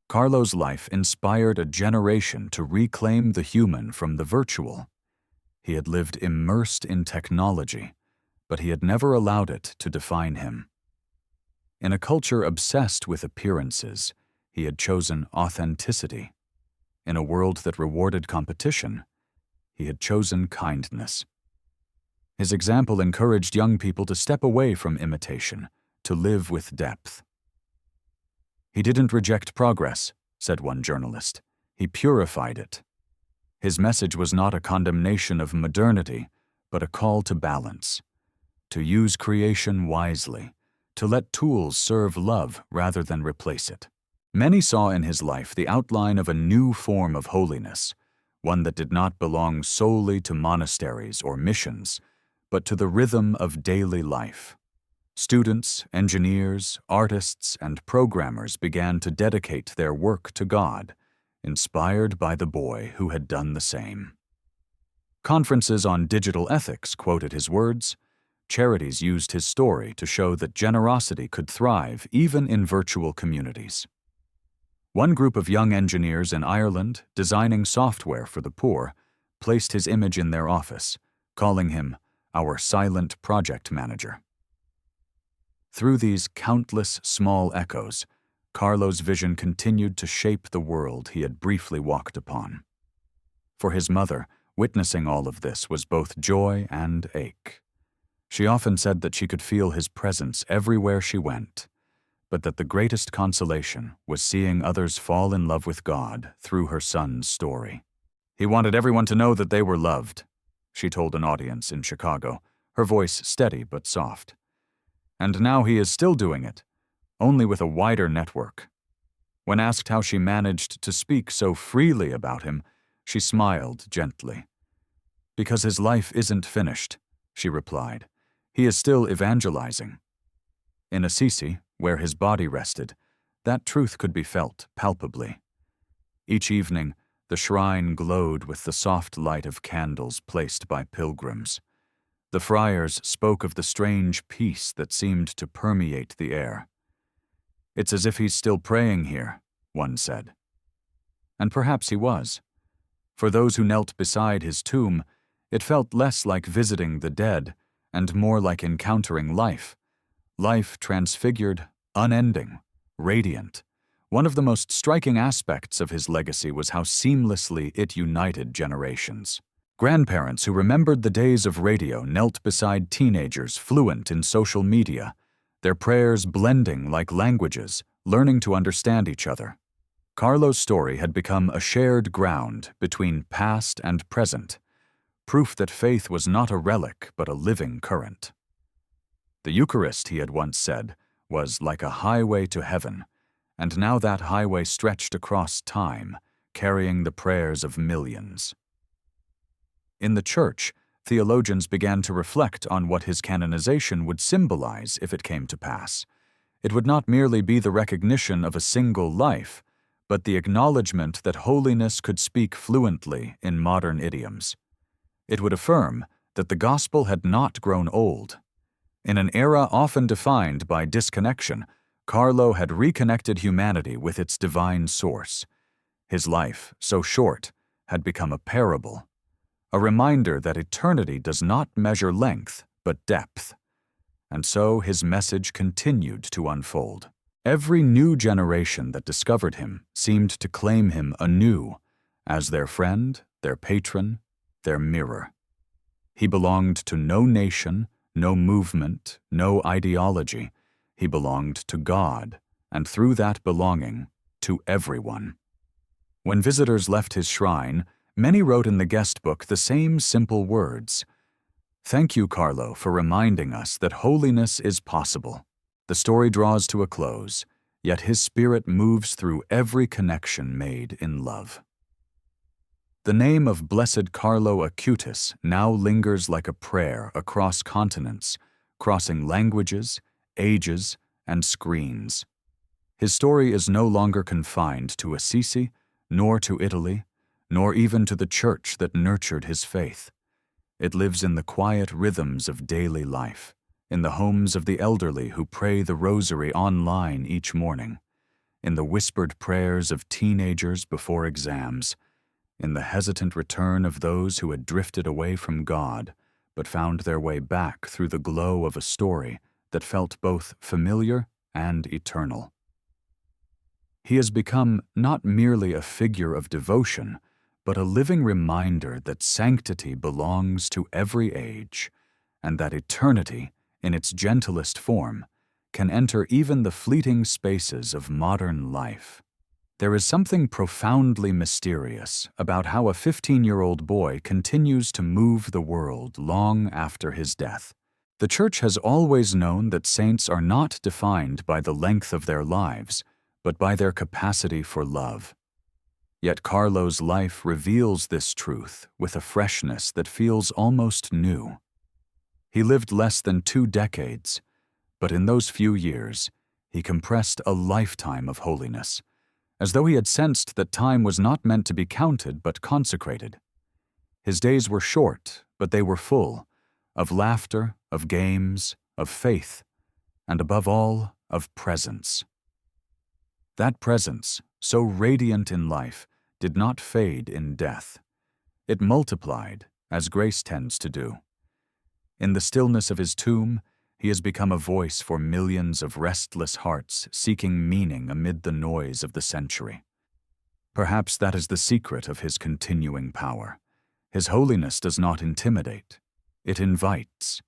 Carlo's life inspired a generation to reclaim the human from the virtual. He had lived immersed in technology, but he had never allowed it to define him. In a culture obsessed with appearances, he had chosen authenticity. In a world that rewarded competition, he had chosen kindness. His example encouraged young people to step away from imitation, to live with depth. "He didn't reject progress," said one journalist. "He purified it." His message was not a condemnation of modernity, but a call to balance, to use creation wisely, to let tools serve love rather than replace it. Many saw in his life the outline of a new form of holiness, one that did not belong solely to monasteries or missions, but to the rhythm of daily life. Students, engineers, artists, and programmers began to dedicate their work to God, inspired by the boy who had done the same. Conferences on digital ethics quoted his words. Charities used his story to show that generosity could thrive even in virtual communities. One group of young engineers in Ireland, designing software for the poor, placed his image in their office, calling him our silent project manager. Through these countless small echoes, Carlo's vision continued to shape the world he had briefly walked upon. For his mother, witnessing all of this was both joy and ache. She often said that she could feel his presence everywhere she went, but that the greatest consolation was seeing others fall in love with God through her son's story. He wanted everyone to know that they were loved, she told an audience in Chicago, her voice steady but soft. And now he is still doing it, only with a wider network. When asked how she managed to speak so freely about him, she smiled gently. Because his life isn't finished, she replied. He is still evangelizing. In Assisi, where his body rested, that truth could be felt palpably. Each evening, the shrine glowed with the soft light of candles placed by pilgrims. The friars spoke of the strange peace that seemed to permeate the air. "It's as if he's still praying here," one said. And perhaps he was. For those who knelt beside his tomb, it felt less like visiting the dead and more like encountering life. Life transfigured, unending, radiant. One of the most striking aspects of his legacy was how seamlessly it united generations. Grandparents who remembered the days of radio knelt beside teenagers fluent in social media, their prayers blending like languages, learning to understand each other. Carlo's story had become a shared ground between past and present, proof that faith was not a relic but a living current. The Eucharist, he had once said, was like a highway to heaven, and now that highway stretched across time, carrying the prayers of millions. In the Church, theologians began to reflect on what his canonization would symbolize if it came to pass. It would not merely be the recognition of a single life, but the acknowledgement that holiness could speak fluently in modern idioms. It would affirm that the gospel had not grown old. In an era often defined by disconnection, Carlo had reconnected humanity with its divine source. His life, so short, had become a parable, a reminder that eternity does not measure length but depth. And so his message continued to unfold. Every new generation that discovered him seemed to claim him anew as their friend, their patron, their mirror. He belonged to no nation, no movement, no ideology. He belonged to God, and through that belonging, to everyone. When visitors left his shrine, many wrote in the guest book the same simple words: "Thank you, Carlo, for reminding us that holiness is possible." The story draws to a close, yet his spirit moves through every connection made in love. The name of Blessed Carlo Acutis now lingers like a prayer across continents, crossing languages, ages, and screens. His story is no longer confined to Assisi, nor to Italy, nor even to the church that nurtured his faith. It lives in the quiet rhythms of daily life, in the homes of the elderly who pray the rosary online each morning, in the whispered prayers of teenagers before exams, in the hesitant return of those who had drifted away from God but found their way back through the glow of a story that felt both familiar and eternal. He has become not merely a figure of devotion, but a living reminder that sanctity belongs to every age, and that eternity, in its gentlest form, can enter even the fleeting spaces of modern life. There is something profoundly mysterious about how a 15-year-old boy continues to move the world long after his death. The Church has always known that saints are not defined by the length of their lives, but by their capacity for love. Yet Carlo's life reveals this truth with a freshness that feels almost new. He lived less than 2 decades, but in those few years, he compressed a lifetime of holiness, as though he had sensed that time was not meant to be counted but consecrated. His days were short, but they were full, of laughter, of games, of faith, and above all, of presence. That presence, so radiant in life, did not fade in death. It multiplied, as grace tends to do. In the stillness of his tomb, he has become a voice for millions of restless hearts seeking meaning amid the noise of the century. Perhaps that is the secret of his continuing power. His holiness does not intimidate. It invites.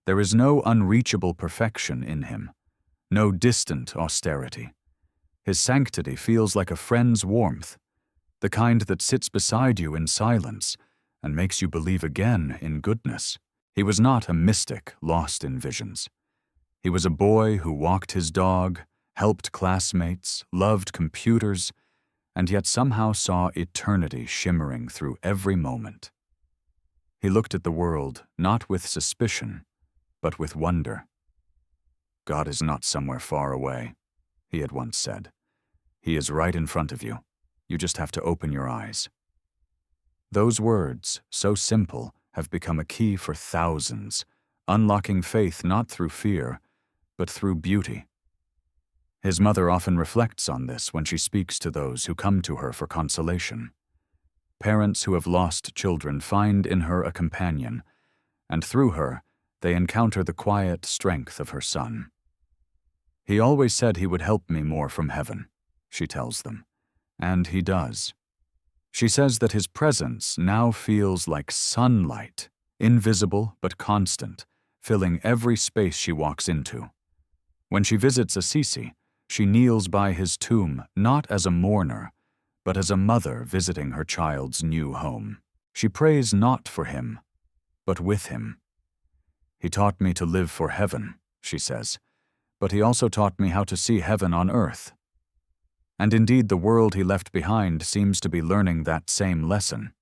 There is no unreachable perfection in him, no distant austerity. His sanctity feels like a friend's warmth, the kind that sits beside you in silence and makes you believe again in goodness. He was not a mystic lost in visions. He was a boy who walked his dog, helped classmates, loved computers, and yet somehow saw eternity shimmering through every moment. He looked at the world not with suspicion, but with wonder. "God is not somewhere far away," he had once said. "He is right in front of you. You just have to open your eyes." Those words, so simple, have become a key for thousands, unlocking faith not through fear, but through beauty. His mother often reflects on this when she speaks to those who come to her for consolation. Parents who have lost children find in her a companion, and through her, they encounter the quiet strength of her son. "He always said he would help me more from heaven," she tells them, and he does. She says that his presence now feels like sunlight, invisible but constant, filling every space she walks into. When she visits Assisi, she kneels by his tomb not as a mourner, but as a mother visiting her child's new home. She prays not for him, but with him. "He taught me to live for heaven," she says, "but he also taught me how to see heaven on earth." And indeed, the world he left behind seems to be learning that same lesson.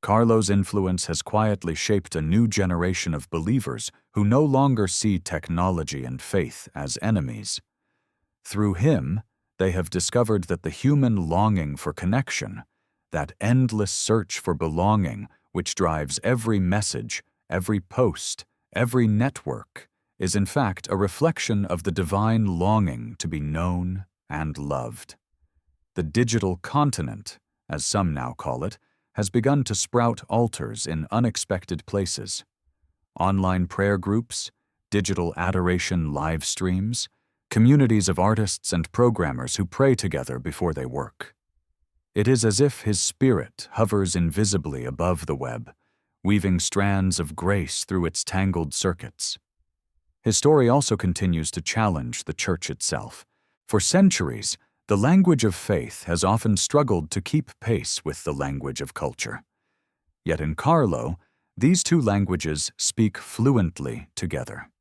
Carlo's influence has quietly shaped a new generation of believers who no longer see technology and faith as enemies. Through him, they have discovered that the human longing for connection, that endless search for belonging which drives every message, every post, every network, is in fact a reflection of the divine longing to be known and loved. The digital continent, as some now call it, has begun to sprout altars in unexpected places. Online prayer groups, digital adoration live streams, communities of artists and programmers who pray together before they work. It is as if his spirit hovers invisibly above the web, weaving strands of grace through its tangled circuits. His story also continues to challenge the Church itself. For centuries, the language of faith has often struggled to keep pace with the language of culture. Yet in Carlo, these two languages speak fluently together.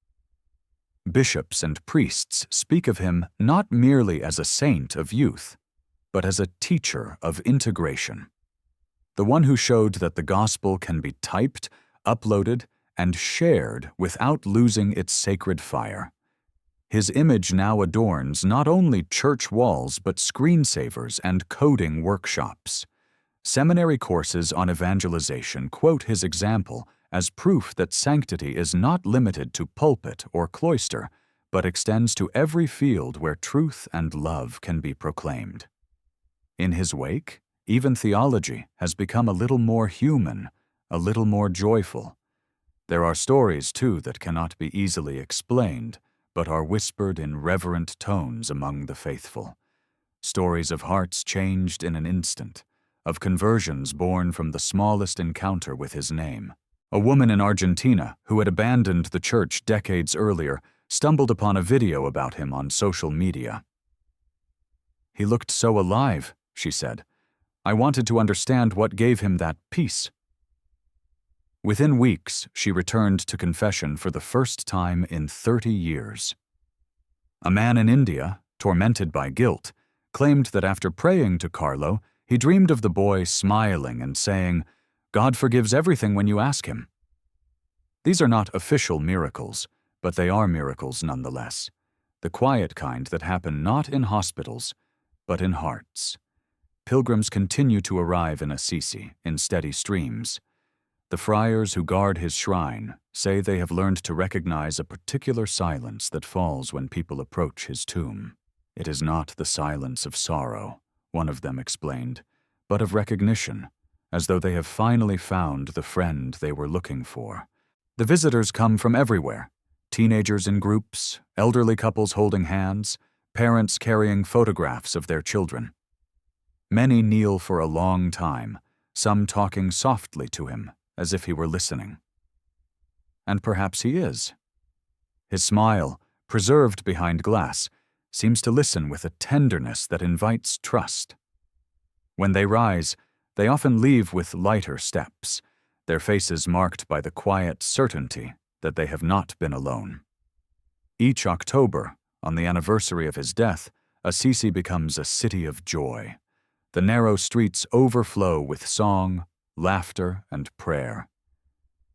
Bishops and priests speak of him not merely as a saint of youth, but as a teacher of integration. The one who showed that the gospel can be typed, uploaded, and shared without losing its sacred fire. His image now adorns not only church walls but screensavers and coding workshops. Seminary courses on evangelization quote his example as proof that sanctity is not limited to pulpit or cloister, but extends to every field where truth and love can be proclaimed. In his wake, even theology has become a little more human, a little more joyful. There are stories, too, that cannot be easily explained, but are whispered in reverent tones among the faithful. Stories of hearts changed in an instant, of conversions born from the smallest encounter with his name. A woman in Argentina, who had abandoned the church decades earlier, stumbled upon a video about him on social media. "He looked so alive," she said. "I wanted to understand what gave him that peace." Within weeks, she returned to confession for the first time in 30 years. A man in India, tormented by guilt, claimed that after praying to Carlo, he dreamed of the boy smiling and saying, "God forgives everything when you ask him." These are not official miracles, but they are miracles nonetheless, the quiet kind that happen not in hospitals, but in hearts. Pilgrims continue to arrive in Assisi in steady streams. The friars who guard his shrine say they have learned to recognize a particular silence that falls when people approach his tomb. "It is not the silence of sorrow," one of them explained, "but of recognition, as though they have finally found the friend they were looking for." The visitors come from everywhere: teenagers in groups, elderly couples holding hands, parents carrying photographs of their children. Many kneel for a long time, some talking softly to him as if he were listening. And perhaps he is. His smile, preserved behind glass, seems to listen with a tenderness that invites trust. When they rise, they often leave with lighter steps, their faces marked by the quiet certainty that they have not been alone. Each October, on the anniversary of his death, Assisi becomes a city of joy. The narrow streets overflow with song, laughter, and prayer.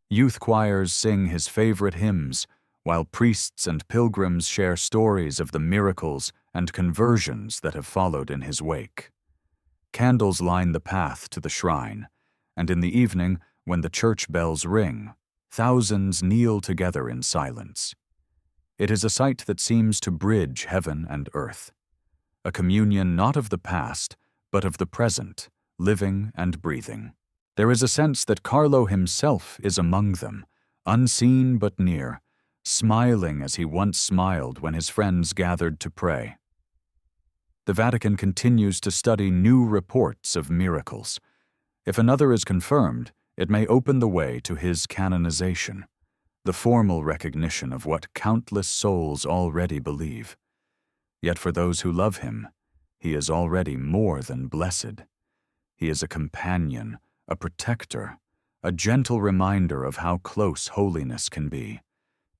Youth choirs sing his favorite hymns, while priests and pilgrims share stories of the miracles and conversions that have followed in his wake. Candles line the path to the shrine, and in the evening, when the church bells ring, thousands kneel together in silence. It is a sight that seems to bridge heaven and earth, a communion not of the past, but of the present, living and breathing. There is a sense that Carlo himself is among them, unseen but near, smiling as he once smiled when his friends gathered to pray. The Vatican continues to study new reports of miracles. If another is confirmed, it may open the way to his canonization, the formal recognition of what countless souls already believe. Yet for those who love him, he is already more than blessed. He is a companion, a protector, a gentle reminder of how close holiness can be.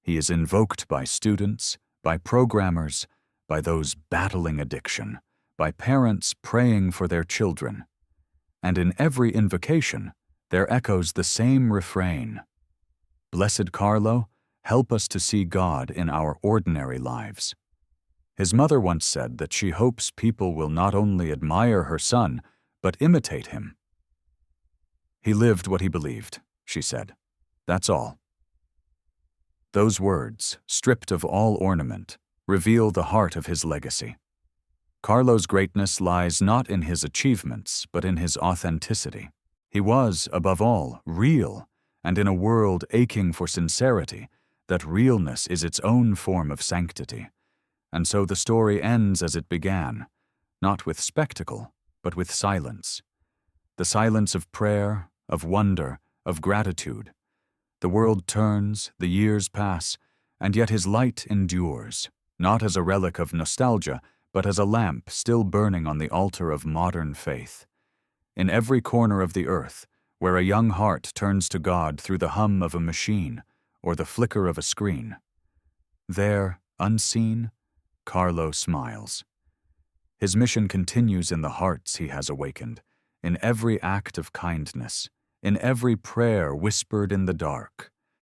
He is invoked by students, by programmers, by those battling addiction, by parents praying for their children. And in every invocation, there echoes the same refrain: "Blessed Carlo, help us to see God in our ordinary lives." His mother once said that she hopes people will not only admire her son, but imitate him. "He lived what he believed," she said. "That's all." Those words, stripped of all ornament, reveal the heart of his legacy. Carlo's greatness lies not in his achievements, but in his authenticity. He was, above all, real, and in a world aching for sincerity, that realness is its own form of sanctity. And so the story ends as it began, not with spectacle, but with silence. The silence of prayer, of wonder, of gratitude. The world turns, the years pass, and yet his light endures, not as a relic of nostalgia, but as a lamp still burning on the altar of modern faith. In every corner of the earth, where a young heart turns to God through the hum of a machine or the flicker of a screen, there, unseen, Carlo smiles. His mission continues in the hearts he has awakened, in every act of kindness, in every prayer whispered in the dark.